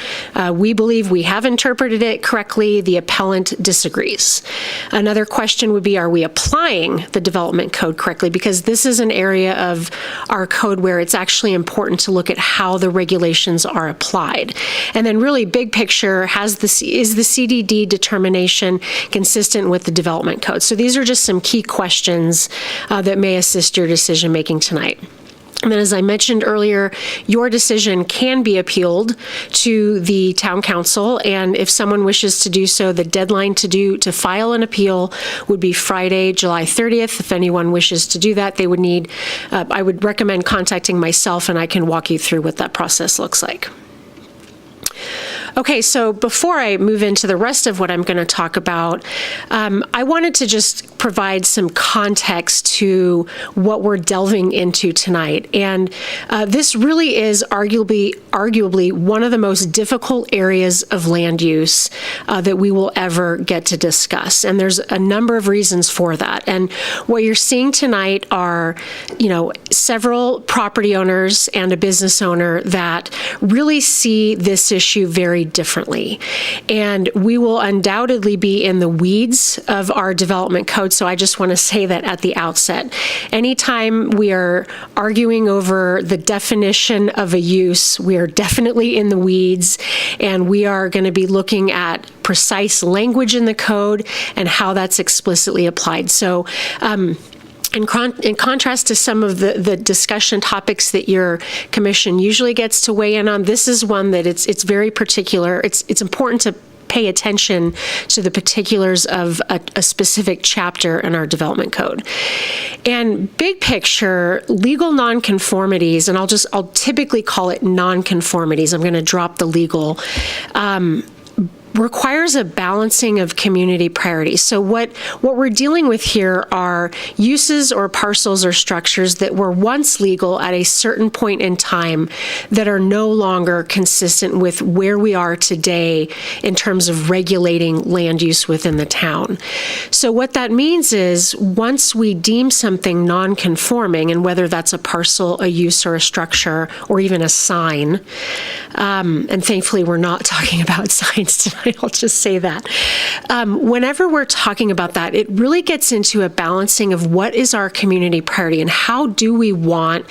We believe we have interpreted it correctly. The appellant disagrees. Another question would be, are we applying the development code correctly? Because this is an area of our code where it's actually important to look at how the regulations are applied. And then really big picture, is the CDD determination consistent with the development code? So these are just some key questions that may assist your decision making tonight. And then, as I mentioned earlier, your decision can be appealed to the town council, and if someone wishes to do so, the deadline to file an appeal would be Friday, July 30th. If anyone wishes to do that, they would need, I would recommend contacting myself, and I can walk you through what that process looks like. Okay, so before I move into the rest of what I'm going to talk about, I wanted to just provide some context to what we're delving into tonight. And this really is arguably one of the most difficult areas of land use that we will ever get to discuss. And there's a number of reasons for that. And what you're seeing tonight are, several property owners and a business owner that really see this issue very very differently. And we will undoubtedly be in the weeds of our development code, so I just want to say that at the outset. Anytime we are arguing over the definition of a use, we are definitely in the weeds, and we are going to be looking at precise language in the code and how that's explicitly applied. So, in contrast to some of the discussion topics that your commission usually gets to weigh in on, this is one that it's very particular. It's important to pay attention to the particulars of a specific chapter in our development code. And big picture, legal nonconformities, and I'll typically call it nonconformities. I'm going to drop the legal. Requires a balancing of community priorities. So what we're dealing with here are uses or parcels or structures that were once legal at a certain point in time that are no longer consistent with where we are today in terms of regulating land use within the town. So what that means is once we deem something non-conforming, and whether that's a parcel, a use, or a structure, or even a sign, and thankfully we're not talking about signs tonight, I'll just say that. Whenever we're talking about that, it really gets into a balancing of what is our community priority and how do we want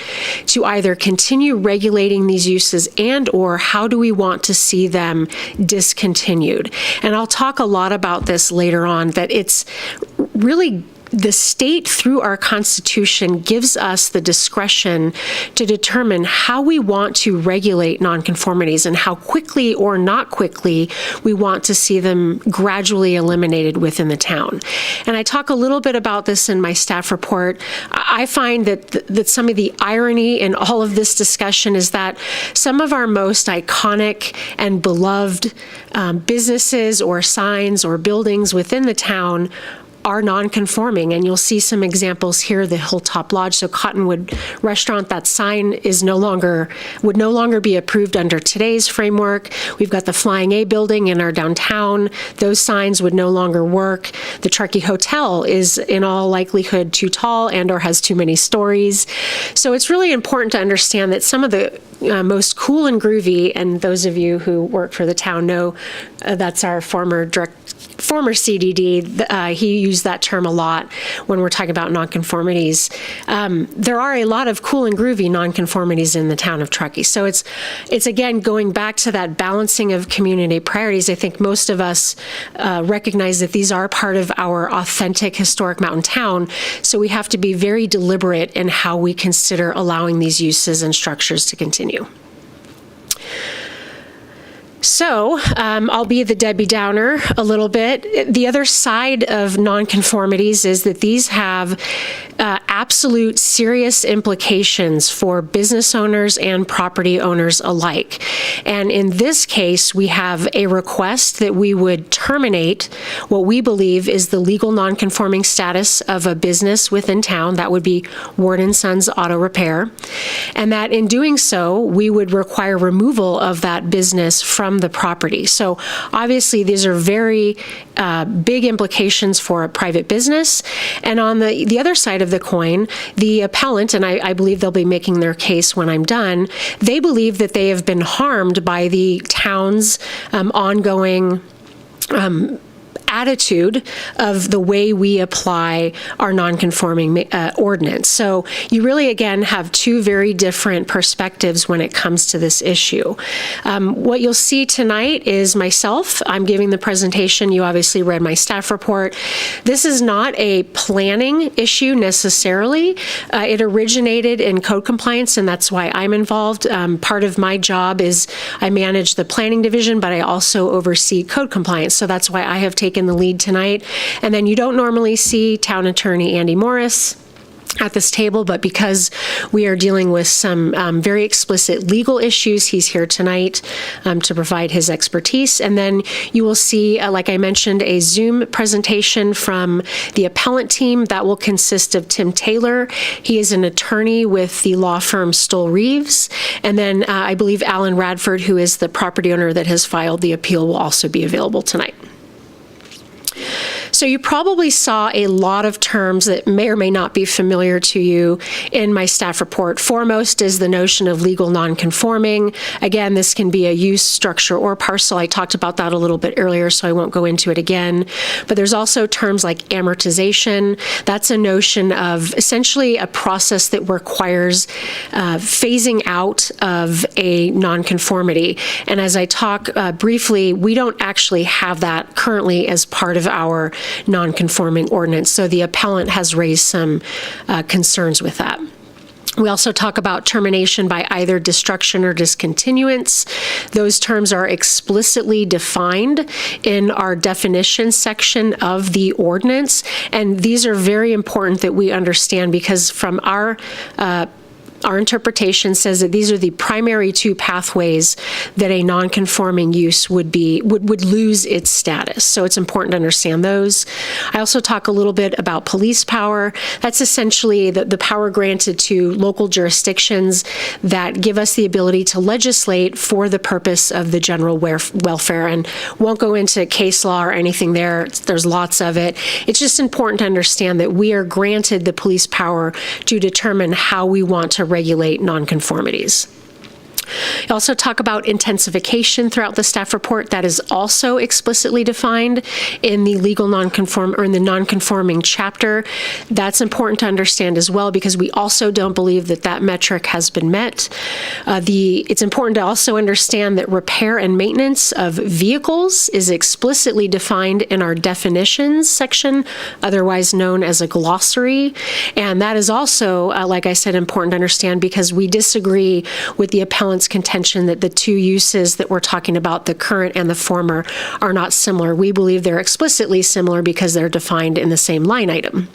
to either continue regulating these uses and or how do we want to see them discontinued. And I'll talk a lot about this later on, that it's really the state, through our Constitution, gives us the discretion to determine how we want to regulate nonconformities and how quickly or not quickly we want to see them gradually eliminated within the town. And I talk a little bit about this in my staff report. I find that some of the irony in all of this discussion is that some of our most iconic and beloved businesses or signs or buildings within the town are non-conforming, and you'll see some examples here. The Hilltop Lodge, so Cottonwood Restaurant, that sign would no longer be approved under today's framework. We've got the Flying A building in our downtown. Those signs would no longer work. The Truckee Hotel is in all likelihood too tall and or has too many stories. So it's really important to understand that some of the most cool and groovy, and those of you who work for the town know that's our former CDD. He used that term a lot when we're talking about nonconformities. There are a lot of cool and groovy nonconformities in the town of Truckee. So it's again going back to that balancing of community priorities. I think most of us recognize that these are part of our authentic historic mountain town. So we have to be very deliberate in how we consider allowing these uses and structures to continue. So I'll be the Debbie Downer a little bit. The other side of nonconformities is that these have absolute serious implications for business owners and property owners alike. And in this case, we have a request that we would terminate what we believe is the legal nonconforming status of a business within town. That would be Ward & Sons Auto Repair. And that in doing so, we would require removal of that business from the property. So obviously, these are very big implications for a private business. And on the other side of the coin, the appellant, and I believe they'll be making their case when I'm done, they believe that they have been harmed by the town's ongoing attitude of the way we apply our nonconforming ordinance. So you really, again, have two very different perspectives when it comes to this issue. What you'll see tonight is myself. I'm giving the presentation. You obviously read my staff report. This is not a planning issue necessarily. It originated in code compliance, and that's why I'm involved. Part of my job is I manage the planning division, but I also oversee code compliance. So that's why I have taken the lead tonight. And then you don't normally see Town Attorney Andy Morris at this table, but because we are dealing with some very explicit legal issues, he's here tonight to provide his expertise. And then you will see, like I mentioned, a Zoom presentation from the appellant team that will consist of Tim Taylor. He is an attorney with the law firm Stoll Reeves. And then I believe Alan Radford, who is the property owner that has filed the appeal, will also be available tonight. So you probably saw a lot of terms that may or may not be familiar to you in my staff report. Foremost is the notion of legal nonconforming. Again, this can be a use, structure, or parcel. I talked about that a little bit earlier, so I won't go into it again. But there's also terms like amortization. That's a notion of essentially a process that requires phasing out of a nonconformity. And as I talk briefly, we don't actually have that currently as part of our nonconforming ordinance. So the appellant has raised some concerns with that. We also talk about termination by either destruction or discontinuance. Those terms are explicitly defined in our definition section of the ordinance, and these are very important that we understand because from our interpretation says that these are the primary two pathways that a non-conforming use would lose its status. So it's important to understand those. I also talk a little bit about police power. That's essentially the power granted to local jurisdictions that give us the ability to legislate for the purpose of the general welfare. And won't go into case law or anything there. There's lots of it. It's just important to understand that we are granted the police power to determine how we want to regulate nonconformities. I also talk about intensification throughout the staff report. That is also explicitly defined in the legal in the nonconforming chapter. That's important to understand as well because we also don't believe that that metric has been met. It's important to also understand that repair and maintenance of vehicles is explicitly defined in our definitions section, otherwise known as a glossary. And that is also, like I said, important to understand because we disagree with the appellant's contention that the two uses that we're talking about, the current and the former, are not similar. We believe they're explicitly similar because they're defined in the same line item.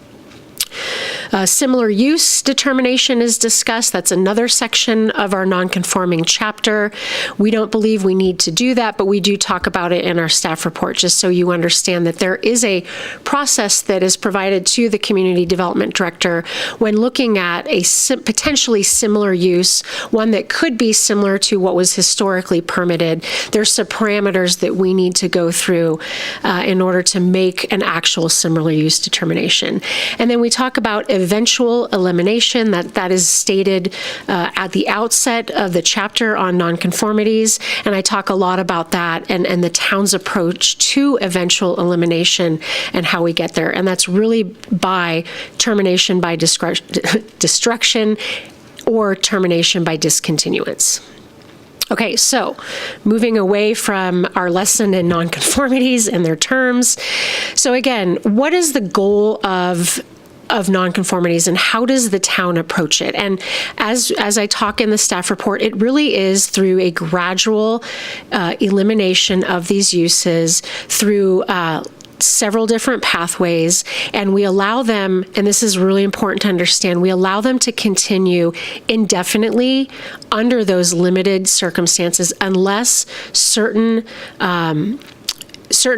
Similar use determination is discussed. That's another section of our nonconforming chapter. We don't believe we need to do that, but we do talk about it in our staff report, just so you understand that there is a process that is provided to the community development director when looking at a potentially similar use, one that could be similar to what was historically permitted. There's some parameters that we need to go through in order to make an actual similar use determination. And then we talk about eventual elimination. That is stated at the outset of the chapter on nonconformities, and I talk a lot about that and the town's approach to eventual elimination and how we get there. And that's really by termination by destruction or termination by discontinuance. Okay, so moving away from our lesson in nonconformities and their terms. So again, what is the goal of nonconformities and how does the town approach it? And as I talk in the staff report, it really is through a gradual elimination of these uses through several different pathways, and we allow them, and this is really important to understand, we allow them to continue indefinitely under those limited circumstances unless certain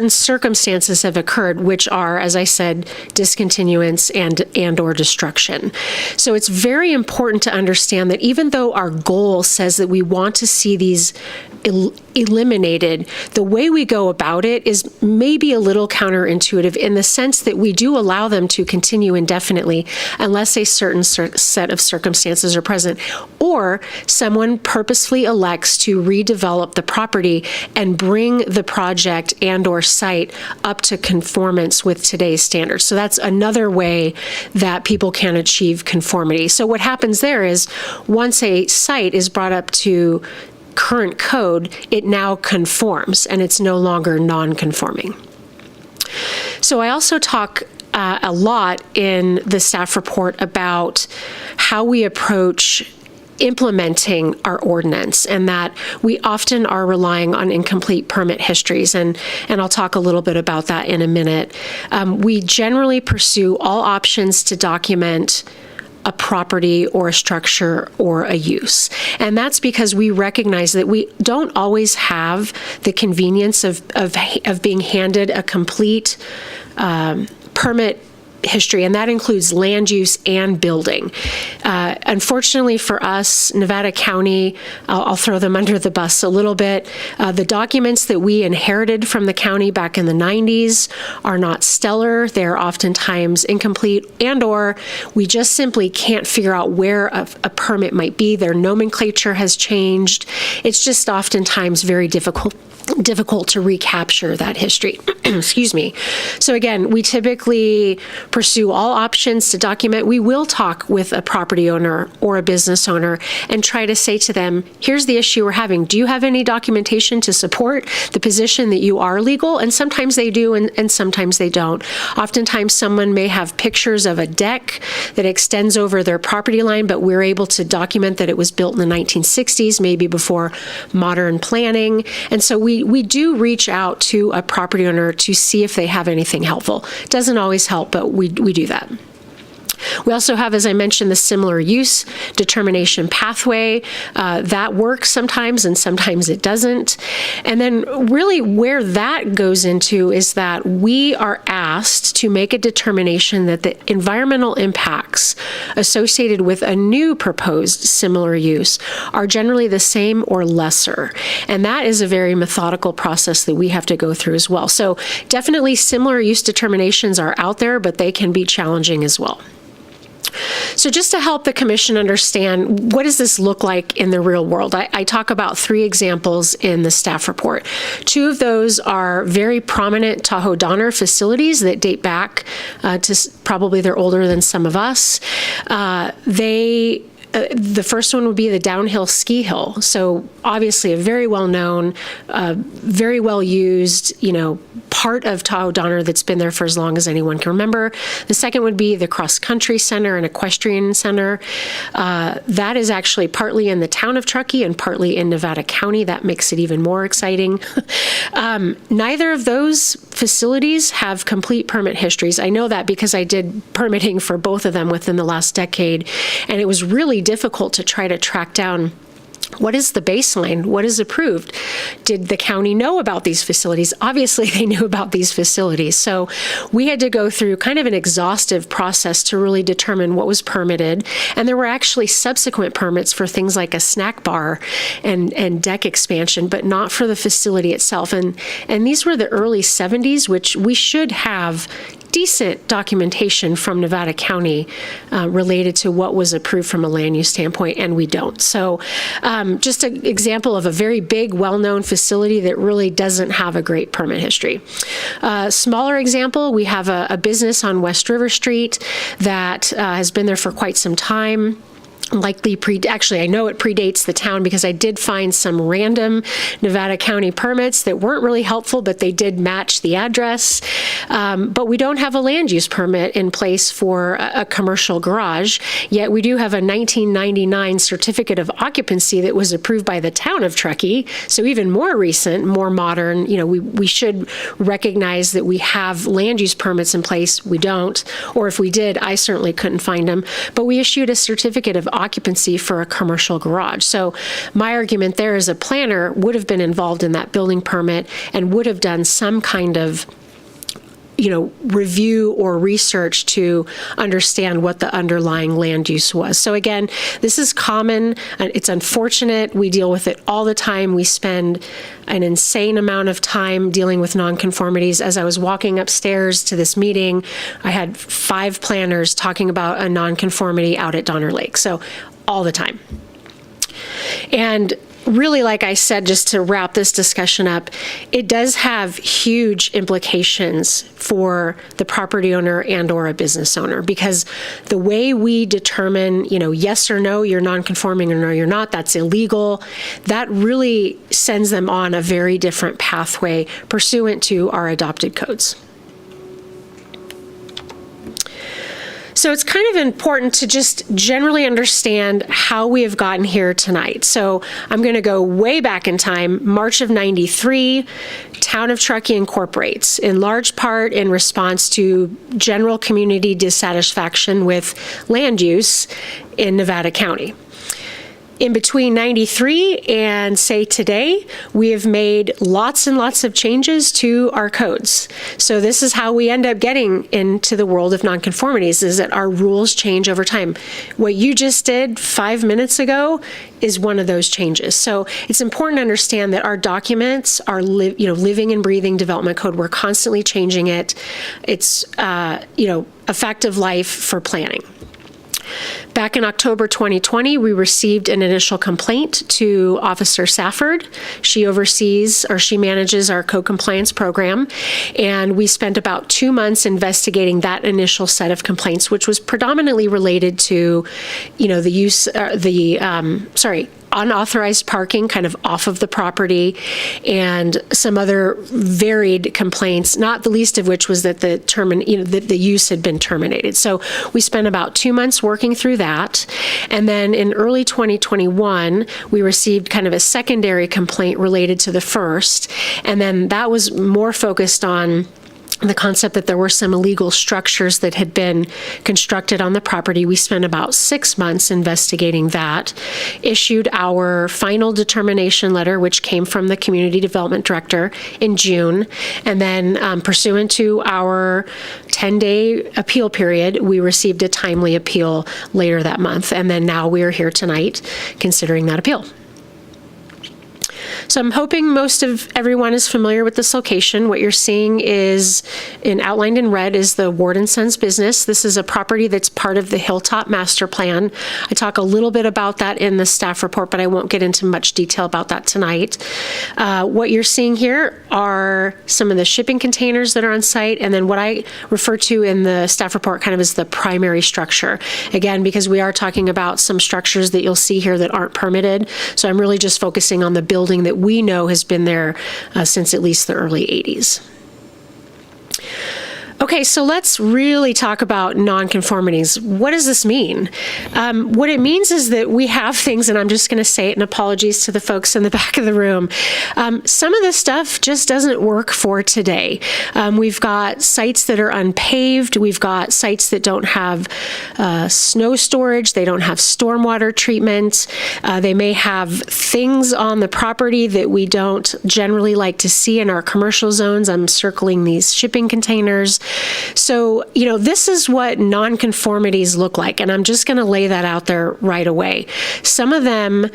circumstances have occurred, which are, as I said, discontinuance and or destruction. So it's very important to understand that even though our goal says that we want to see these eliminated, the way we go about it is maybe a little counterintuitive in the sense that we do allow them to continue indefinitely unless a certain set of circumstances are present, or someone purposefully elects to redevelop the property and bring the project and or site up to conformance with today's standards. So that's another way that people can achieve conformity. So what happens there is once a site is brought up to current code, it now conforms and it's no longer non-conforming. So I also talk a lot in the staff report about how we approach implementing our ordinance, and that we often are relying on incomplete permit histories, and I'll talk a little bit about that in a minute. We generally pursue all options to document a property or a structure or a use. And that's because we recognize that we don't always have the convenience of being handed a complete permit history, and that includes land use and building. Unfortunately for us, Nevada County, I'll throw them under the bus a little bit. The documents that we inherited from the county back in the 90s are not stellar. They're oftentimes incomplete, and/or we just simply can't figure out where a permit might be. Their nomenclature has changed. It's just oftentimes very difficult to recapture that history. Excuse me. So again, we typically pursue all options to document. We will talk with a property owner or a business owner and try to say to them, here's the issue we're having. Do you have any documentation to support the position that you are legal? And sometimes they do, and sometimes they don't. Oftentimes someone may have pictures of a deck that extends over their property line, but we're able to document that it was built in the 1960s, maybe before modern planning. And so we do reach out to a property owner to see if they have anything helpful. It doesn't always help, but we do that. We also have, as I mentioned, the similar use determination pathway. That works sometimes and sometimes it doesn't. And then really where that goes into is that we are asked to make a determination that the environmental impacts associated with a new proposed similar use are generally the same or lesser. And that is a very methodical process that we have to go through as well. So definitely similar use determinations are out there, but they can be challenging as well. So just to help the commission understand, what does this look like in the real world? I talk about 3 examples in the staff report. 2 of those are very prominent Tahoe Donner facilities that date back to probably they're older than some of us. The first one would be the downhill ski hill. So obviously a very well-known, very well-used, part of Tahoe Donner that's been there for as long as anyone can remember. The second would be the cross-country center and equestrian center. That is actually partly in the town of Truckee and partly in Nevada County. That makes it even more exciting. Neither of those facilities have complete permit histories. I know that because I did permitting for both of them within the last decade, and it was really difficult to try to track down what is the baseline? What is approved? Did the county know about these facilities? Obviously, they knew about these facilities. So we had to go through kind of an exhaustive process to really determine what was permitted. And there were actually subsequent permits for things like a snack bar and deck expansion, but not for the facility itself. And these were the early 70s, which we should have decent documentation from Nevada County related to what was approved from a land use standpoint, and we don't. So just an example of a very big, well-known facility that really doesn't have a great permit history. Smaller example, we have a business on West River Street that has been there for quite some time. Actually, I know it predates the town because I did find some random Nevada County permits that weren't really helpful, but they did match the address. But we don't have a land use permit in place for a commercial garage, yet we do have a 1999 certificate of occupancy that was approved by the town of Truckee. So even more recent, more modern, we should recognize that we have land use permits in place. We don't, or if we did, I certainly couldn't find them. But we issued a certificate of occupancy for a commercial garage. So my argument there is a planner would have been involved in that building permit and would have done some kind of review or research to understand what the underlying land use was. So again, this is common. It's unfortunate. We deal with it all the time. We spend an insane amount of time dealing with nonconformities. As I was walking upstairs to this meeting, I had 5 planners talking about a nonconformity out at Donner Lake. So all the time. And really, like I said, just to wrap this discussion up, it does have huge implications for the property owner and or a business owner, because the way we determine, yes or no, you're non-conforming, or no, you're not, that's illegal, that really sends them on a very different pathway pursuant to our adopted codes. So it's kind of important to just generally understand how we have gotten here tonight. So I'm going to go way back in time. March of '93, Town of Truckee incorporates, in large part in response to general community dissatisfaction with land use in Nevada County. In between 93 and say today, we have made lots and lots of changes to our codes. So this is how we end up getting into the world of nonconformities, is that our rules change over time. What you just did 5 minutes ago is one of those changes. So it's important to understand that our documents are living and breathing development code. We're constantly changing it. It's a fact of life for planning. Back in October 2020, we received an initial complaint to Officer Safford. She manages our code compliance program, and we spent about 2 months investigating that initial set of complaints, which was predominantly related to, unauthorized parking kind of off of the property, and some other varied complaints, not the least of which was that the use had been terminated. So we spent about 2 months working through that. And then in early 2021, we received kind of a secondary complaint related to the first. And then that was more focused on the concept that there were some illegal structures that had been constructed on the property. We spent about 6 months investigating that, issued our final determination letter, which came from the Community Development Director in June, and then pursuant to our 10-day appeal period, we received a timely appeal later that month, and then now we are here tonight considering that appeal. So I'm hoping most of everyone is familiar with this location. What you're seeing is, outlined in red, is the Ward & Sons business. This is a property that's part of the Hilltop Master Plan. I talk a little bit about that in the staff report, but I won't get into much detail about that tonight. What you're seeing here are some of the shipping containers that are on site, and then what I refer to in the staff report kind of as the primary structure. Again, because we are talking about some structures that you'll see here that aren't permitted, so I'm really just focusing on the building that we know has been there since at least the early 80s. Okay, so let's really talk about nonconformities. What does this mean? What it means is that we have things, and I'm just going to say it, and apologies to the folks in the back of the room. Some of this stuff just doesn't work for today. We've got sites that are unpaved. We've got sites that don't have snow storage. They don't have stormwater treatment. They may have things on the property that we don't generally like to see in our commercial zones. I'm circling these shipping containers. So, this is what nonconformities look like, and I'm just going to lay that out there right away. Some of them,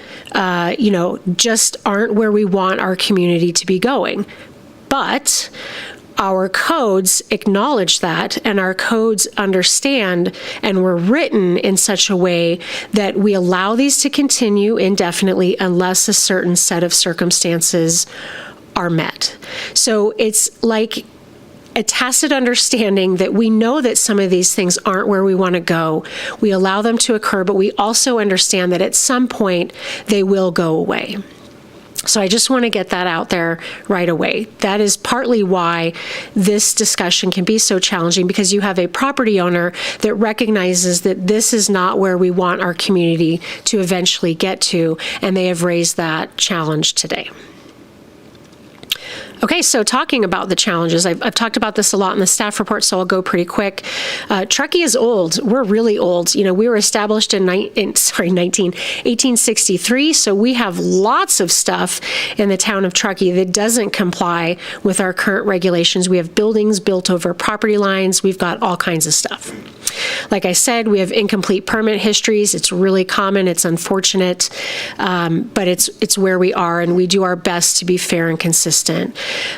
just aren't where we want our community to be going, but our codes acknowledge that, and our codes understand and were written in such a way that we allow these to continue indefinitely unless a certain set of circumstances are met. So it's like a tacit understanding that we know that some of these things aren't where we want to go. We allow them to occur, but we also understand that at some point they will go away. So I just want to get that out there right away. That is partly why this discussion can be so challenging, because you have a property owner that recognizes that this is not where we want our community to eventually get to, and they have raised that challenge today. Okay, so talking about the challenges, I've talked about this a lot in the staff report, so I'll go pretty quick. Truckee is old. We're really old. We were established in 1863, so we have lots of stuff in the town of Truckee that doesn't comply with our current regulations. We have buildings built over property lines. We've got all kinds of stuff. Like I said, we have incomplete permit histories. It's really common. It's unfortunate, but it's where we are, and we do our best to be fair and consistent.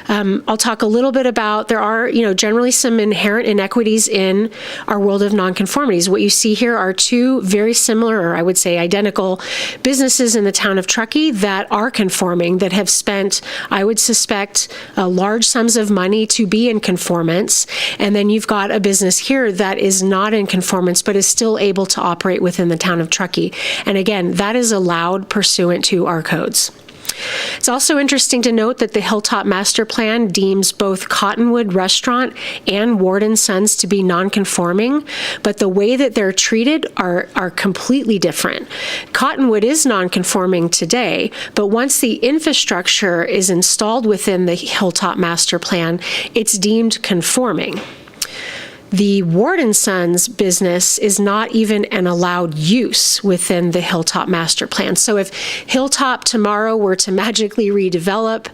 I'll talk a little bit about, there are, generally some inherent inequities in our world of nonconformities. What you see here are two very similar, or I would say identical, businesses in the town of Truckee that are conforming, that have spent, I would suspect, large sums of money to be in conformance. And then you've got a business here that is not in conformance, but is still able to operate within the town of Truckee. And again, that is allowed pursuant to our codes. It's also interesting to note that the Hilltop Master Plan deems both Cottonwood Restaurant and Ward & Sons to be non-conforming, but the way that they're treated are completely different. Cottonwood is non-conforming today, but once the infrastructure is installed within the Hilltop Master Plan, it's deemed conforming. The Ward and Sons business is not even an allowed use within the Hilltop Master Plan. So if Hilltop tomorrow were to magically redevelop,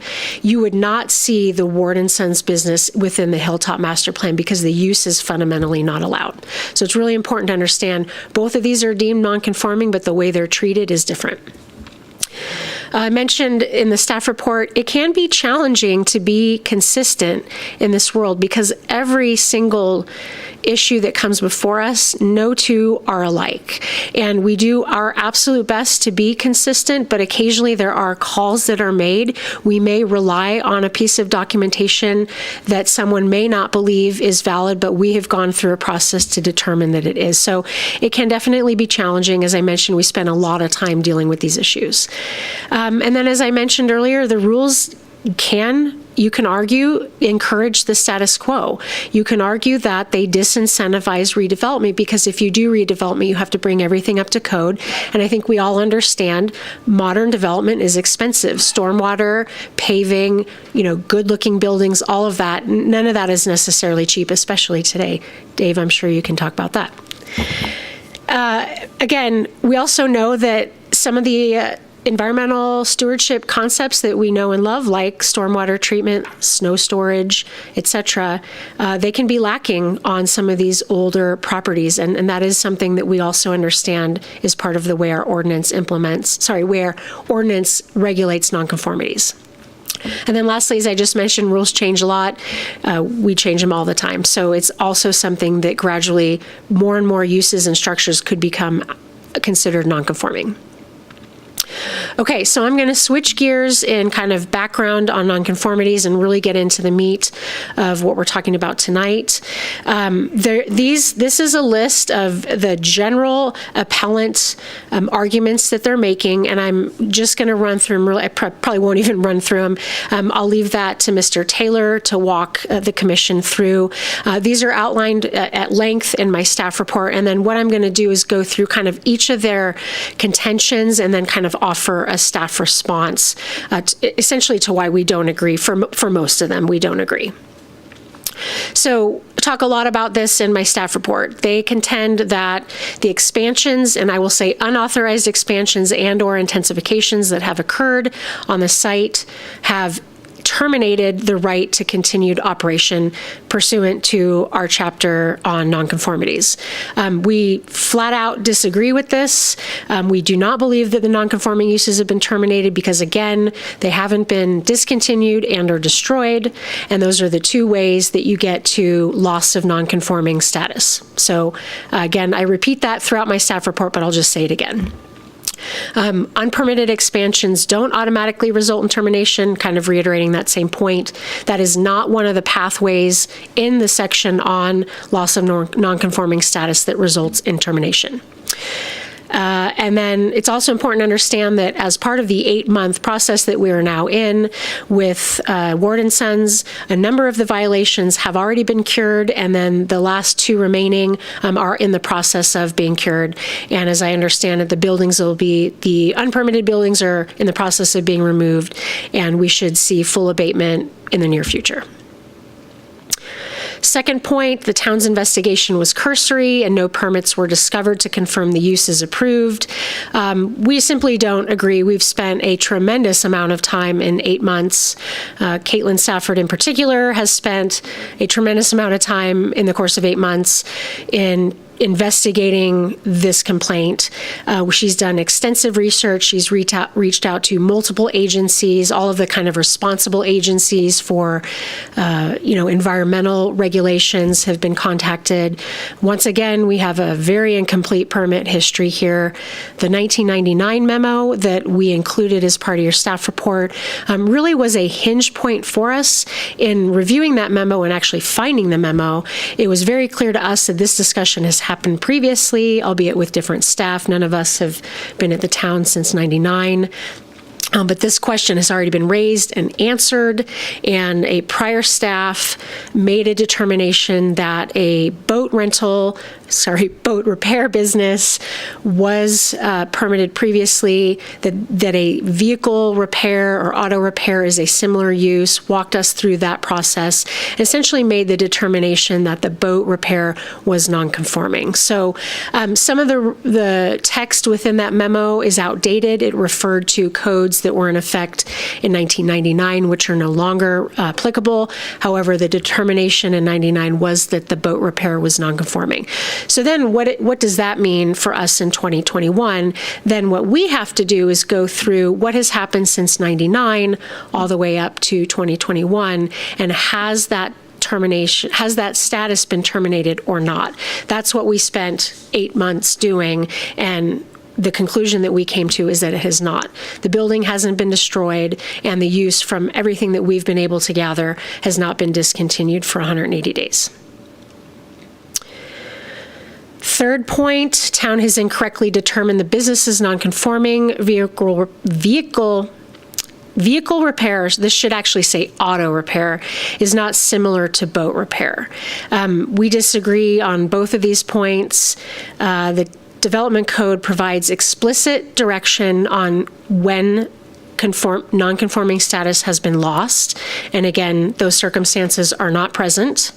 you would not see the Ward and Sons business within the Hilltop Master Plan because the use is fundamentally not allowed. So it's really important to understand both of these are deemed non-conforming, but the way they're treated is different. I mentioned in the staff report, it can be challenging to be consistent in this world because every single issue that comes before us, no two are alike. And we do our absolute best to be consistent, but occasionally there are calls that are made. We may rely on a piece of documentation that someone may not believe is valid, but we have gone through a process to determine that it is. So it can definitely be challenging. As I mentioned, we spend a lot of time dealing with these issues. And then, as I mentioned earlier, the rules you can argue, encourage the status quo. You can argue that they disincentivize redevelopment because if you do redevelopment, you have to bring everything up to code. And I think we all understand modern development is expensive. Stormwater, paving, good-looking buildings, all of that, none of that is necessarily cheap, especially today. Dave, I'm sure you can talk about that. Again, we also know that some of the environmental stewardship concepts that we know and love, like stormwater treatment, snow storage, et they can be lacking on some of these older properties. And that is something that we also understand is part of the way our ordinance where ordinance regulates nonconformities. And then lastly, as I just mentioned, rules change a lot. We change them all the time. So it's also something that gradually more and more uses and structures could become considered nonconforming. Okay, so I'm going to switch gears in kind of background on nonconformities and really get into the meat of what we're talking about tonight. This is a list of the general appellant arguments that they're making, and I'm just going to run through them. I probably won't even run through them. I'll leave that to Mr. Taylor to walk the commission through. These are outlined at length in my staff report, and then what I'm going to do is go through kind of each of their contentions and then kind of offer a staff response essentially to why we don't agree. For most of them, we don't agree. So I talk a lot about this in my staff report. They contend that the expansions, and I will say unauthorized expansions and or intensifications that have occurred on the site have terminated the right to continued operation pursuant to our chapter on nonconformities. We flat out disagree with this. We do not believe that the nonconforming uses have been terminated because, again, they haven't been discontinued and or destroyed, and those are the two ways that you get to loss of nonconforming status. So, again, I repeat that throughout my staff report, but I'll just say it again. Unpermitted expansions don't automatically result in termination, kind of reiterating that same point. That is not one of the pathways in the section on loss of nonconforming status that results in termination. And then it's also important to understand that as part of the 8-month process that we are now in with Ward and Sons, a number of the violations have already been cured, and then the last 2 remaining are in the process of being cured. And as I understand it, the unpermitted buildings are in the process of being removed, and we should see full abatement in the near future. Second point, the town's investigation was cursory and no permits were discovered to confirm the use is approved. We simply don't agree. We've spent a tremendous amount of time in 8 months. Caitlin Safford in particular has spent a tremendous amount of time in the course of 8 months in investigating this complaint. She's done extensive research. She's reached out to multiple agencies, all of the kind of responsible agencies for, environmental regulations have been contacted. Once again, we have a very incomplete permit history here. The 1999 memo that we included as part of your staff report really was a hinge point for us in reviewing that memo and actually finding the memo. It was very clear to us that this discussion has happened previously, albeit with different staff. None of us have been at the town since '99. But this question has already been raised and answered, and a prior staff made a determination that a boat repair business was permitted previously, that a vehicle repair or auto repair is a similar use, walked us through that process, essentially made the determination that the boat repair was non-conforming. So some of the text within that memo is outdated. It referred to codes that were in effect in 1999, which are no longer applicable. However, the determination in 99 was that the boat repair was non-conforming. So then what does that mean for us in 2021? Then what we have to do is go through what has happened since 99 all the way up to 2021, and has that status been terminated or not? That's what we spent 8 months doing, and the conclusion that we came to is that it has not. The building hasn't been destroyed, and the use from everything that we've been able to gather has not been discontinued for 180 days. Third point, town has incorrectly determined the business is non-conforming. Vehicle repairs, this should actually say auto repair, is not similar to boat repair. We disagree on both of these points. The Development Code provides explicit direction on when non-conforming status has been lost. And again, those circumstances are not present.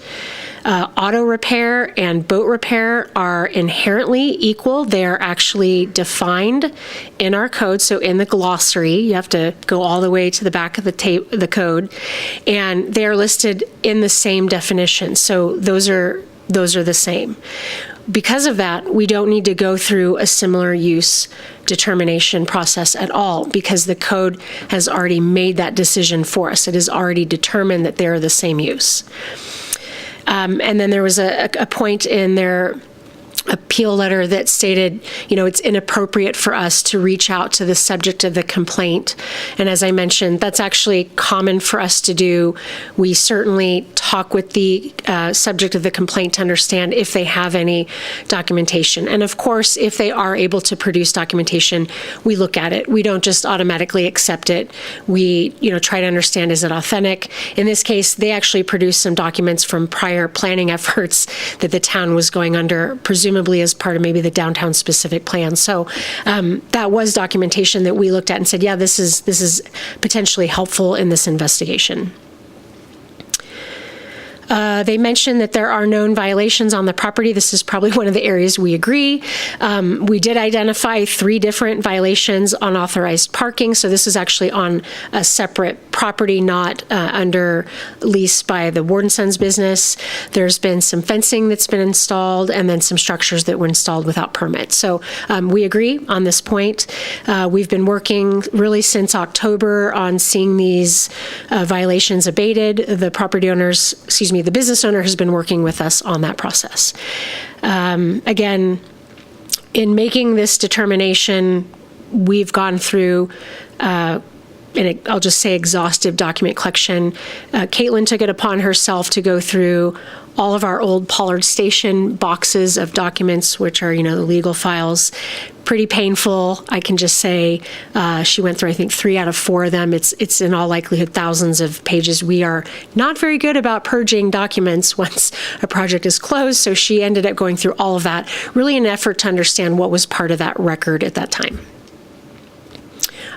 Auto repair and boat repair are inherently equal. They are actually defined in our code. So in the glossary, you have to go all the way to the back of the code, and they are listed in the same definition. So those are the same. Because of that, we don't need to go through a similar use determination process at all, because the code has already made that decision for us. It has already determined that they're the same use. And then there was a point in their appeal letter that stated, it's inappropriate for us to reach out to the subject of the complaint. And as I mentioned, that's actually common for us to do. We certainly talk with the subject of the complaint to understand if they have any documentation. And of course, if they are able to produce documentation, we look at it. We don't just automatically accept it. We, try to understand, is it authentic? In this case, they actually produced some documents from prior planning efforts that the town was going under, presumably as part of maybe the downtown specific plan. So that was documentation that we looked at and said, yeah, this is potentially helpful in this investigation. They mentioned that there are known violations on the property. This is probably one of the areas we agree. We did identify 3 different violations: unauthorized parking. So this is actually on a separate property, not under lease by the Ward & Sons business. There's been some fencing that's been installed, and then some structures that were installed without permit. So we agree on this point. We've been working really since October on seeing these violations abated. The business owner has been working with us on that process. Again, in making this determination, we've gone through, I'll just say exhaustive document collection. Caitlin took it upon herself to go through all of our old Pollard Station boxes of documents, which are, the legal files. Pretty painful. I can just say she went through, I think, 3 out of 4 of them. It's in all likelihood thousands of pages. We are not very good about purging documents once a project is closed, so she ended up going through all of that, really in an effort to understand what was part of that record at that time.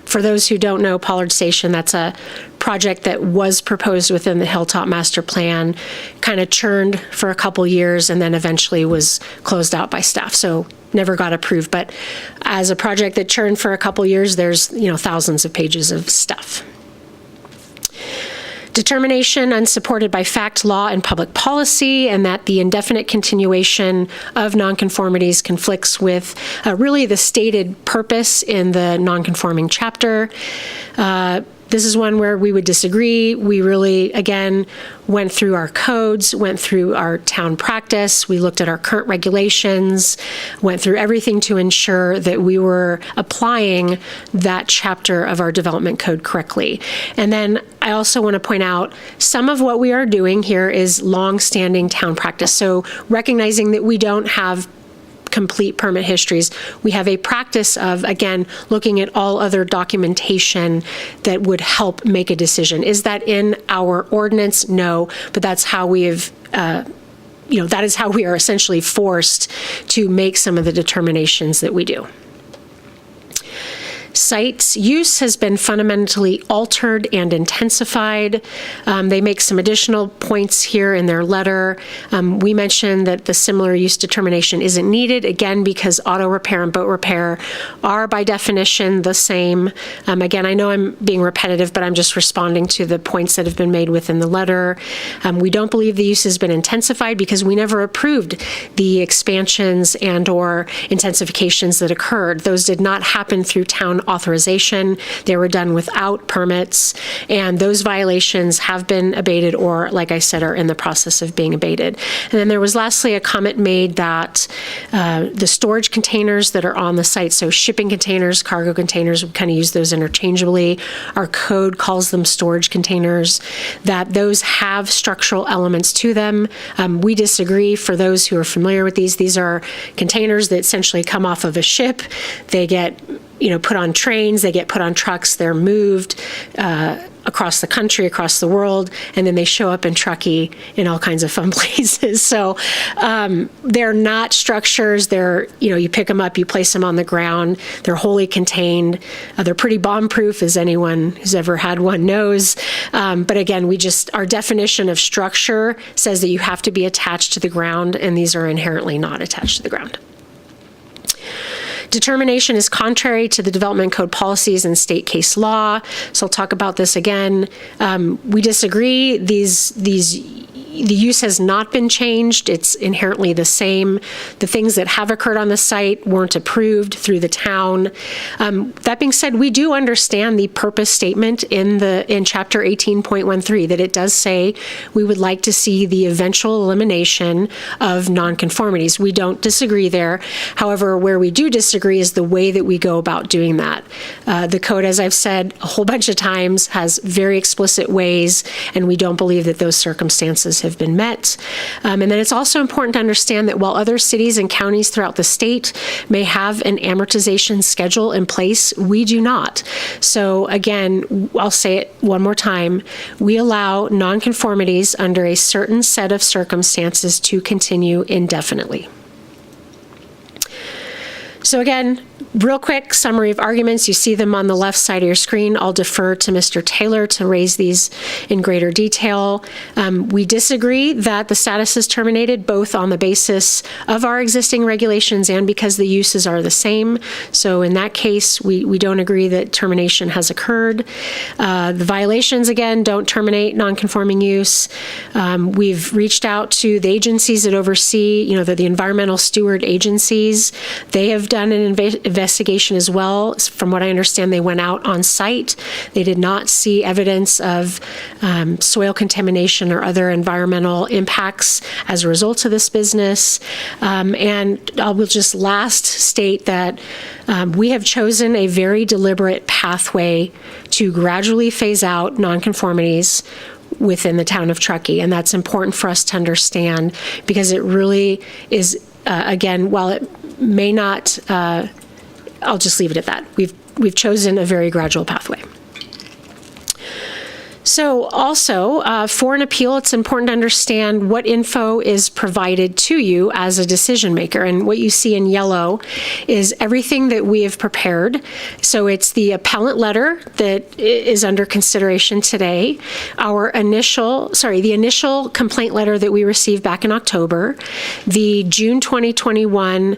For those who don't know, Pollard Station, that's a project that was proposed within the Hilltop Master Plan, kind of churned for a couple years, and then eventually was closed out by staff. So never got approved. But as a project that churned for a couple years, there's, thousands of pages of stuff. Determination unsupported by fact, law, and public policy, and that the indefinite continuation of nonconformities conflicts with really the stated purpose in the nonconforming chapter. This is one where we would disagree. We really, again, went through our codes, went through our town practice. We looked at our current regulations, went through everything to ensure that we were applying that chapter of our development code correctly. And then I also want to point out some of what we are doing here is long-standing town practice. So recognizing that we don't have complete permit histories. We have a practice of, again, looking at all other documentation that would help make a decision. Is that in our ordinance? No, but that's how we have, that is how we are essentially forced to make some of the determinations that we do. Site's use has been fundamentally altered and intensified. They make some additional points here in their letter. We mentioned that the similar use determination isn't needed, again, because auto repair and boat repair are by definition the same. Again, I know I'm being repetitive, but I'm just responding to the points that have been made within the letter. We don't believe the use has been intensified because we never approved the expansions and or intensifications that occurred. Those did not happen through town authorization. They were done without permits, and those violations have been abated or, like I said, are in the process of being abated. And then there was lastly a comment made that the storage containers that are on the site, so shipping containers, cargo containers, we kind of use those interchangeably. Our code calls them storage containers, that those have structural elements to them. We disagree. For those who are familiar with these are containers that essentially come off of a ship. They get put on trains, they get put on trucks, they're moved across the country, across the world, and then they show up in Truckee in all kinds of fun places. So they're not structures. They're, you pick them up, you place them on the ground. They're wholly contained. They're pretty bomb-proof, as anyone who's ever had one knows. But again, our definition of structure says that you have to be attached to the ground, and these are inherently not attached to the ground. Determination is contrary to the development code policies and state case law. So I'll talk about this again. We disagree. The use has not been changed. It's inherently the same. The things that have occurred on the site weren't approved through the town. That being said, we do understand the purpose statement in Chapter 18.13 that it does say we would like to see the eventual elimination of nonconformities. We don't disagree there. However, where we do disagree is the way that we go about doing that. The code, as I've said a whole bunch of times, has very explicit ways, and we don't believe that those circumstances have been met. And then it's also important to understand that while other cities and counties throughout the state may have an amortization schedule in place, we do not. So again, I'll say it one more time, we allow nonconformities under a certain set of circumstances to continue indefinitely. So again, real quick summary of arguments. You see them on the left side of your screen. I'll defer to Mr. Taylor to raise these in greater detail. We disagree that the status is terminated both on the basis of our existing regulations and because the uses are the same. So in that case, we don't agree that termination has occurred. The violations, again, don't terminate nonconforming use. We've reached out to the agencies that oversee, the environmental steward agencies. They have done an investigation as well. From what I understand, they went out on site. They did not see evidence of soil contamination or other environmental impacts as a result of this business. And I will just last state that we have chosen a very deliberate pathway to gradually phase out nonconformities within the town of Truckee. And that's important for us to understand because it really is, again, while it may not, I'll just leave it at that. We've chosen a very gradual pathway. So also, for an appeal, it's important to understand what info is provided to you as a decision maker. And what you see in yellow is everything that we have prepared. So it's the appellant letter that is under consideration today, the initial complaint letter that we received back in October, the June 2021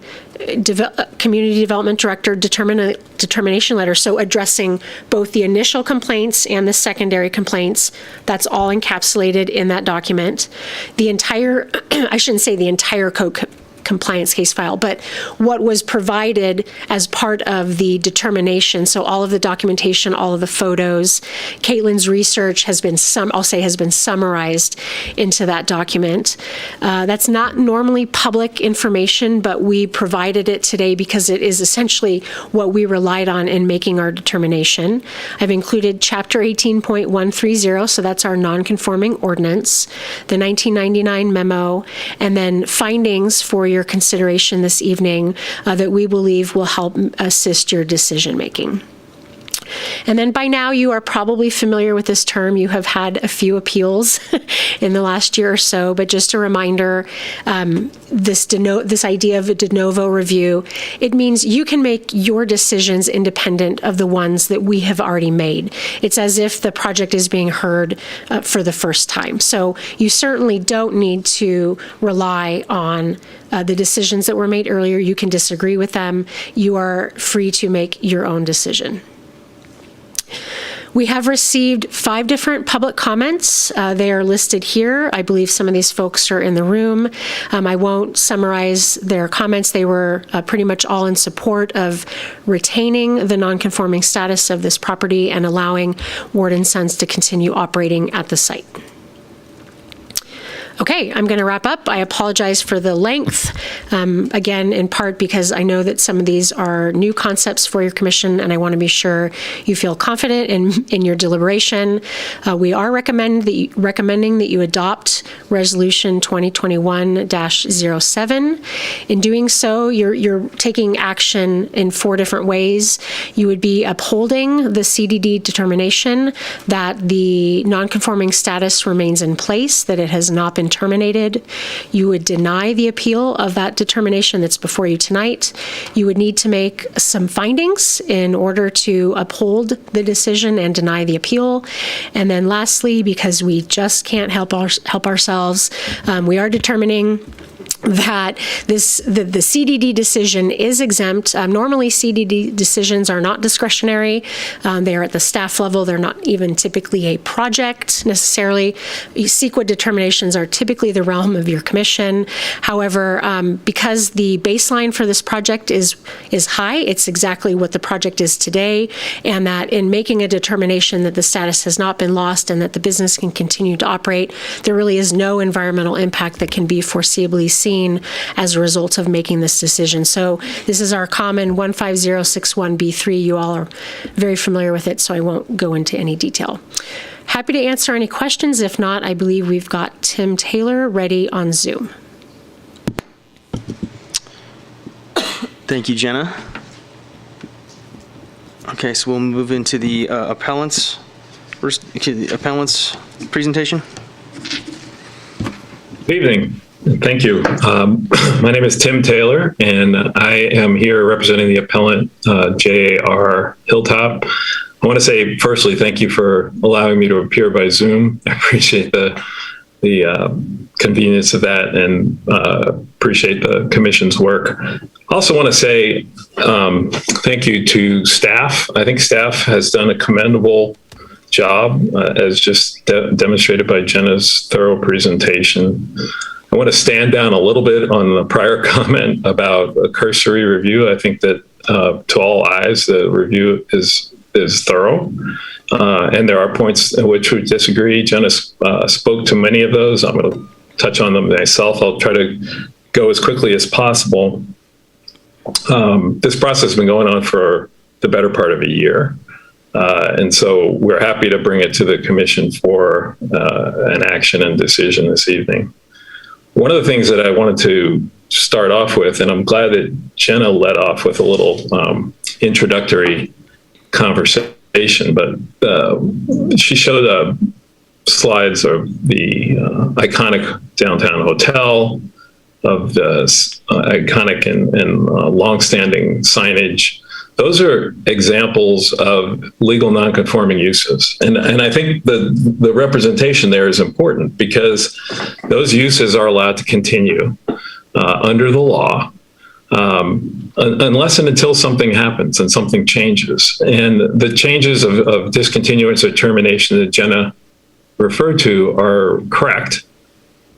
Community Development Director determination letter, so addressing both the initial complaints and the secondary complaints. That's all encapsulated in that document. The entire, I shouldn't say the entire code compliance case file, but what was provided as part of the determination. So all of the documentation, all of the photos, Caitlin's research has been summarized into that document. That's not normally public information, but we provided it today because it is essentially what we relied on in making our determination. I've included Chapter 18.130, so that's our non-conforming ordinance, the 1999 memo, and then findings for your your consideration this evening that we believe will help assist your decision-making. And then by now, you are probably familiar with this term. You have had a few appeals in the last year or so, but just a reminder, this idea of a de novo review, it means you can make your decisions independent of the ones that we have already made. It's as if the project is being heard for the first time. So you certainly don't need to rely on the decisions that were made earlier. You can disagree with them. You are free to make your own decision. We have received 5 different public comments. They are listed here. I believe some of these folks are in the room. I won't summarize their comments. They were pretty much all in support of retaining the non-conforming status of this property and allowing Ward & Sons to continue operating at the site. Okay, I'm going to wrap up. I apologize for the length, again, in part because I know that some of these are new concepts for your commission, and I want to be sure you feel confident in your deliberation. We are recommending that you adopt Resolution 2021-07. In doing so, you're taking action in 4 different ways. You would be upholding the CDD determination that the non-conforming status remains in place, that it has not been terminated. You would deny the appeal of that determination that's before you tonight. You would need to make some findings in order to uphold the decision and deny the appeal. And then lastly, because we just can't help ourselves, we are determining that the CDD decision is exempt. Normally, CDD decisions are not discretionary. They are at the staff level. They're not even typically a project necessarily. CEQA determinations are typically the realm of your commission. However, because the baseline for this project is high, it's exactly what the project is today, and that in making a determination that the status has not been lost and that the business can continue to operate, there really is no environmental impact that can be foreseeably seen as a result of making this decision. So this is our common 15061B3. You all are very familiar with it, so I won't go into any detail. Happy to answer any questions. If not, I believe we've got Tim Taylor ready on Zoom. Thank you, Jenna. Okay, so we'll move into the appellant's presentation. Good evening. Thank you. My name is Tim Taylor, and I am here representing the appellant, J.R. Hilltop. I want to say, firstly, thank you for allowing me to appear by Zoom. I appreciate the convenience of that and appreciate the commission's work. I also want to say thank you to staff. I think staff has done a commendable job, as just demonstrated by Jenna's thorough presentation. I want to stand down a little bit on the prior comment about a cursory review. I think that to all eyes, the review is thorough, and there are points in which we disagree. Jenna spoke to many of those. I'm going to touch on them myself. I'll try to go as quickly as possible. This process has been going on for the better part of a year. And so we're happy to bring it to the commission for an action and decision this evening. One of the things that I wanted to start off with, and I'm glad that Jenna led off with a little introductory conversation, but she showed slides of the iconic downtown hotel, of the iconic and longstanding signage. Those are examples of legal nonconforming uses. And I think the representation there is important because those uses are allowed to continue under the law unless and until something happens and something changes. And the changes of discontinuance or termination that Jenna referred to are correct.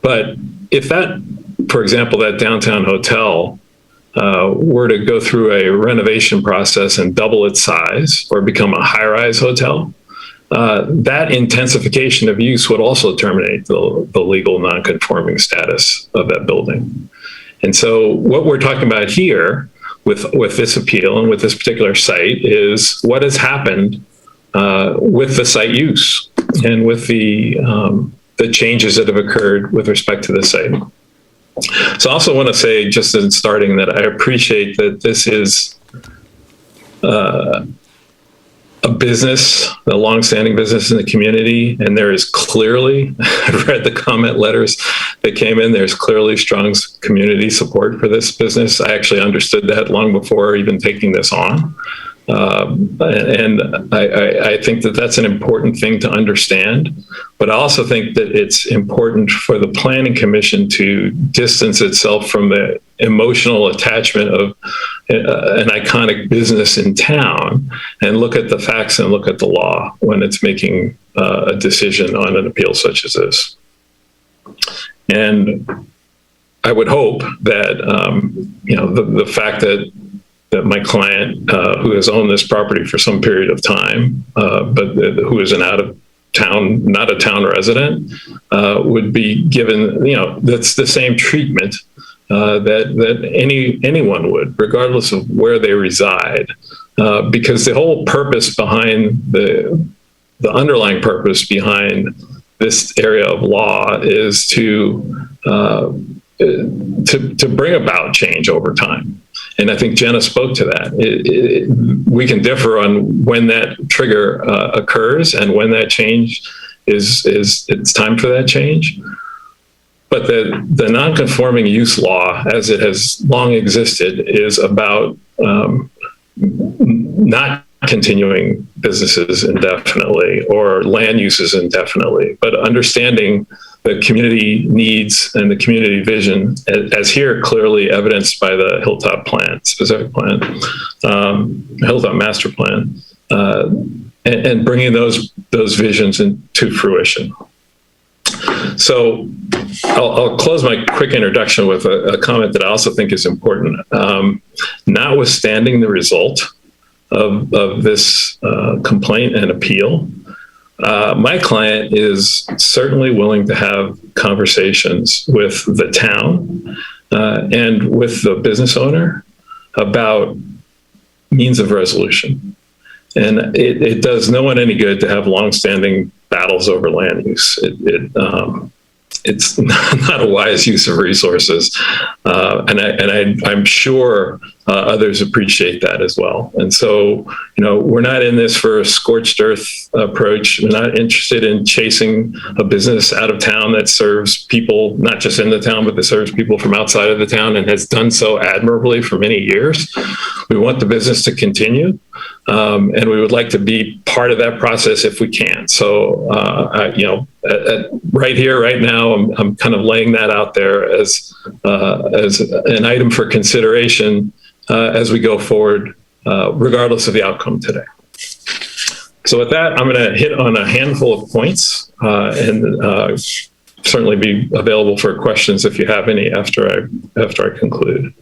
But if that, for example, that downtown hotel were to go through a renovation process and double its size or become a high-rise hotel, that intensification of use would also terminate the legal non-conforming status of that building. And so what we're talking about here with this appeal and with this particular site is what has happened with the site use and with the changes that have occurred with respect to the site. So I also want to say, just in starting, that I appreciate that this is a business, a longstanding business in the community, and there is clearly, I've read the comment letters that came in, there's clearly strong community support for this business. I actually understood that long before even taking this on. And I think that that's an important thing to understand, but I also think that it's important for the Planning Commission to distance itself from the emotional attachment of an iconic business in town and look at the facts and look at the law when it's making a decision on an appeal such as this. And I would hope that, the fact that my client, who has owned this property for some period of time, but who is an not a town resident, would be given, that's the same treatment that anyone would, regardless of where they reside, because the whole purpose behind the underlying purpose behind this area of law is to bring about change over time. And I think Jenna spoke to that. We can differ on when that trigger occurs and when that change it's time for that change. But the non-conforming use law, as it has long existed, is about not continuing businesses indefinitely or land uses indefinitely, but understanding the community needs and the community vision, as here clearly evidenced by the Hilltop plan, specific plan, Hilltop master plan, and bringing those visions into fruition. So I'll close my quick introduction with a comment that I also think is important. Notwithstanding the result of this complaint and appeal, my client is certainly willing to have conversations with the town and with the business owner about means of resolution. And it does no one any good to have longstanding battles over land use. It's not a wise use of resources, and I'm sure others appreciate that as well. And so, we're not in this for a scorched earth approach. We're not interested in chasing a business out of town that serves people not just in the town, but that serves people from outside of the town and has done so admirably for many years. We want the business to continue. And we would like to be part of that process if we can. So, right here, right now, I'm kind of laying that out there as an item for consideration as we go forward, regardless of the outcome today. So with that, I'm going to hit on a handful of points and certainly be available for questions if you have any after I conclude.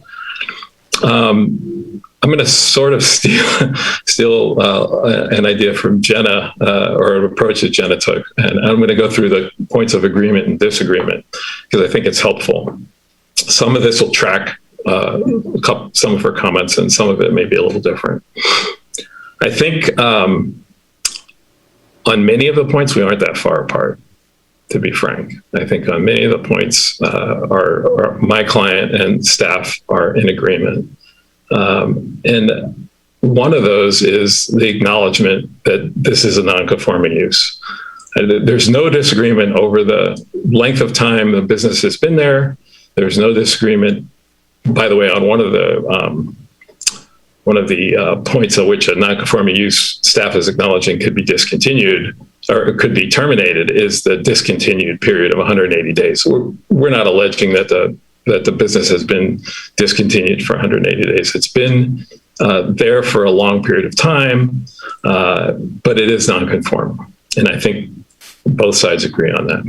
I'm going to sort of steal an idea from Jenna, or an approach that Jenna took, and I'm going to go through the points of agreement and disagreement because I think it's helpful. Some of this will track some of her comments, and some of it may be a little different. I think on many of the points we aren't that far apart, to be frank. I think on many of the points, my client and staff are in agreement. And one of those is the acknowledgement that this is a non-conforming use. There's no disagreement over the length of time the business has been there. There's no disagreement, by the way, on one of the points at which a non-conforming use staff is acknowledging could be discontinued or could be terminated is the discontinued period of 180 days. We're not alleging that the business has been discontinued for 180 days. It's been there for a long period of time, but it is non-conforming. And I think both sides agree on that.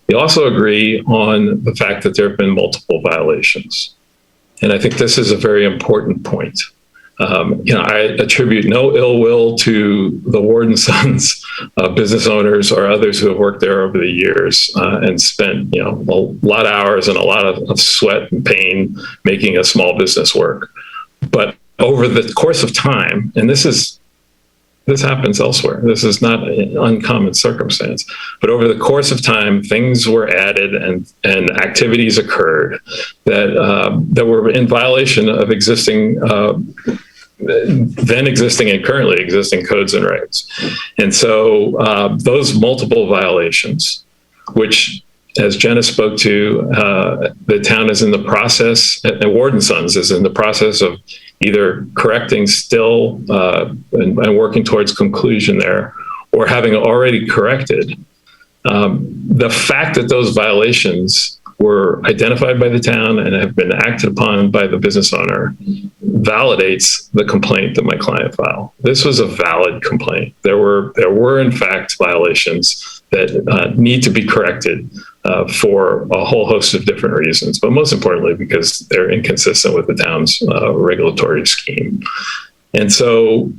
We also agree on the fact that there have been multiple violations. And I think this is a very important point. I attribute no ill will to the Warden Sons, business owners, or others who have worked there over the years and spent, a lot of hours and a lot of sweat and pain making a small business work. But over the course of time, and this is This happens elsewhere. This is not an uncommon circumstance. But over the course of time, things were added and activities occurred that were in violation of then existing and currently existing codes and regs. And so those multiple violations, which, as Jenna spoke to, the town is in the process, and Warden Sons is in the process of either correcting still and working towards conclusion there, or having already corrected. The fact that those violations were identified by the town and have been acted upon by the business owner validates the complaint that my client filed. This was a valid complaint. There were in fact violations that need to be corrected for a whole host of different reasons, but most importantly because they're inconsistent with the town's regulatory scheme. And so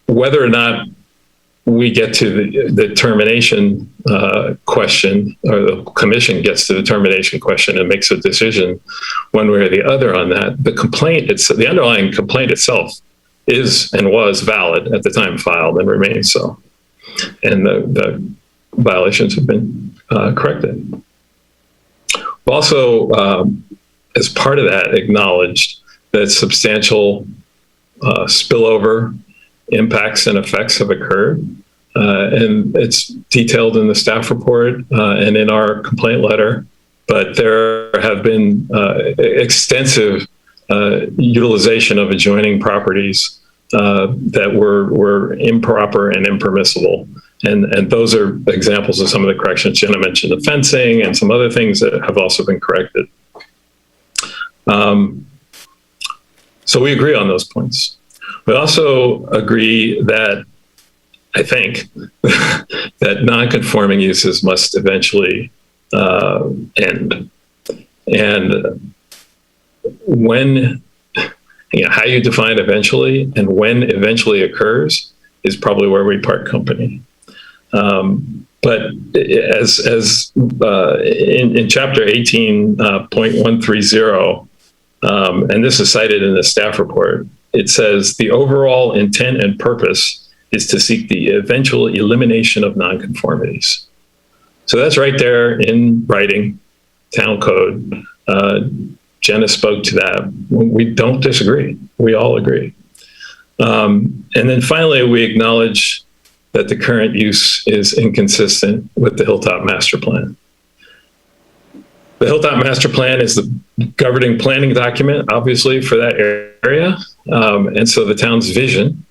whether or not we get to the termination question, or the commission gets to the termination question and makes a decision one way or the other on that, the underlying complaint itself is and was valid at the time filed and remains so. And the violations have been corrected. We've also, as part of that, acknowledged that substantial spillover impacts and effects have occurred. And it's detailed in the staff report and in our complaint letter, but there have been extensive utilization of adjoining properties that were improper and impermissible. And those are examples of some of the corrections. Jenna mentioned the fencing and some other things that have also been corrected. So we agree on those points. We also agree that, I think, that non-conforming uses must eventually end. And when, how you define eventually and when eventually occurs is probably where we part company. But as in chapter 18.130, and this is cited in the staff report, it says the overall intent and purpose is to seek the eventual elimination of nonconformities. So that's right there in writing, town code. Jenna spoke to that. We don't disagree. We all agree. And then finally, we acknowledge that the current use is inconsistent with the Hilltop Master Plan. The Hilltop Master Plan is the governing planning document, obviously, for that area. And so the town's vision,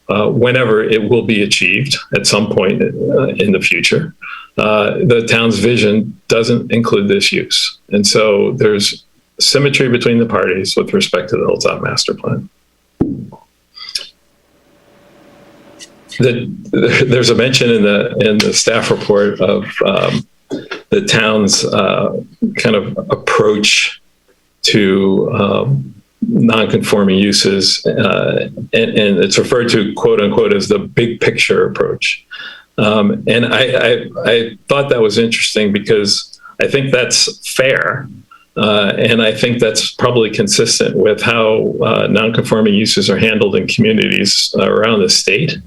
whenever it will be achieved at some point in the future, the town's vision doesn't include this use. And so there's symmetry between the parties with respect to the Hilltop Master Plan. There's a mention in the staff report of the town's kind of approach to non-conforming uses, and it's referred to, quote unquote, as the big picture approach. And I thought that was interesting because I think that's fair. And I think that's probably consistent with how non-conforming uses are handled in communities around the state.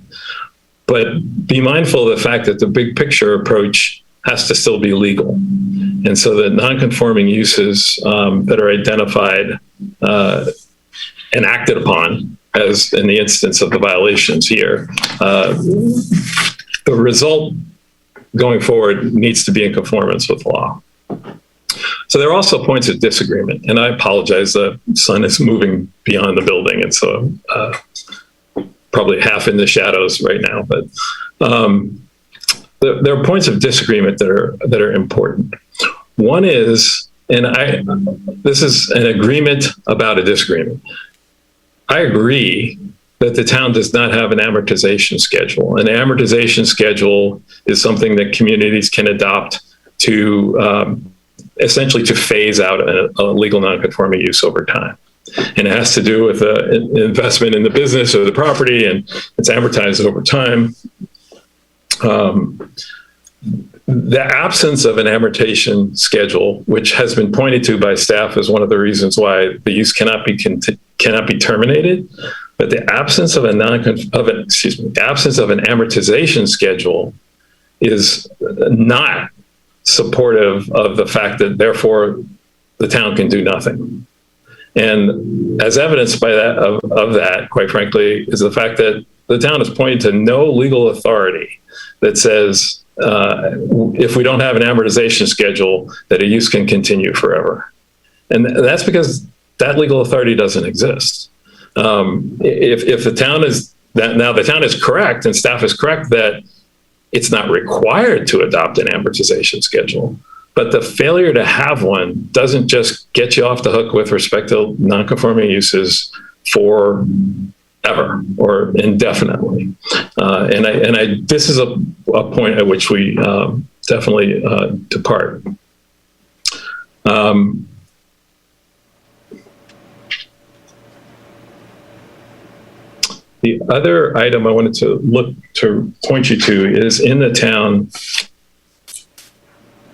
But be mindful of the fact that the big picture approach has to still be legal. And so the non-conforming uses that are identified and acted upon, as in the instance of the violations here, the result going forward needs to be in conformance with law. So there are also points of disagreement, and I apologize, the sun is moving beyond the building, and so probably half in the shadows right now, but there are points of disagreement that are important. One is, and this is an agreement about a disagreement. I agree that the town does not have an amortization schedule. An amortization schedule is something that communities can adopt to essentially to phase out a legal non-conforming use over time. And it has to do with an investment in the business or the property, and it's amortized over time. The absence of an amortization schedule, which has been pointed to by staff as one of the reasons why the use cannot be terminated, But the absence of absence of an amortization schedule is not supportive of the fact that therefore the town can do nothing. And as evidenced by that of that, quite frankly, is the fact that the town has pointed to no legal authority that says if we don't have an amortization schedule, that a use can continue forever. And that's because that legal authority doesn't exist. If the town is that now the town is correct and staff is correct that it's not required to adopt an amortization schedule, but the failure to have one doesn't just get you off the hook with respect to non-conforming uses forever or indefinitely. This is a point at which we definitely depart. The other item I wanted to point you to is in the town,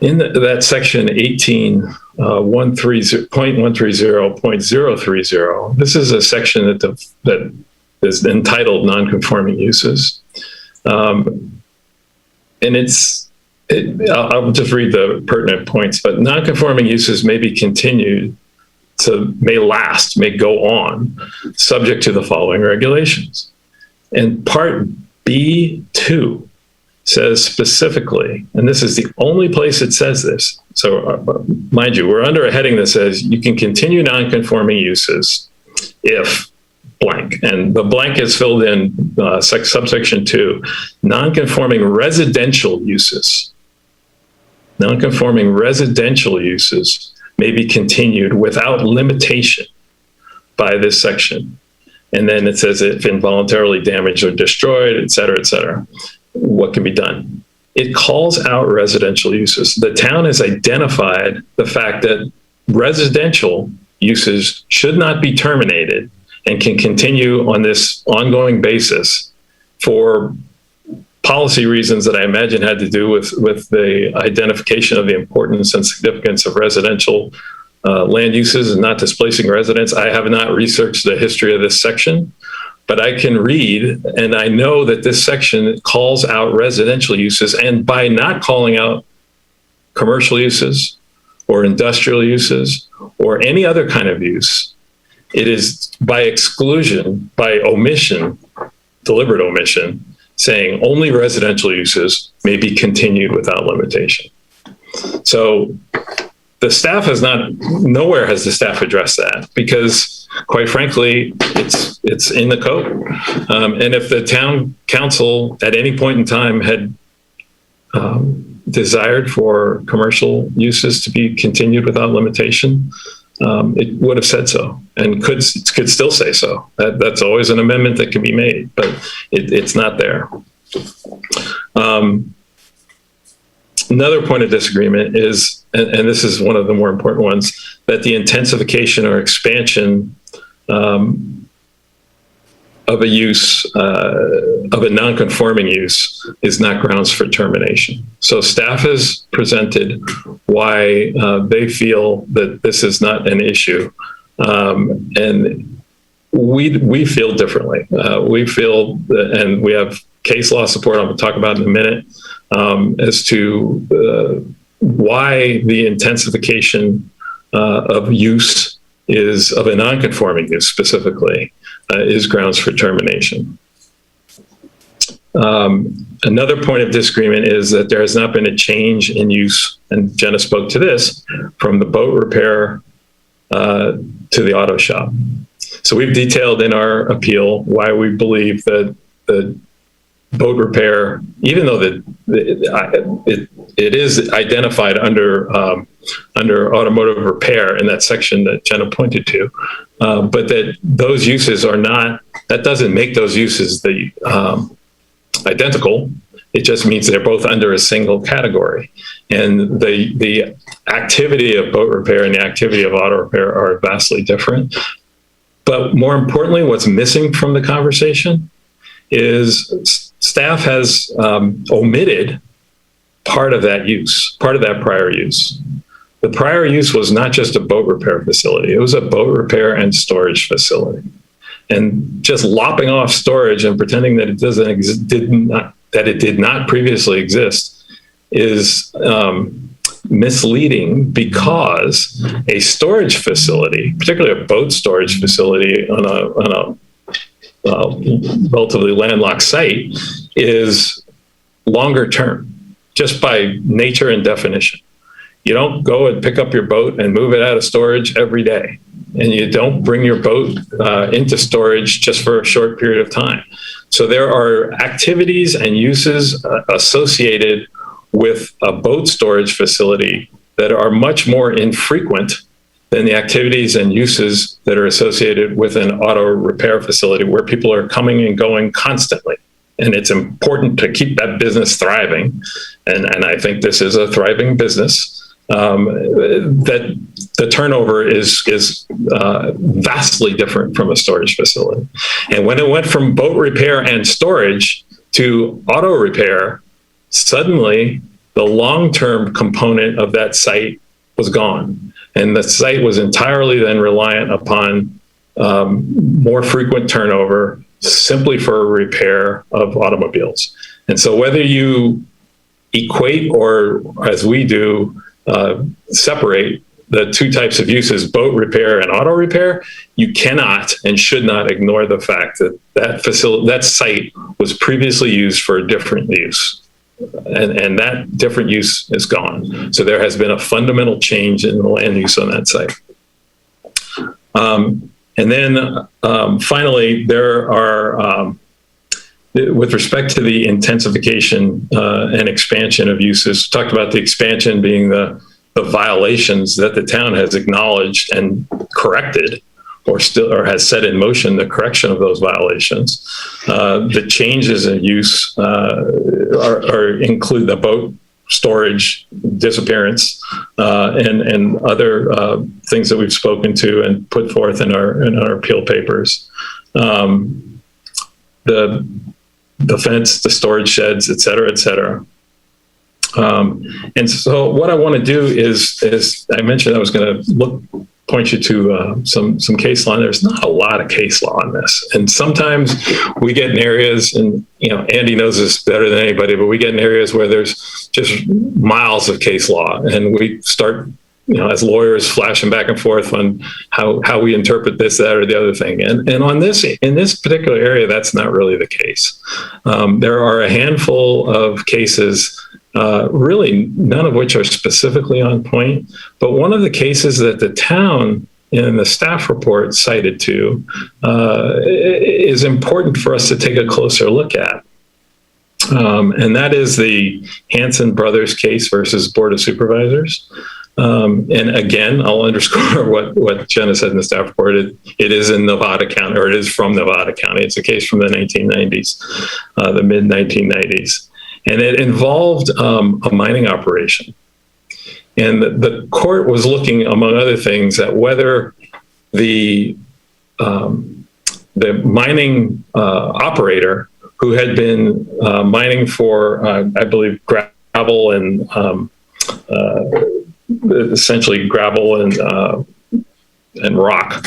in that section 18.130.030. This is a section that is entitled non-conforming uses, and I'll just read the pertinent points. But non-conforming uses may be continued. May go on, subject to the following regulations. And Part B2 says specifically, and this is the only place it says this. So mind you, we're under a heading that says you can continue non-conforming uses if blank. And the blank is filled in subsection 2, non-conforming residential uses. Non-conforming residential uses may be continued without limitation by this section. And then it says if involuntarily damaged or destroyed, et cetera, what can be done. It calls out residential uses. The town has identified the fact that residential uses should not be terminated and can continue on this ongoing basis for policy reasons that I imagine had to do with the identification of the importance and significance of residential land uses and not displacing residents. I have not researched the history of this section, but I can read, and I know that this section calls out residential uses, and by not calling out commercial uses or industrial uses or any other kind of use, it is by exclusion, by omission, deliberate omission, saying only residential uses may be continued without limitation. So the staff nowhere has the staff addressed that, because quite frankly, it's in the code. And if the town council at any point in time had desired for commercial uses to be continued without limitation, it would have said so and could still say so. That's always an amendment that can be made, but it's not there. Another point of disagreement is, and this is one of the more important ones, that the intensification or expansion of a use, of a non-conforming use, is not grounds for termination. So staff has presented why they feel that this is not an issue, and we feel differently. We feel that, and we have case law support I'm going to talk about in a minute, as to why the intensification of use is of a non-conforming use specifically is grounds for termination. Another point of disagreement is that there has not been a change in use, and Jenna spoke to this, from the boat repair to the auto shop. So we've detailed in our appeal why we believe that the boat repair, even though it is identified under automotive repair in that section that Jenna pointed to, but that those uses are not, that doesn't make those uses the identical. It just means they're both under a single category. And the activity of boat repair and the activity of auto repair are vastly different. But more importantly, what's missing from the conversation is staff has omitted part of that use, part of that prior use. The prior use was not just a boat repair facility. It was a boat repair and storage facility. and just lopping off storage and pretending that it doesn't that it did not previously exist is misleading, because a storage facility, particularly a boat storage facility on a relatively landlocked site, is longer term, just by nature and definition. You don't go and pick up your boat and move it out of storage every day. And you don't bring your boat into storage just for a short period of time. So there are activities and uses associated with a boat storage facility that are much more infrequent than the activities and uses that are associated with an auto repair facility, where people are coming and going constantly. And it's important to keep that business thriving. And I think this is a thriving business. That the turnover is vastly different from a storage facility. And when it went from boat repair and storage to auto repair, suddenly the long-term component of that site was gone. And the site was entirely then reliant upon more frequent turnover, simply for repair of automobiles. And so whether you equate, or as we do, separate the two types of uses, boat repair and auto repair, you cannot and should not ignore the fact that that site was previously used for a different use. And that different use is gone. So there has been a fundamental change in the land use on that site. And then finally, there are, with respect to the intensification and expansion of uses, talked about the expansion being the violations that the town has acknowledged and corrected, or has set in motion the correction of those violations. The changes in use include the boat storage disappearance and other things that we've spoken to and put forth in our appeal papers. The fence, the storage sheds, et cetera, et cetera. And so what I want to do is I mentioned I was going to point you to some case law. There's not a lot of case law on this. And sometimes we get in areas, and Andy knows this better than anybody, but we get in areas where there's just miles of case law, and we start, as lawyers, flashing back and forth on how we interpret this, that, or the other thing. And in this particular area, that's not really the case. There are a handful of cases, really none of which are specifically on point, but one of the cases that the town in the staff report cited to is important for us to take a closer look at. And that is the Hanson Brothers case versus Board of Supervisors. And again, I'll underscore what Jenna said in the staff report. It is in Nevada County, or it is from Nevada County. It's a case from the 1990s, the mid 1990s. And it involved a mining operation. And the court was looking, among other things, at whether the mining operator, who had been mining for, I believe, gravel and essentially gravel and rock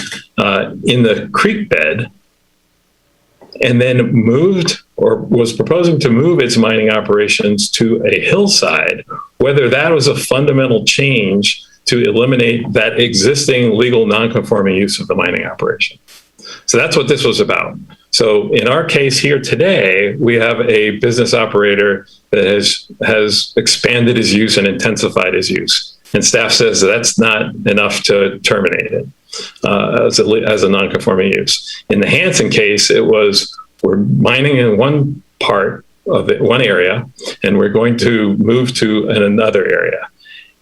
in the creek bed, and then moved, or was proposing to move, its mining operations to a hillside, whether that was a fundamental change to eliminate that existing legal nonconforming use of the mining operation. So that's what this was about. So in our case here today, we have a business operator that has expanded his use and intensified his use. And staff says that's not enough to terminate it as a non-conforming use. In the Hanson case, it was, we're mining in one part of it, one area, and we're going to move to another area.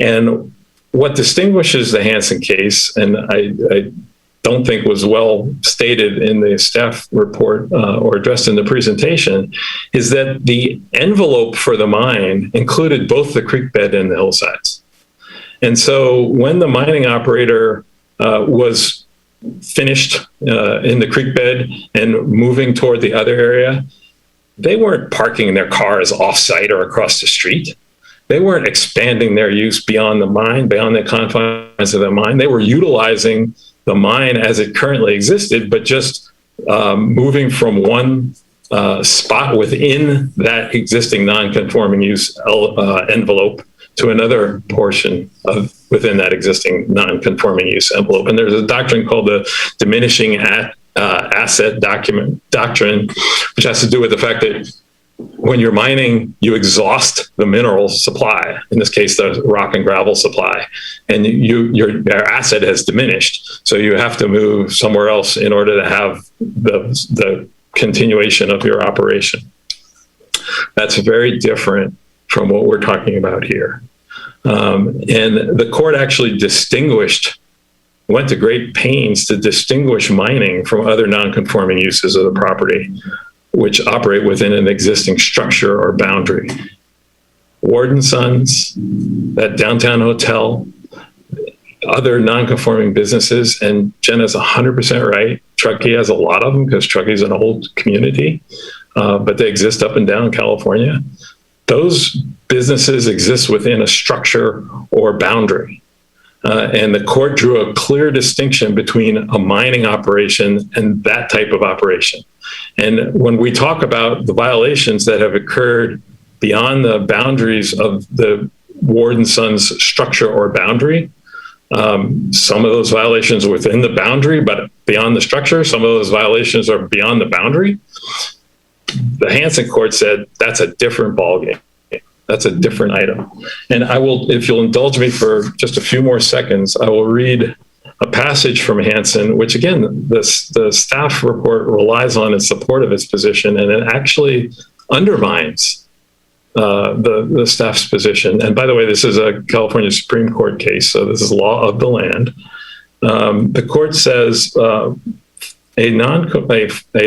And what distinguishes the Hanson case, and I don't think was well stated in the staff report or addressed in the presentation, is that the envelope for the mine included both the creek bed and the hillsides. And so when the mining operator was finished in the creek bed and moving toward the other area, they weren't parking their cars off-site or across the street. They weren't expanding their use beyond the mine, beyond the confines of the mine. They were utilizing the mine as it currently existed, but just moving from one spot within that existing non-conforming use envelope to another portion of within that existing non-conforming use envelope. And there's a doctrine called the diminishing asset doctrine, which has to do with the fact that when you're mining, you exhaust the mineral supply, in this case, the rock and gravel supply, and your asset has diminished. So you have to move somewhere else in order to have the continuation of your operation. That's very different from what we're talking about here. And the court actually went to great pains to distinguish mining from other non-conforming uses of the property, which operate within an existing structure or boundary. Ward & Sons, that downtown hotel, other non-conforming businesses, and Jenna's 100% right. Truckee has a lot of them because Truckee is an old community, but they exist up and down California. Those businesses exist within a structure or boundary. And the court drew a clear distinction between a mining operation and that type of operation. And when we talk about the violations that have occurred beyond the boundaries of the Ward & Sons structure or boundary, some of those violations are within the boundary, but beyond the structure, some of those violations are beyond the boundary. The Hansen court said that's a different ballgame. That's a different item. And I will, if you'll indulge me for just a few more seconds, I will read a passage from Hansen, which again, the staff report relies on in support of its position, and it actually undermines the staff's position. And by the way, this is a California Supreme Court case, so this is law of the land. The court says a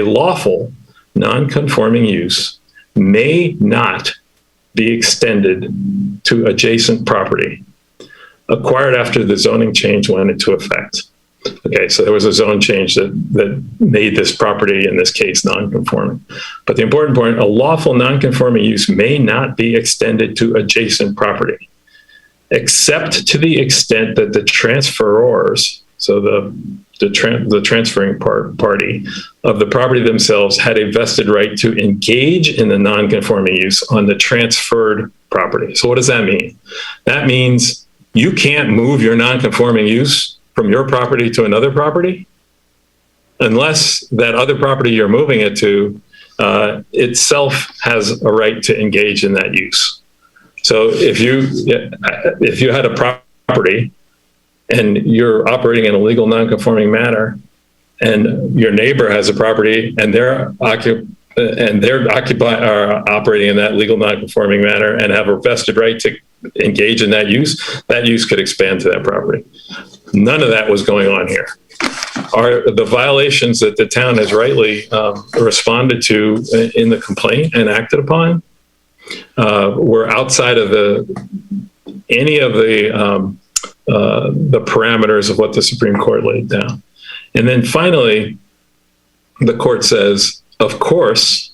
lawful non-conforming use may not be extended to adjacent property acquired after the zoning change went into effect. Okay, so there was a zone change that made this property, in this case, non-conforming. But the important point, a lawful non-conforming use may not be extended to adjacent property, except to the extent that the transferors, so the transferring party of the property themselves, had a vested right to engage in the non-conforming use on the transferred property. So what does that mean? That means you can't move your non-conforming use from your property to another property unless that other property you're moving it to itself has a right to engage in that use. So if you had a property and you're operating in a legal non-conforming manner, and your neighbor has a property and they're operating in that legal non-conforming manner and have a vested right to engage in that use could expand to that property. None of that was going on here. The violations that the town has rightly responded to in the complaint and acted upon were outside of any of the parameters of what the Supreme Court laid down. And then finally, the court says, of course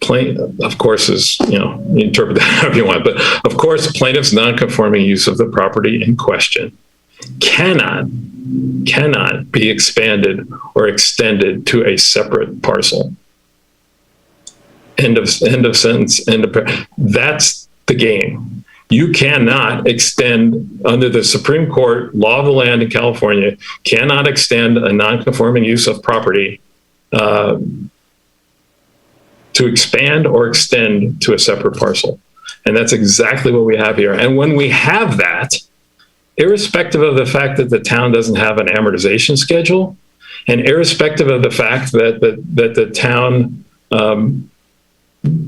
is, you interpret that however you want, but of course, plaintiff's non-conforming use of the property in question cannot be expanded or extended to a separate parcel. End of sentence, that's the game. You cannot extend, under the Supreme Court law of the land in California, cannot extend a non-conforming use of property to expand or extend to a separate parcel. And that's exactly what we have here. And when we have that, irrespective of the fact that the town doesn't have an amortization schedule, and irrespective of the fact that the town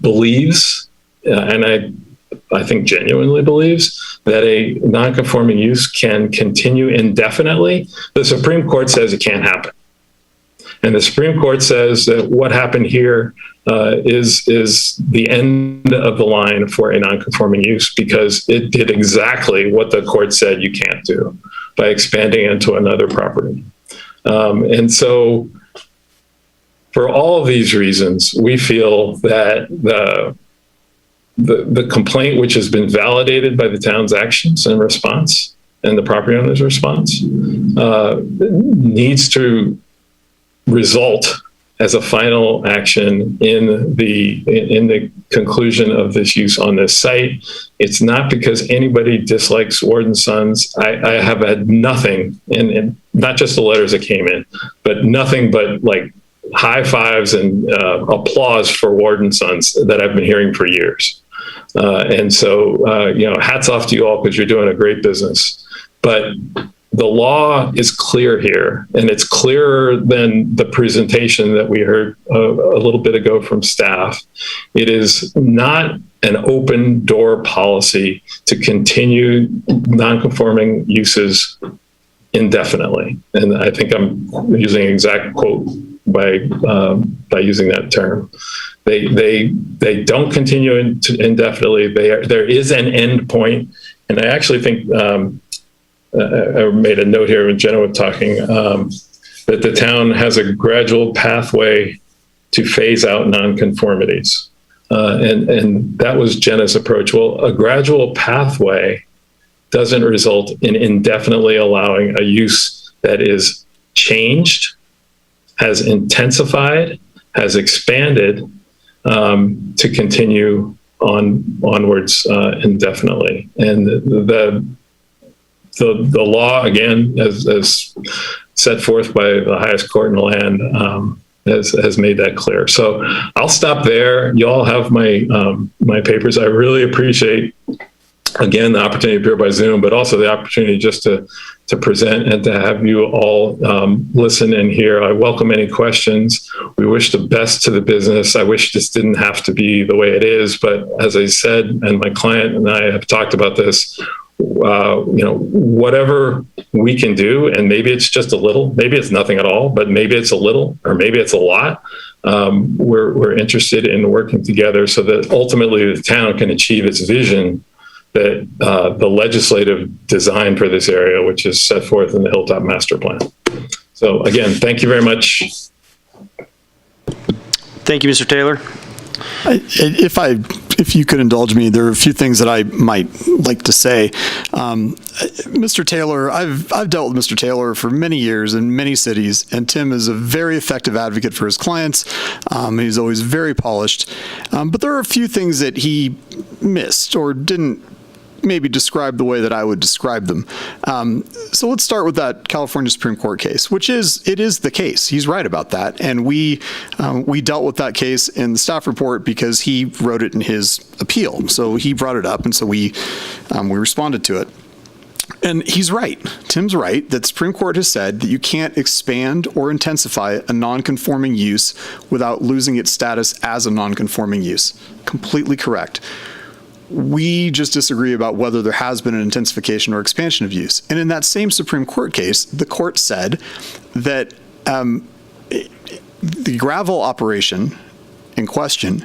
believes, and I think genuinely believes, that a non-conforming use can continue indefinitely, the Supreme Court says it can't happen. And the Supreme Court says that what happened here is the end of the line for a non-conforming use, because it did exactly what the court said you can't do by expanding into another property. And so for all of these reasons, we feel that the complaint, which has been validated by the town's actions and response and the property owner's response, needs to result as a final action in the conclusion of this use on this site. It's not because anybody dislikes Ward & Sons. I have had nothing, and not just the letters that came in, but nothing but like high fives and applause for Ward & Sons that I've been hearing for years. And so, hats off to you all because you're doing a great business. But the law is clear here, and it's clearer than the presentation that we heard a little bit ago from staff. It is not an open door policy to continue non-conforming uses indefinitely. And I think I'm using an exact quote by using that term. They don't continue indefinitely. There is an end point, and I actually think I made a note here when Jenna was talking that the town has a gradual pathway to phase out nonconformities, and that was Jenna's approach. Well, a gradual pathway doesn't result in indefinitely allowing a use that is changed, has intensified, has expanded to continue onwards indefinitely. And the law, again, as set forth by the highest court in the land, has made that clear. So I'll stop there. You all have my papers. I really appreciate, again, the opportunity to appear by Zoom, but also the opportunity just to present and to have you all listen and hear. I welcome any questions. We wish the best to the business. I wish this didn't have to be the way it is, but as I said, and my client and I have talked about this, whatever we can do, and maybe it's just a little, maybe it's nothing at all, but maybe it's a little, or maybe it's a lot. We're interested in working together so that ultimately the town can achieve its vision that the legislative design for this area, which is set forth in the Hilltop Master Plan. So again, thank you very much. Thank you, Mr. Taylor. If you could indulge me, there are a few things that I might like to say. Mr. Taylor, I've dealt with Mr. Taylor for many years in many cities, and Tim is a very effective advocate for his clients. He's always very polished. But there are a few things that he missed or didn't maybe describe the way that I would describe them. So let's start with that California Supreme Court case, it is the case. He's right about that. And we dealt with that case in the staff report because he wrote it in his appeal. So he brought it up, and so we responded to it. And he's right. Tim's right that the Supreme Court has said that you can't expand or intensify a non-conforming use without losing its status as a non-conforming use. Completely correct. We just disagree about whether there has been an intensification or expansion of use. And in that same Supreme Court case, the court said that the gravel operation in question,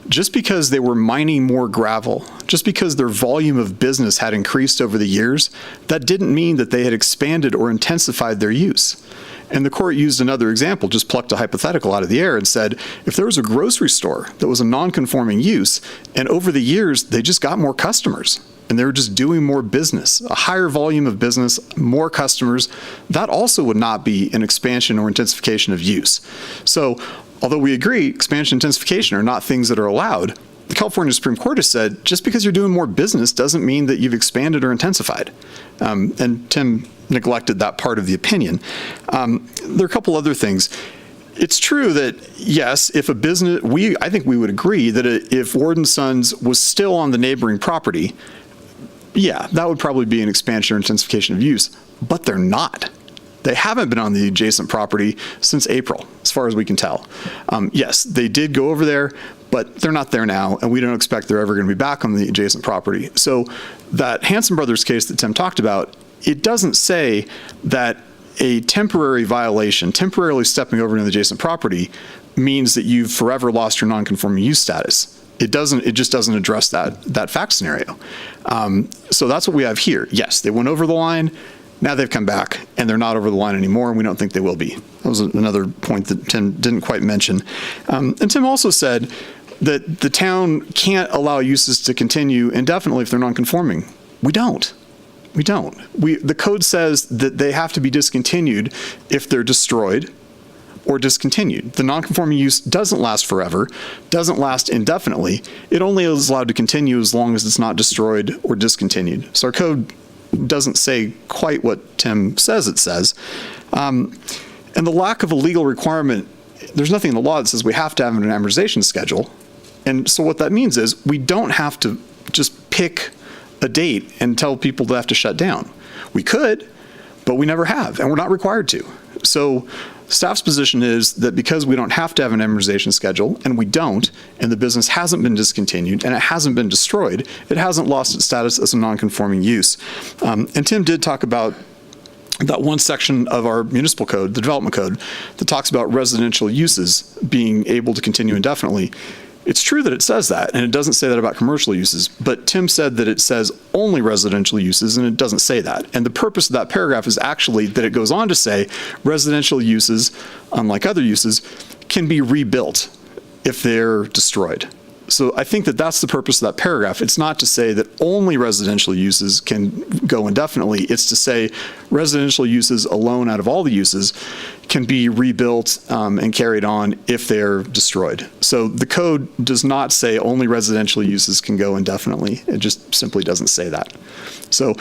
just because they were mining more gravel, just because their volume of business had increased over the years, that didn't mean that they had expanded or intensified their use. And the court used another example, just plucked a hypothetical out of the air and said, if there was a grocery store that was a non-conforming use, and over the years, they just got more customers, and they were just doing more business, a higher volume of business, more customers, that also would not be an expansion or intensification of use. So, although we agree expansion and intensification are not things that are allowed, the California Supreme Court has said, just because you're doing more business doesn't mean that you've expanded or intensified. And Tim neglected that part of the opinion. There are a couple other things. It's true that, yes, if a business, I think we would agree that if Ward & Sons was still on the neighboring property, yeah, that would probably be an expansion or intensification of use, but they're not. They haven't been on the adjacent property since April, as far as we can tell. Yes, they did go over there, but they're not there now, and we don't expect they're ever going to be back on the adjacent property. So that Hanson Brothers case that Tim talked about, it doesn't say that a temporary violation, temporarily stepping over into the adjacent property, means that you've forever lost your non-conforming use status. It just doesn't address that fact scenario. So that's what we have here. Yes, they went over the line. Now they've come back, and they're not over the line anymore, and we don't think they will be. That was another point that Tim didn't quite mention. And Tim also said that the town can't allow uses to continue indefinitely if they're non-conforming. We don't. The code says that they have to be discontinued if they're destroyed or discontinued. The non-conforming use doesn't last forever, doesn't last indefinitely. It only is allowed to continue as long as it's not destroyed or discontinued. So our code doesn't say quite what Tim says it says. And the lack of a legal requirement, there's nothing in the law that says we have to have an amortization schedule. And so what that means is we don't have to just pick a date and tell people they have to shut down. We could, but we never have, and we're not required to. So staff's position is that because we don't have to have an amortization schedule, and we don't, and the business hasn't been discontinued, and it hasn't been destroyed, it hasn't lost its status as a non-conforming use. And Tim did talk about that one section of our municipal code, the development code, that talks about residential uses being able to continue indefinitely. It's true that it says that, and it doesn't say that about commercial uses, but Tim said that it says only residential uses, and it doesn't say that. And the purpose of that paragraph is actually that it goes on to say residential uses, unlike other uses, can be rebuilt if they're destroyed. So I think that that's the purpose of that paragraph. It's not to say that only residential uses can go indefinitely. It's to say residential uses alone out of all the uses can be rebuilt and carried on if they're destroyed. So the code does not say only residential uses can go indefinitely. It just simply doesn't say that. So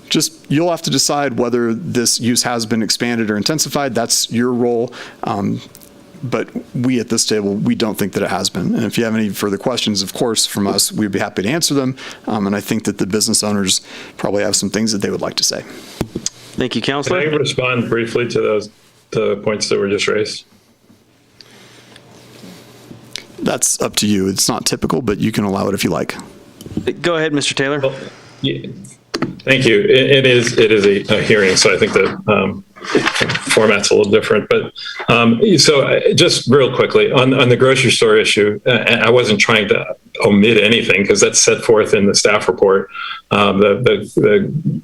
just you'll have to decide whether this use has been expanded or intensified. That's your role. But we at this table, we don't think that it has been. And if you have any further questions, of course, from us, we'd be happy to answer them. And I think that the business owners probably have some things that they would like to say. Thank you, Councilor. Can I respond briefly to the points that were just raised? That's up to you. It's not typical, but you can allow it if you like. Go ahead, Mr. Taylor. Well, yeah, thank you. It is a hearing, so I think the format's a little different. But so just real quickly on the grocery store issue, I wasn't trying to omit anything because that's set forth in the staff report. The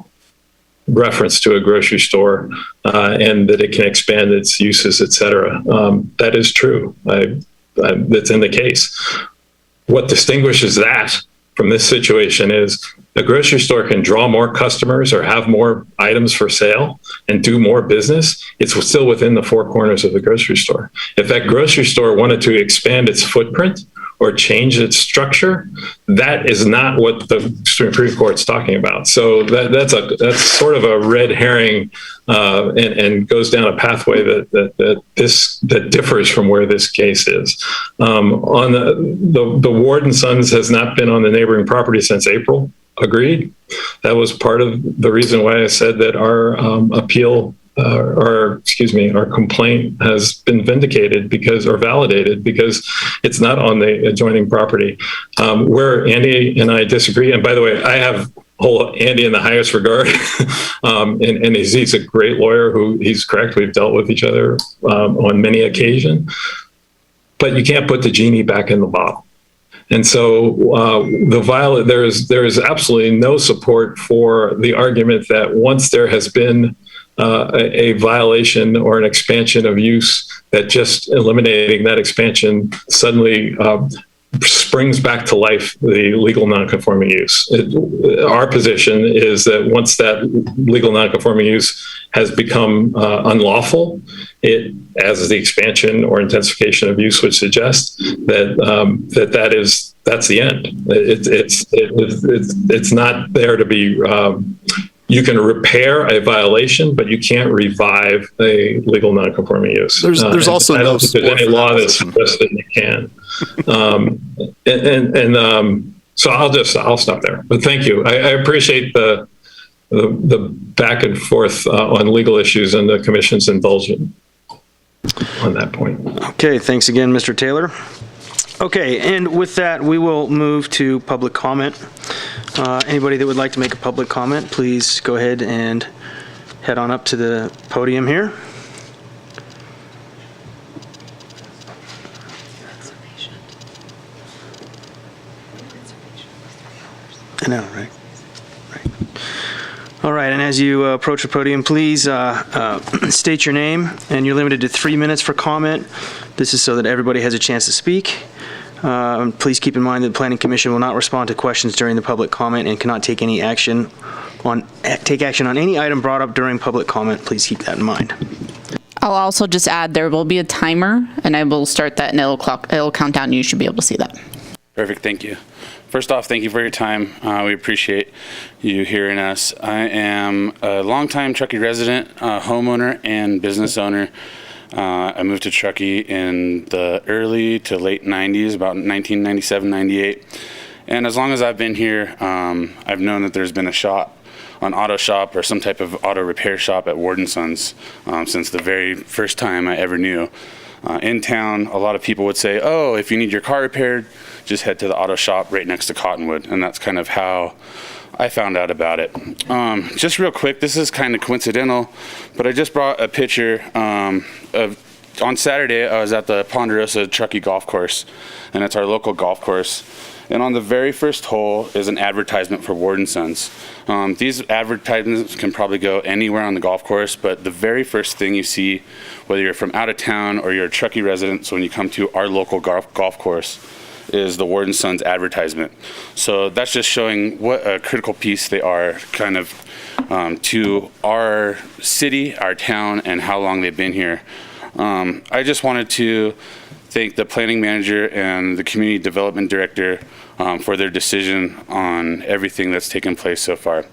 reference to a grocery store and that it can expand its uses, et cetera. That is true. That's in the case. What distinguishes that from this situation is a grocery store can draw more customers or have more items for sale and do more business. It's still within the four corners of the grocery store. If that grocery store wanted to expand its footprint or change its structure, that is not what the Supreme Court's talking about. So that's sort of a red herring and goes down a pathway that differs from where this case is. On the Ward and Sons has not been on the neighboring property since April. Agreed. That was part of the reason why I said that our our complaint has been vindicated validated because it's not on the adjoining property. Where Andy and I disagree, and by the way, I hold Andy in the highest regard, and he's a great lawyer he's correct. We've dealt with each other on many occasions, but you can't put the genie back in the bottle. And so there is absolutely no support for the argument that once there has been a violation or an expansion of use, that just eliminating that expansion suddenly springs back to life the legal nonconforming use. Our position is that once that legal nonconforming use has become unlawful, as the expansion or intensification of use would suggest, that's the end. It's not there to be. You can repair a violation, but you can't revive a legal nonconforming use. There's also I don't think there's any law that suggests that you can. So I'll stop there. But thank you. I appreciate the back and forth on legal issues and the Commission's indulgent on that point. Okay, thanks again, Mr. Taylor. Okay, and with that, we will move to public comment. Anybody that would like to make a public comment, please go ahead and head on up to the podium here. I know, right? All right, and as you approach the podium, please state your name, and you're limited to 3 minutes for comment. This is so that everybody has a chance to speak. Please keep in mind that the Planning Commission will not respond to questions during the public comment and cannot take action on any item brought up during public comment. Please keep that in mind. I'll also just add there will be a timer, and I will start that, and it'll count down, and you should be able to see that. Perfect, thank you. First off, thank you for your time. We appreciate you hearing us. I am a longtime Truckee resident, homeowner, and business owner. I moved to Truckee in the early to late 90s, about 1997, 98. And as long as I've been here, I've known that there's been a shop, an auto shop or some type of auto repair shop at Ward & Sons since the very first time I ever knew. In town, a lot of people would say, oh, if you need your car repaired, just head to the auto shop right next to Cottonwood. And that's kind of how I found out about it. Just real quick, this is kind of coincidental, but I just brought a picture on Saturday, I was at the Ponderosa Truckee Golf Course, and it's our local golf course. And on the very first hole is an advertisement for Ward & Sons. These advertisements can probably go anywhere on the golf course, but the very first thing you see, whether you're from out of town or you're a Truckee resident, so when you come to our local golf course, is the Ward & Sons advertisement. So that's just showing what a critical piece they are kind of to our city, our town, and how long they've been here. I just wanted to thank the planning manager and the community development director for their decision on everything that's taken place so far.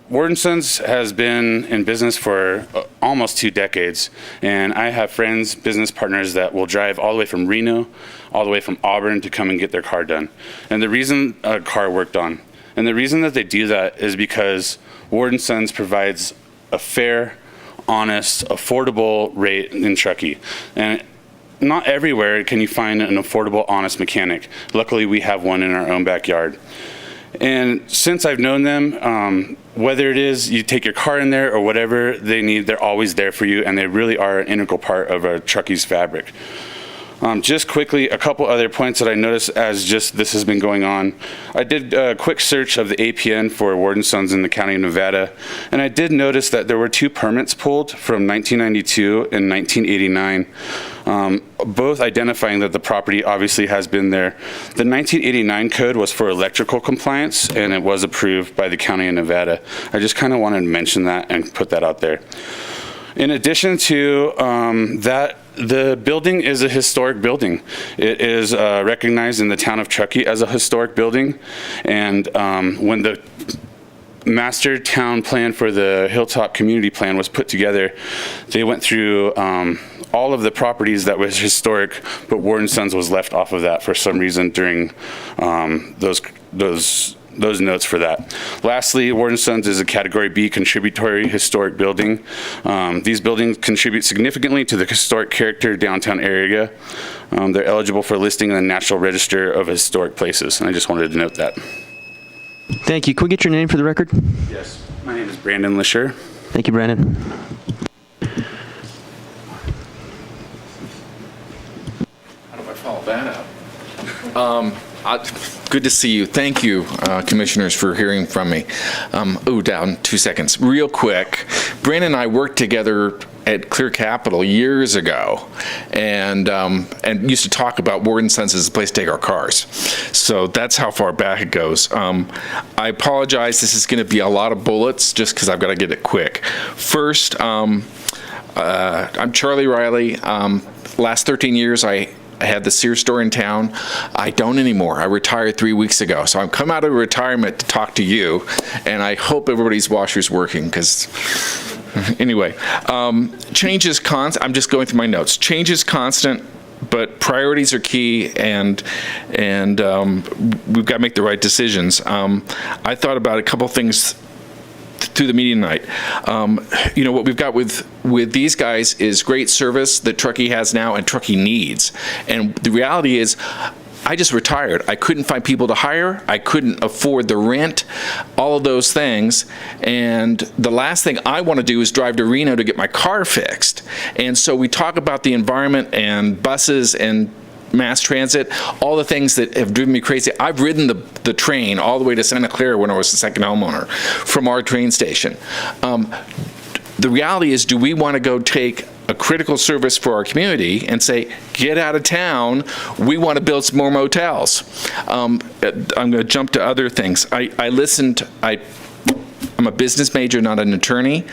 Ward & Sons has been in business for almost 2 decades, and I have friends, business partners that will drive all the way from Reno, all the way from Auburn to come and get their car done. And the reason a car worked on, and the reason that they do that is because Ward & Sons provides a fair, honest, affordable rate in Truckee. And not everywhere can you find an affordable, honest mechanic. Luckily, we have one in our own backyard. And since I've known them, whether it is you take your car in there or whatever they need, they're always there for you, and they really are an integral part of our Truckee's fabric. Just quickly, a couple other points that I noticed as just this has been going on. I did a quick search of the APN for Ward & Sons in the county of Nevada, and I did notice that there were 2 permits pulled from 1992 and 1989, both identifying that the property obviously has been there. The 1989 code was for electrical compliance, and it was approved by the county of Nevada. I just kind of wanted to mention that and put that out there. In addition to that, the building is a historic building. It is recognized in the town of Truckee as a historic building. And when the master town plan for the Hilltop Community Plan was put together, they went through all of the properties that was historic, but Ward & Sons was left off of that for some reason during those notes for that. Lastly, Ward & Sons is a Category B contributory historic building. These buildings contribute significantly to the historic character downtown area. They're eligible for listing in the National Register of Historic Places, and I just wanted to note that. Thank you. Can we get your name for the record? Yes. My name is Brandon Lesher. Thank you, Brandon. How do I follow that up? Good to see you. Thank you, commissioners, for hearing from me. Down 2 seconds. Real quick, Brandon and I worked together at Clear Capital years ago, and used to talk about Ward & Sons as a place to take our cars. So that's how far back it goes. I apologize. This is going to be a lot of bullets just because I've got to get it quick. First, I'm Charlie Riley. Last 13 years, I had the Sears store in town. I don't anymore. I retired 3 weeks ago. So I'm come out of retirement to talk to you, and I hope everybody's washer's working because anyway, change is constant. I'm just going through my notes. Change is constant, but priorities are key, and we've got to make the right decisions. I thought about a couple things through the meeting tonight. What we've got with these guys is great service that Truckee has now and Truckee needs. And the reality is, I just retired. I couldn't find people to hire. I couldn't afford the rent, all of those things. And the last thing I want to do is drive to Reno to get my car fixed. And so we talk about the environment and buses and mass transit, all the things that have driven me crazy. I've ridden the train all the way to Santa Clara when I was a second homeowner from our train station. The reality is, do we want to go take a critical service for our community and say, get out of town, we want to build some more motels? I'm going to jump to other things. I listened, I'm a business major, not an attorney,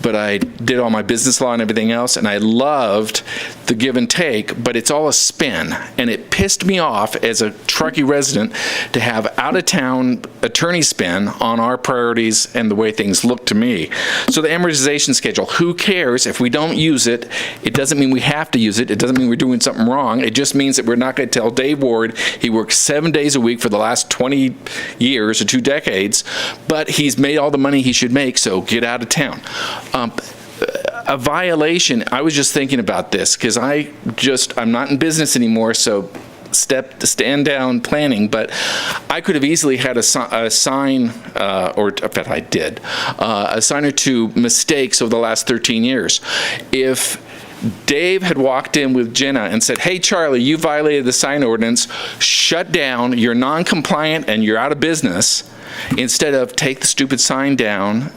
but I did all my business law and everything else, and I loved the give and take, but it's all a spin. And it pissed me off as a Truckee resident to have out-of-town attorney spin on our priorities and the way things look to me. So the amortization schedule, who cares? If we don't use it, it doesn't mean we have to use it. It doesn't mean we're doing something wrong. It just means that we're not going to tell Dave Ward he works 7 days a week for the last 20 years or 2 decades, but he's made all the money he should make, so get out of town. A violation, I was just thinking about this because I'm not in business anymore, so stand down planning, but I could have easily had a sign, or in fact I did, a sign or two mistakes over the last 13 years. If Dave had walked in with Jenna and said, hey, Charlie, you violated the sign ordinance, shut down, you're non-compliant and you're out of business, instead of take the stupid sign down,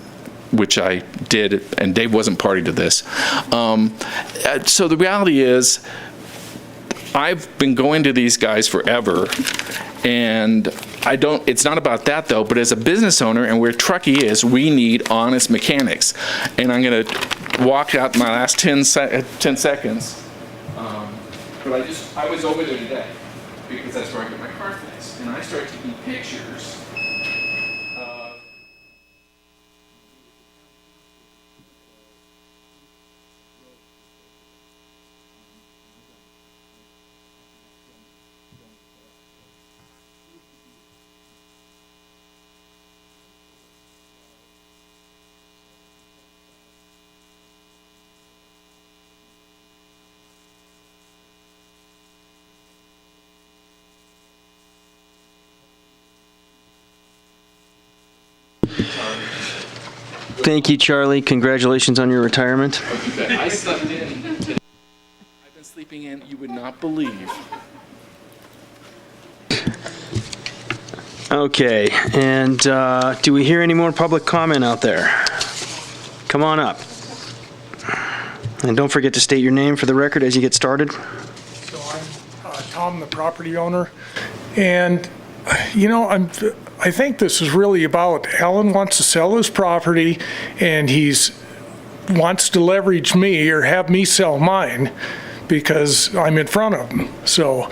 which I did, and Dave wasn't party to this. So the reality is, I've been going to these guys forever, and it's not about that though, but as a business owner and where Truckee is, we need honest mechanics. And I'm gonna walk out my last 10 seconds, but I was over there today because that's where I get my car fixed, and I started taking pictures. Thank you, Charlie. Congratulations on your retirement. I slept in. I've been sleeping in, you would not believe. Okay, and do we hear any more public comment out there? Come on up. And don't forget to state your name for the record as you get started. So I'm Tom, the property owner, and I think this is really about Alan wants to sell his property, and wants to leverage me or have me sell mine because I'm in front of him. So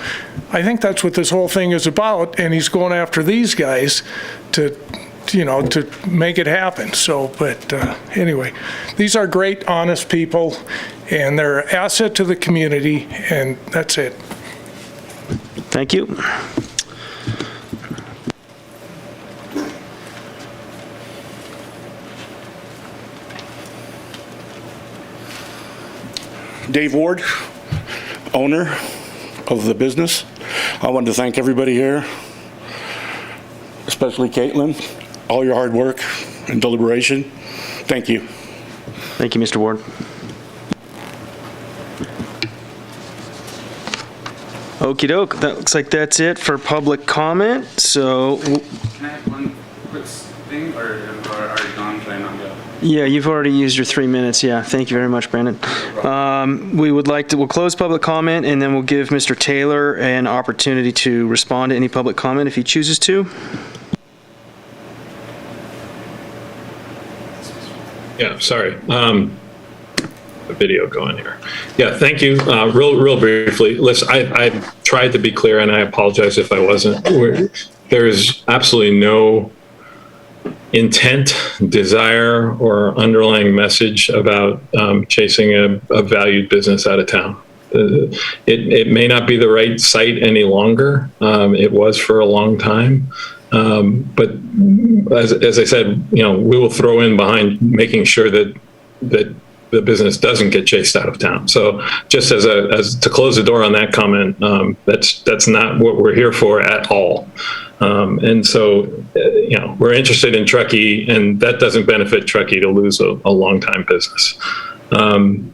I think that's what this whole thing is about, and he's going after these guys to make it happen. So, but anyway, these are great, honest people, and they're an asset to the community, and that's it. Thank you. Dave Ward, owner of the business. I wanted to thank everybody here, especially Caitlin, all your hard work and deliberation. Thank you. Thank you, Mr. Ward. Okie doke. That looks like that's it for public comment. So. Can I have one quick thing, or are you gone? Can I not go? Yeah, you've already used your 3 minutes. Yeah, thank you very much, Brandon. We'll close public comment, and then we'll give Mr. Taylor an opportunity to respond to any public comment if he chooses to. Yeah, sorry. A video going here. Yeah, thank you. Real briefly. Listen, I tried to be clear, and I apologize if I wasn't. There is absolutely no intent, desire, or underlying message about chasing a valued business out of town. It may not be the right site any longer. It was for a long time. But as I said, we will throw in behind making sure that the business doesn't get chased out of town. So just as to close the door on that comment, that's not what we're here for at all. And so, we're interested in Truckee, and that doesn't benefit Truckee to lose a long-time business. And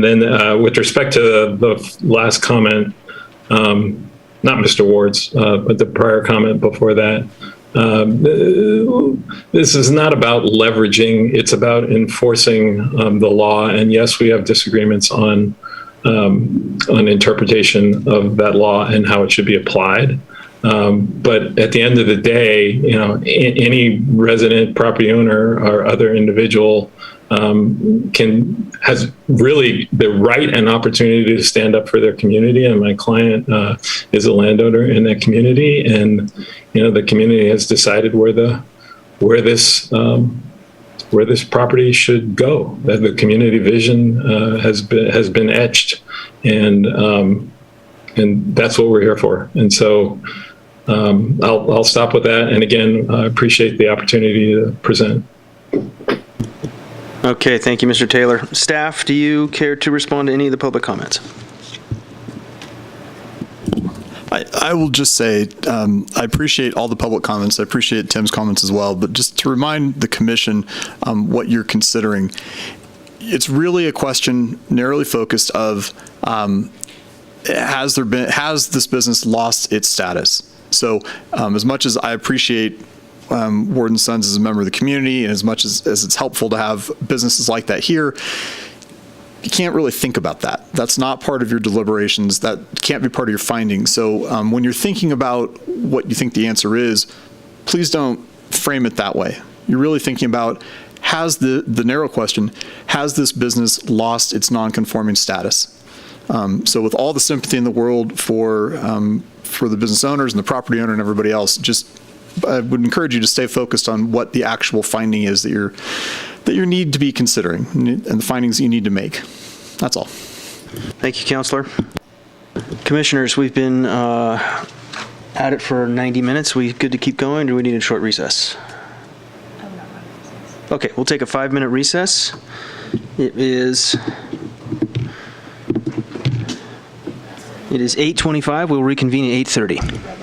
then with respect to the last comment, not Mr. Ward's, but the prior comment before that, this is not about leveraging, it's about enforcing the law. And yes, we have disagreements on interpretation of that law and how it should be applied. But at the end of the day, any resident, property owner, or other individual has really the right and opportunity to stand up for their community. And my client is a landowner in that community, and the community has decided where this property should go. That the community vision has been etched, and that's what we're here for. And so I'll stop with that. And again, I appreciate the opportunity to present. Okay, thank you, Mr. Taylor. Staff, do you care to respond to any of the public comments? I will just say, I appreciate all the public comments. I appreciate Tim's comments as well. But just to remind the commission what you're considering, it's really a question narrowly focused of has this business lost its status? So as much as I appreciate Warden Sons as a member of the community, and as much as it's helpful to have businesses like that here, you can't really think about that. That's not part of your deliberations. That can't be part of your findings. So when you're thinking about what you think the answer is, please don't frame it that way. You're really thinking about, has the narrow question, has this business lost its non-conforming status? So with all the sympathy in the world for the business owners and the property owner and everybody else, I would encourage you to stay focused on what the actual finding is that you need to be considering, and the findings that you need to make. That's all. Thank you, Counselor. Commissioners, we've been at it for 90 minutes. We good to keep going, or do we need a short recess? Okay, we'll take a 5-minute recess. It is 8:25. We'll reconvene at 8:30.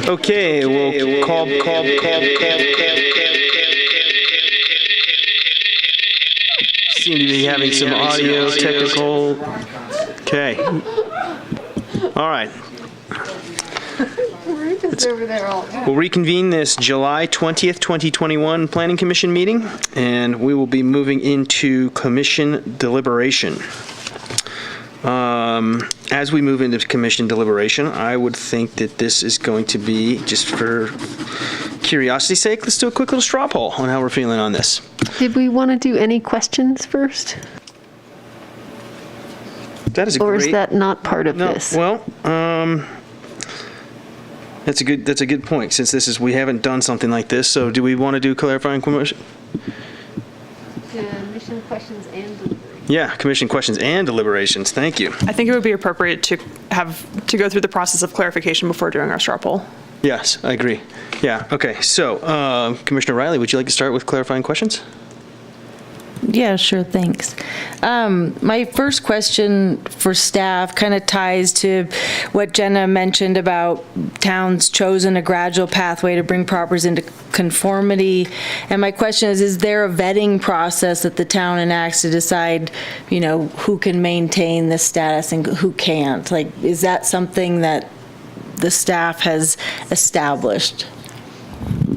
Okay, we'll call. Seem to be having some audio technical. Okay. All right. We'll reconvene this July 20th, 2021 Planning Commission meeting, and we will be moving into commission deliberation. As we move into commission deliberation, I would think that this is going to be, just for curiosity's sake, let's do a quick little straw poll on how we're feeling on this. Did we want to do any questions first? That is a Or great. is that not part of this? Well, that's a good point. Since we haven't done something like this, so do we want to do clarifying question? Commission questions and deliberations. Yeah, commission questions and deliberations. Thank you. I think it would be appropriate to go through the process of clarification before doing our straw poll. Yes, I agree. Yeah. Okay. So, Commissioner Riley, would you like to start with clarifying questions? Yeah, sure, thanks. My first question for staff kind of ties to what Jenna mentioned about towns chosen a gradual pathway to bring properties into conformity. And my question is there a vetting process that the town enacts to decide, who can maintain this status and who can't? Like, is that something that the staff has established?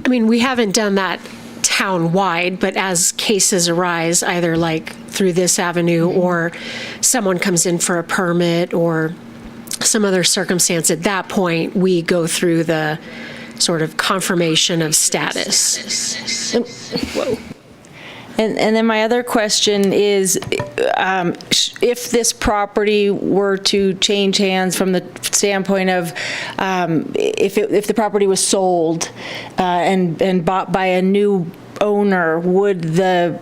I mean, we haven't done that town-wide, but as cases arise, either like through this avenue or someone comes in for a permit or some other circumstance, at that point, we go through the sort of confirmation of status. Whoa. And then my other question is, if this property were to change hands from the standpoint of, if the property was sold and bought by a new owner, would the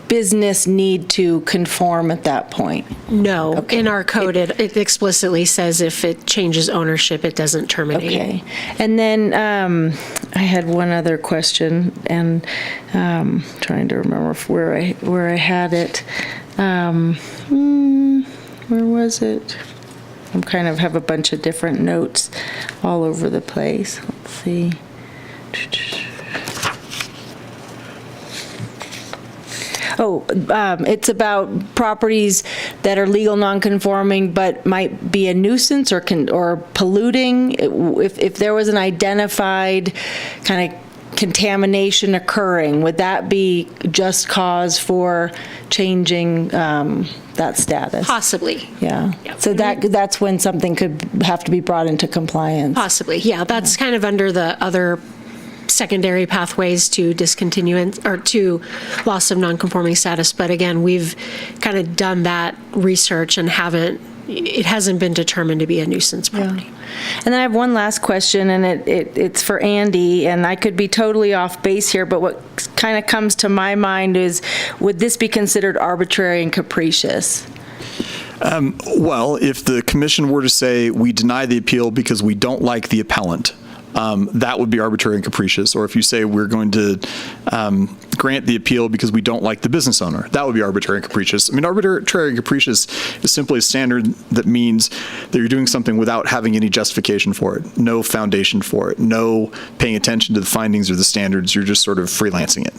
business need to conform at that point? No. Okay. In our code, it explicitly says if it changes ownership, it doesn't terminate. Okay. And then I had one other question, and trying to remember where I had it. Where was it? I kind of have a bunch of different notes all over the place. Let's see. It's about properties that are legal non-conforming but might be a nuisance or polluting. If there was an identified kind of contamination occurring, would that be just cause for changing that status? Possibly. Yeah. So that's when something could have to be brought into compliance. Possibly. Yeah. That's kind of under the other secondary pathways to discontinuance or to loss of non-conforming status. But again, we've kind of done that research and it hasn't been determined to be a nuisance property. Yeah. And then I have one last question, and it's for Andy, and I could be totally off base here, but what kind of comes to my mind is, would this be considered arbitrary and capricious? Well, if the commission were to say, we deny the appeal because we don't like the appellant, that would be arbitrary and capricious. Or if you say we're going to grant the appeal because we don't like the business owner, that would be arbitrary and capricious. I mean, arbitrary and capricious is simply a standard that means that you're doing something without having any justification for it, no foundation for it, no paying attention to the findings or the standards. You're just sort of freelancing it.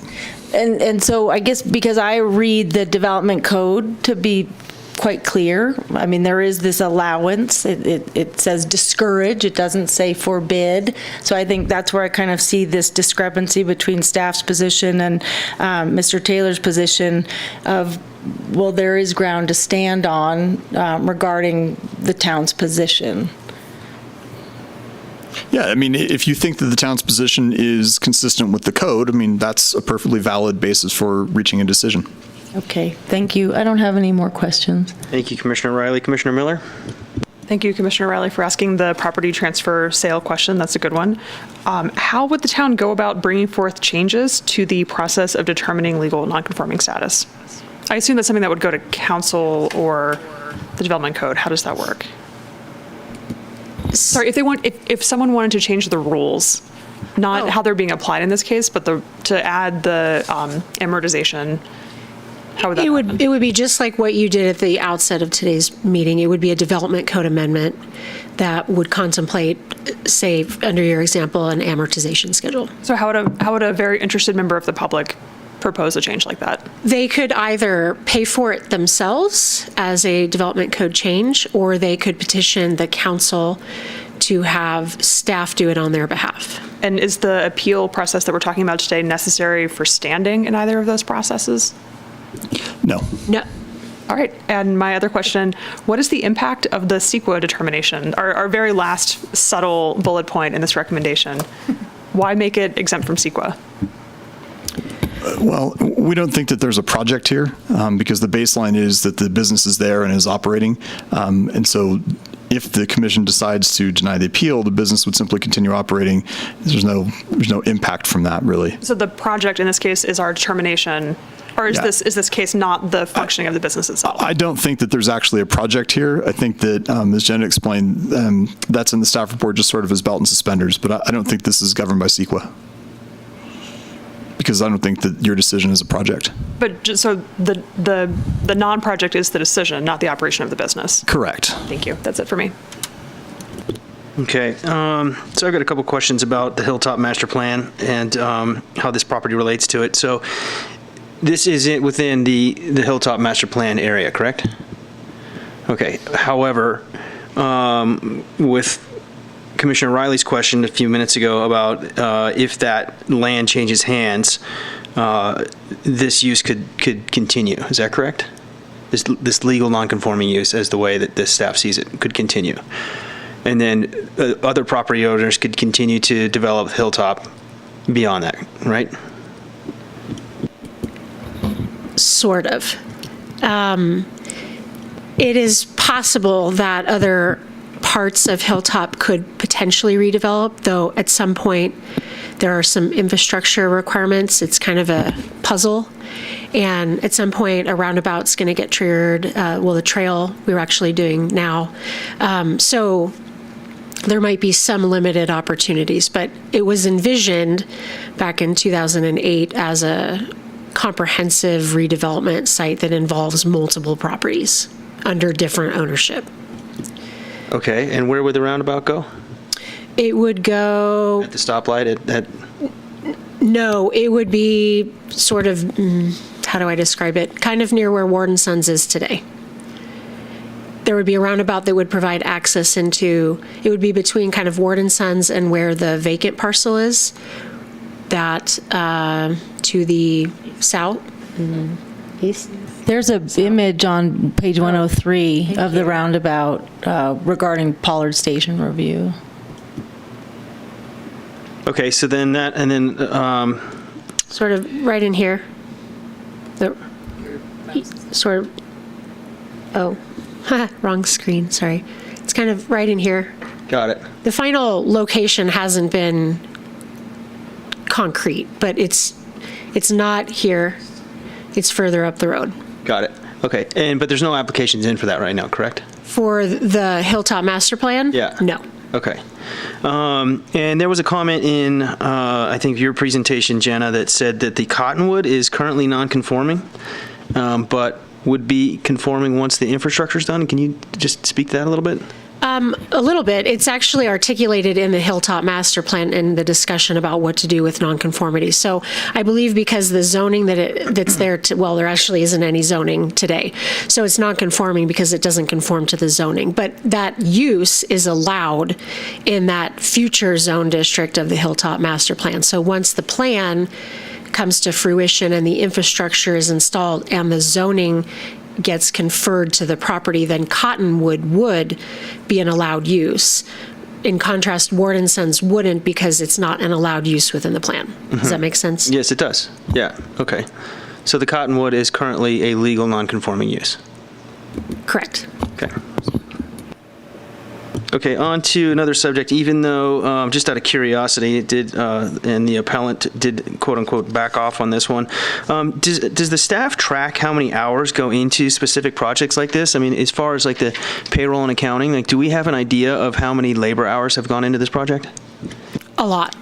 And so I guess because I read the development code to be quite clear. I mean, there is this allowance. It says discourage. It doesn't say forbid. So I think that's where I kind of see this discrepancy between staff's position and Mr. Taylor's position of, well, there is ground to stand on regarding the town's position. Yeah, I mean, if you think that the town's position is consistent with the code, I mean, that's a perfectly valid basis for reaching a decision. Okay, thank you. I don't have any more questions. Thank you, Commissioner Riley. Commissioner Miller? Thank you, Commissioner Riley, for asking the property transfer sale question. That's a good one. How would the town go about bringing forth changes to the process of determining legal nonconforming status? I assume that's something that would go to council or the development code. How does that work? Sorry, if someone wanted to change the rules, not how they're being applied in this case, but to add the amortization How would that It would be just like what you did at the outset of today's meeting. It would be a development code amendment that would contemplate, say, under your example, an amortization schedule. So how would a very interested member of the public propose a change like that? They could either pay for it themselves as a development code change, or they could petition the council to have staff do it on their behalf. And is the appeal process that we're talking about today necessary for standing in either of those processes? No. No. All right. And my other question, what is the impact of the CEQA determination? Our very last subtle bullet point in this recommendation. Why make it exempt from CEQA? Well, we don't think that there's a project here because the baseline is that the business is there and is operating. And so if the commission decides to deny the appeal, the business would simply continue operating. There's no impact from that, really. So the project in this case is our determination, or is this case not the functioning of the business itself? I don't think that there's actually a project here. I think that, as Jenna explained, that's in the staff report just sort of as belt and suspenders, but I don't think this is governed by CEQA. Because I don't think that your decision is a project. But just so the non-project is the decision, not the operation of the business. Correct. Thank you. That's it for me. Okay, so I've got a couple questions about the Hilltop Master Plan and how this property relates to it. So this is within the Hilltop Master Plan area, correct? Okay, however, with Commissioner Riley's question a few minutes ago about if that land changes hands, this use could continue. Is that correct? This legal non-conforming use, as the way that this staff sees it, could continue. And then other property owners could continue to develop Hilltop beyond that, right? Sort of. It is possible that other parts of Hilltop could potentially redevelop, though at some point there are some infrastructure requirements. It's kind of a puzzle. And at some point, a roundabout's going to get triggered. The trail we're actually doing now. So there might be some limited opportunities, but it was envisioned back in 2008 as a comprehensive redevelopment site that involves multiple properties under different ownership. Okay, and where would the roundabout go? It would go... At the stoplight No, it would be sort of, how do I describe it? Kind of near where Ward & Sons is today. There would be a roundabout that would provide access into, it would be between kind of Ward & Sons and where the vacant parcel is, that to the south, east. There's an image on page 103 of the roundabout regarding Pollard Station review. Okay, so then that, and then... sort of right in here. Sort of, wrong screen, sorry. It's kind of right in here. Got it. The final location hasn't been concrete, but it's not here. It's further up the road. Got it. Okay, but there's no applications in for that right now, correct? For the Hilltop Master Plan? Yeah. No. Okay. And there was a comment in, I think, your presentation, Jenna, that said that the Cottonwood is currently non-conforming, but would be conforming once the infrastructure is done. Can you just speak to that a little bit? A little bit. It's actually articulated in the Hilltop Master Plan in the discussion about what to do with nonconformity. So I believe because the zoning that's there, there actually isn't any zoning today. So it's non-conforming because it doesn't conform to the zoning. But that use is allowed in that future zone district of the Hilltop Master Plan. So once the plan comes to fruition and the infrastructure is installed and the zoning gets conferred to the property, then Cottonwood would be an allowed use. In contrast, Ward & Sons wouldn't because it's not an allowed use within the plan. Does that make sense? Yes, it does. Yeah, okay. So the Cottonwood is currently a legal non-conforming use? Correct. Okay. Okay, on to another subject. Even though, just out of curiosity, it did, and the appellant did, quote unquote, back off on this one. Does the staff track how many hours go into specific projects like this? I mean, as far as like the payroll and accounting, like, do we have an idea of how many labor hours have gone into this project? A lot,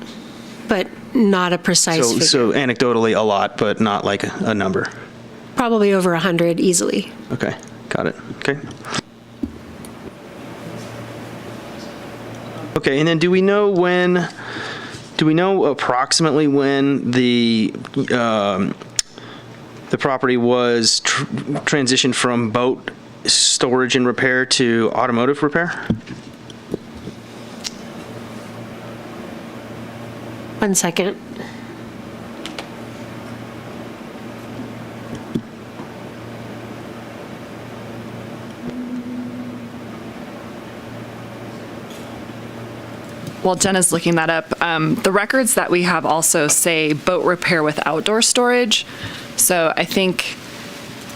but not a precise figure. So anecdotally, a lot, but not like a number. Probably over 100 easily. Okay, got it. Okay. Okay, and then do we know approximately when the property was transitioned from boat storage and repair to automotive repair? One second. While Jenna's looking that up, the records that we have also say boat repair with outdoor storage. So I think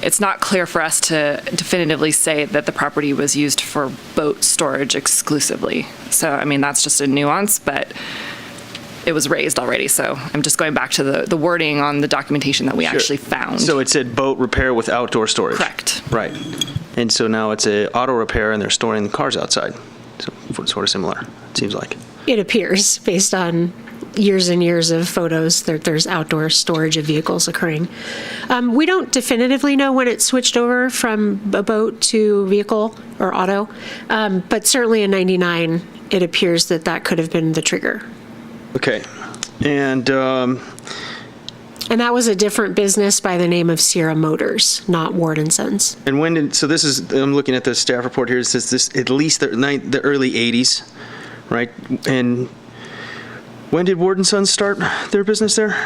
it's not clear for us to definitively say that the property was used for boat storage exclusively. So, I mean, that's just a nuance, but it was raised already. So I'm just going back to the wording on the documentation that we actually found. So it said boat repair with outdoor storage? Correct. Right. And so now it's a auto repair and they're storing the cars outside. So sort of similar, it seems like. It appears, based on years and years of photos, that there's outdoor storage of vehicles occurring. We don't definitively know when it switched over from a boat to vehicle or auto, but certainly in 99, it appears that that could have been the trigger. Okay. And that was a different business by the name of Sierra Motors, not Ward and Sons. And when did, so this is, I'm looking at the staff report here, it says this at least the early 80s, right? And when did Ward and Sons start their business there?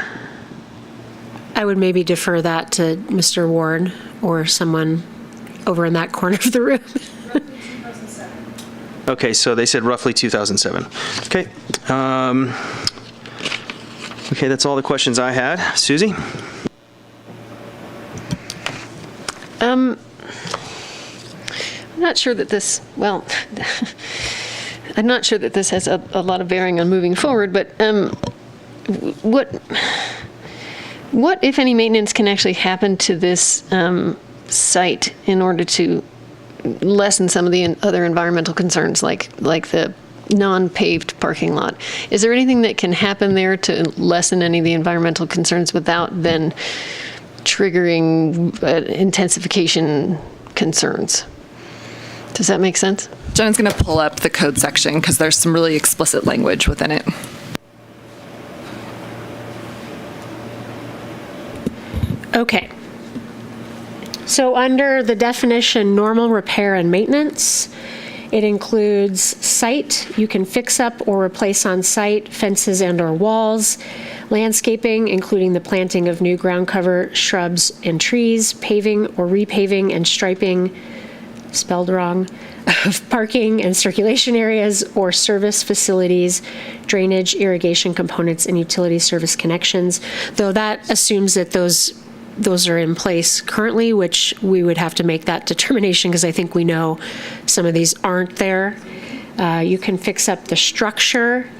I would maybe defer that to Mr. Ward or someone over in that corner of the room. Okay, so they said roughly 2007. Okay. Okay, that's all the questions I had. Susie? I'm not sure that this, well, I'm not sure that this has a lot of bearing on moving forward, but what, if any, maintenance can actually happen to this site in order to lessen some of the other environmental concerns, like the non-paved parking lot? Is there anything that can happen there to lessen any of the environmental concerns without then triggering intensification concerns? Does that make sense? Jenna's going to pull up the code section because there's some really explicit language within it. Okay. So under the definition normal repair and maintenance, it includes site. You can fix up or replace on site fences and or walls, landscaping, including the planting of new ground cover, shrubs and trees, paving or repaving and striping, spelled wrong, of parking and circulation areas or service facilities, drainage, irrigation components, and utility service connections, though that assumes that those are in place currently, which we would have to make that determination because I think we know some of these aren't there. You can fix up the structure,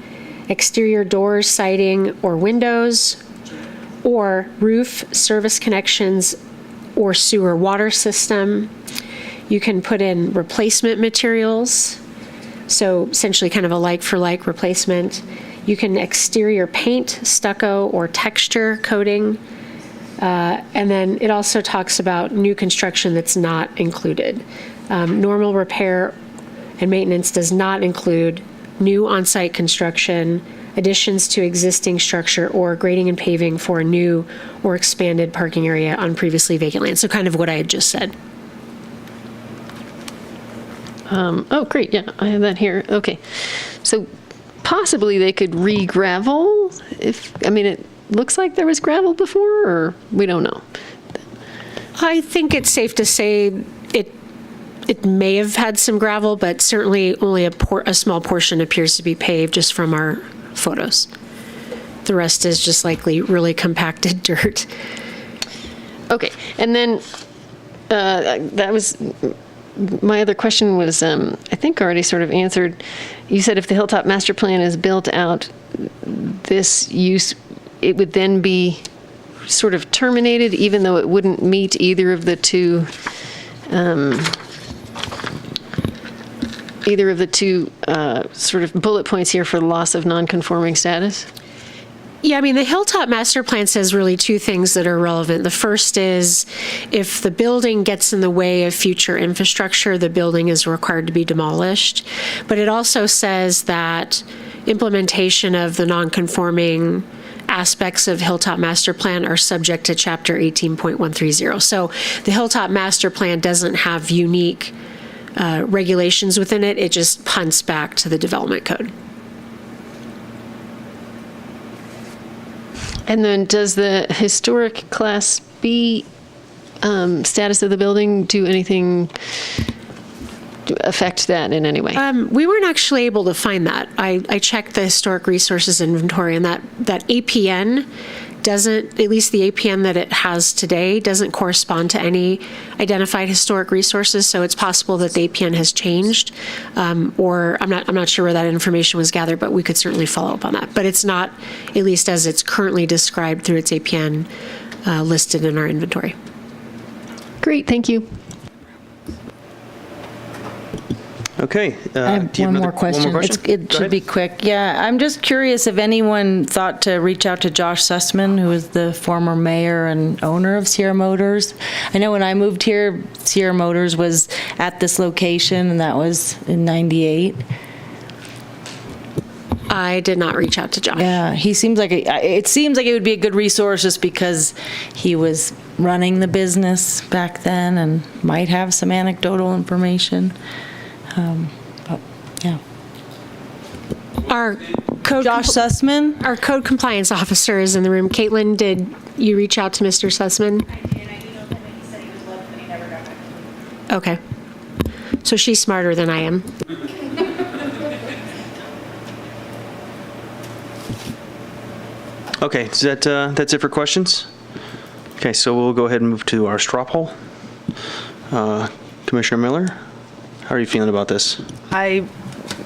exterior doors, siding, or windows, or roof, service connections, or sewer water system. You can put in replacement materials, so essentially kind of a like-for-like replacement. You can exterior paint, stucco, or texture coating. And then it also talks about new construction that's not included. Normal repair and maintenance does not include new on-site construction, additions to existing structure, or grading and paving for a new or expanded parking area on previously vacant land. So kind of what I had just said. Oh, great. Yeah, I have that here. Okay. So possibly they could re-gravel it looks like there was gravel before, or we don't know. I think it's safe to say it may have had some gravel, but certainly only a small portion appears to be paved just from our photos. The rest is just likely really compacted dirt. Okay. And then that was my other question was, I think already sort of answered. You said if the Hilltop Master Plan is built out, this use, it would then be sort of terminated, even though it wouldn't meet either of the two sort of bullet points here for loss of non-conforming status? Yeah, I mean, the Hilltop Master Plan says really two things that are relevant. The first is if the building gets in the way of future infrastructure, the building is required to be demolished. But it also says that implementation of the non-conforming aspects of Hilltop Master Plan are subject to Chapter 18.130. So the Hilltop Master Plan doesn't have unique regulations within it. It just punts back to the development code. And then does the historic Class B status of the building do anything to affect that in any way? We weren't actually able to find that. I checked the historic resources inventory, and that APN doesn't, at least the APN that it has today, doesn't correspond to any identified historic resources. So it's possible that the APN has changed, or I'm not sure where that information was gathered, but we could certainly follow up on that. But it's not, at least as it's currently described through its APN, listed in our inventory. Great, thank you. Okay. I have one more question. It should be quick. Yeah, I'm just curious if anyone thought to reach out to Josh Sussman, who is the former mayor and owner of Sierra Motors. I know when I moved here, Sierra Motors was at this location, and that was in '98. I did not reach out to Josh. Yeah, he seems like it seems like it would be a good resource just because he was running the business back then and might have some anecdotal information. But yeah. Our code Josh Sussman, our code compliance officer, is in the room. Caitlin, did you reach out to Mr. Sussman? I did. I emailed him and he said he was loved, but he never got back to me. Okay. So she's smarter than I am. Okay, is that's it for questions? Okay, so we'll go ahead and move to our straw poll. Commissioner Miller, how are you feeling about this? I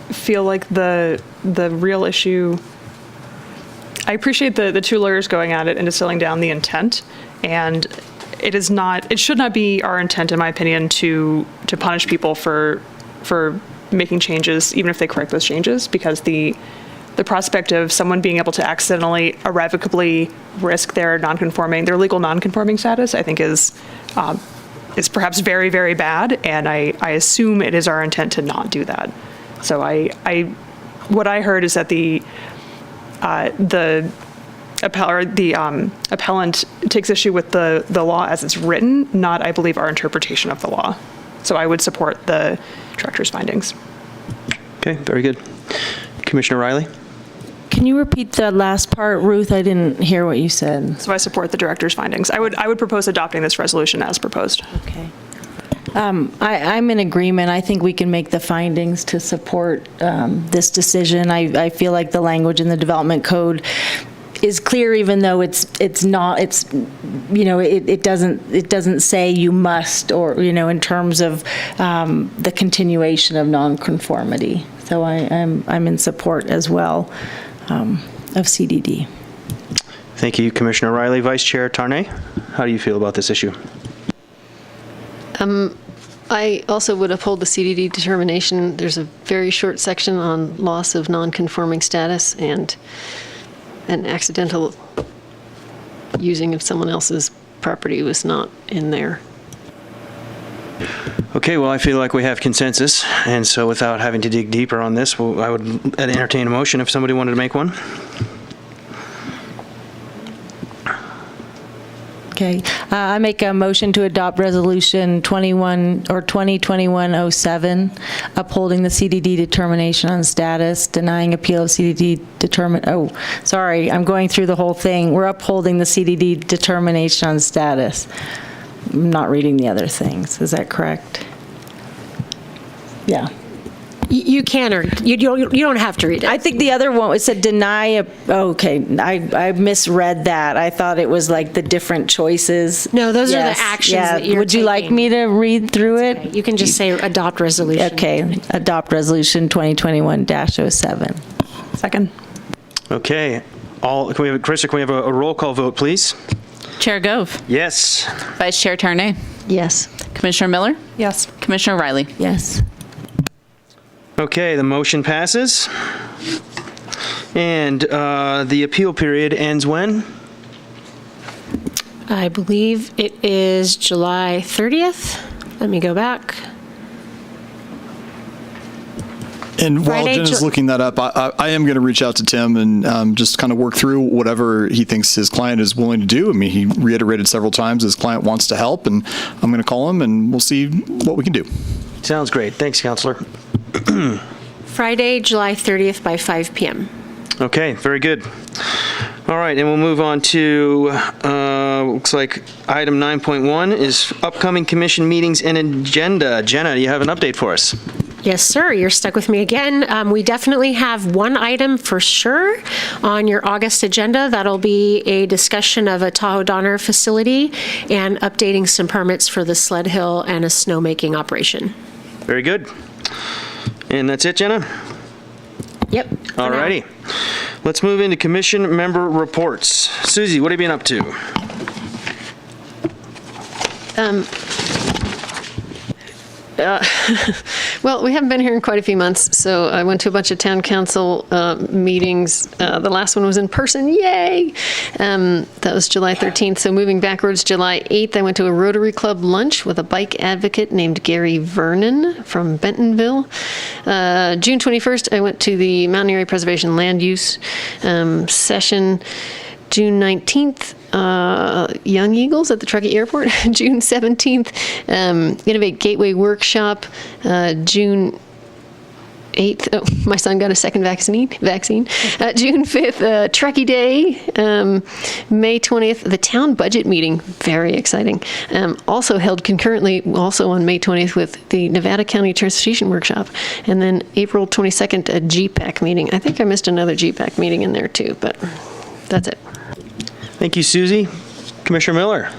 feel like the real issue, I appreciate the two lawyers going at it and distilling down the intent, and it should not be our intent, in my opinion, to punish people for making changes, even if they correct those changes, because the prospect of someone being able to accidentally, irrevocably risk their legal non-conforming status, I think is perhaps very, very bad, and I assume it is our intent to not do that. So what I heard is that the appellant takes issue with the law as it's written, not, I believe, our interpretation of the law. So I would support the director's findings. Okay, very good. Commissioner Riley? can you repeat the last part, Ruth? I didn't hear what you said. So I support the director's findings. I would propose adopting this resolution as proposed. Okay. I'm in agreement. I think we can make the findings to support this decision. I feel like the language in the development code is clear, even though it doesn't say you must, or in terms of the continuation of nonconformity. So I'm in support as well of CDD. Thank you, Commissioner Riley. Vice Chair Tarnay, how do you feel about this issue? I also would uphold the CDD determination. There's a very short section on loss of non-conforming status and an accidental using of someone else's property was not in there. Okay, well, I feel like we have consensus, and so without having to dig deeper on this, I would entertain a motion if somebody wanted to make one. Okay, I make a motion to adopt Resolution 2021-07, upholding the CDD determination on status, denying appeal of CDD I'm going through the whole thing. We're upholding the CDD determination on status. I'm not reading the other things. Is that correct? Yeah. You can, or you don't have to read it. I think the other one, it said deny, okay, I misread that. I thought it was like the different choices. No, those are the actions that you're Would you like me to read through it? Okay. You can just say adopt resolution. Okay, adopt resolution 2021-07. Second. Okay, Krista, can we have a roll call vote, please? Chair Gove. Yes. Vice Chair Tarnay. Yes. Commissioner Miller. Yes. Commissioner Riley. Yes. Okay, the motion passes. And the appeal period ends when? I believe it is July 30th. Let me go back. And while Friday, Jen is Ju- looking that up, I am going to reach out to Tim and just kind of work through whatever he thinks his client is willing to do. I mean, he reiterated several times his client wants to help, and I'm going to call him and we'll see what we can do. Sounds great. Thanks, Counselor. Friday, July 30th by 5 p.m. Okay, very good. All right, and we'll move on to, looks like item 9.1 is upcoming commission meetings and agenda. Jenna, do you have an update for us? Yes, sir. You're stuck with me again. We definitely have one item for sure on your August agenda. That'll be a discussion of a Tahoe Donner facility and updating some permits for the sled hill and a snowmaking operation. Very good. And that's it, Jenna? Yep. All righty. Let's move into commission member reports. Susie, what have you been up to? Well, we haven't been here in quite a few months, so I went to a bunch of town council meetings. The last one was in person, yay! That was July 13th, so moving backwards, July 8th, I went to a Rotary Club lunch with a bike advocate named Gary Vernon from Bentonville. June 21st, I went to the Mountain Area Preservation Land Use session. June 19th, Young Eagles at the Truckee Airport. June 17th, Innovate Gateway Workshop. June 8th, oh, my son got a second vaccine. June 5th, Truckee Day. May 20th, the town budget meeting. Very exciting. Also held concurrently, also on May 20th, with the Nevada County Transportation Workshop. And then April 22nd, a GPAC meeting. I think I missed another GPAC meeting in there too, but that's it. Thank you, Susie. Commissioner Miller.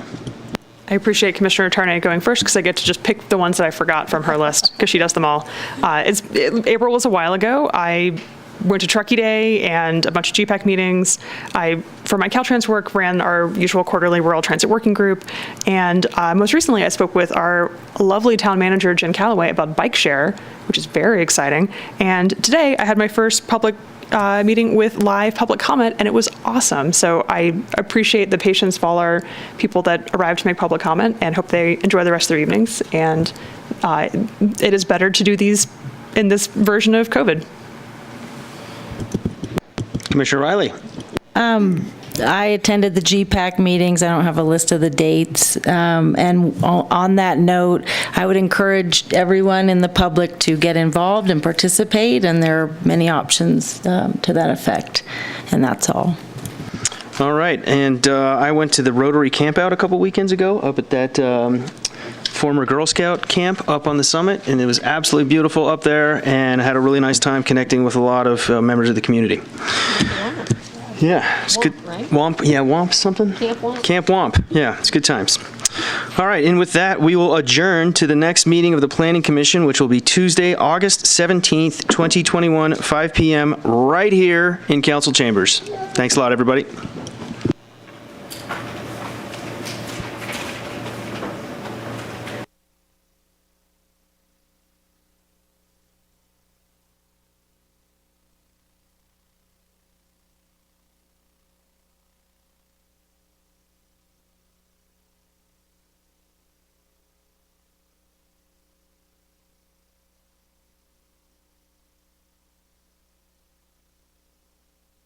I appreciate Commissioner Tarnay going first because I get to just pick the ones that I forgot from her list because she does them all. April was a while ago. I went to Truckee Day and a bunch of GPAC meetings. I, for my Caltrans work, ran our usual quarterly Rural Transit Working Group. And most recently, I spoke with our lovely town manager, Jen Calloway, about bike share, which is very exciting. And today, I had my first public meeting with live public comment, and it was awesome. So I appreciate the patience of all our people that arrived to make public comment and hope they enjoy the rest of their evenings. And it is better to do these in this version of COVID. Commissioner Riley. I attended the GPAC meetings. I don't have a list of the dates. And on that note, I would encourage everyone in the public to get involved and participate, and there are many options to that effect. And that's all. All right, and I went to the Rotary Campout a couple weekends ago up at that former Girl Scout camp up on the summit, and it was absolutely beautiful up there, and I had a really nice time connecting with a lot of members of the community. Yeah, it's good. Right? Womp, yeah, Womp something? Camp Womp. Camp Womp, yeah, it's good times. All right, and with that, we will adjourn to the next meeting of the Planning Commission, which will be Tuesday, August 17th, 2021, 5 p.m., right here in Council Chambers. Thanks a lot, everybody.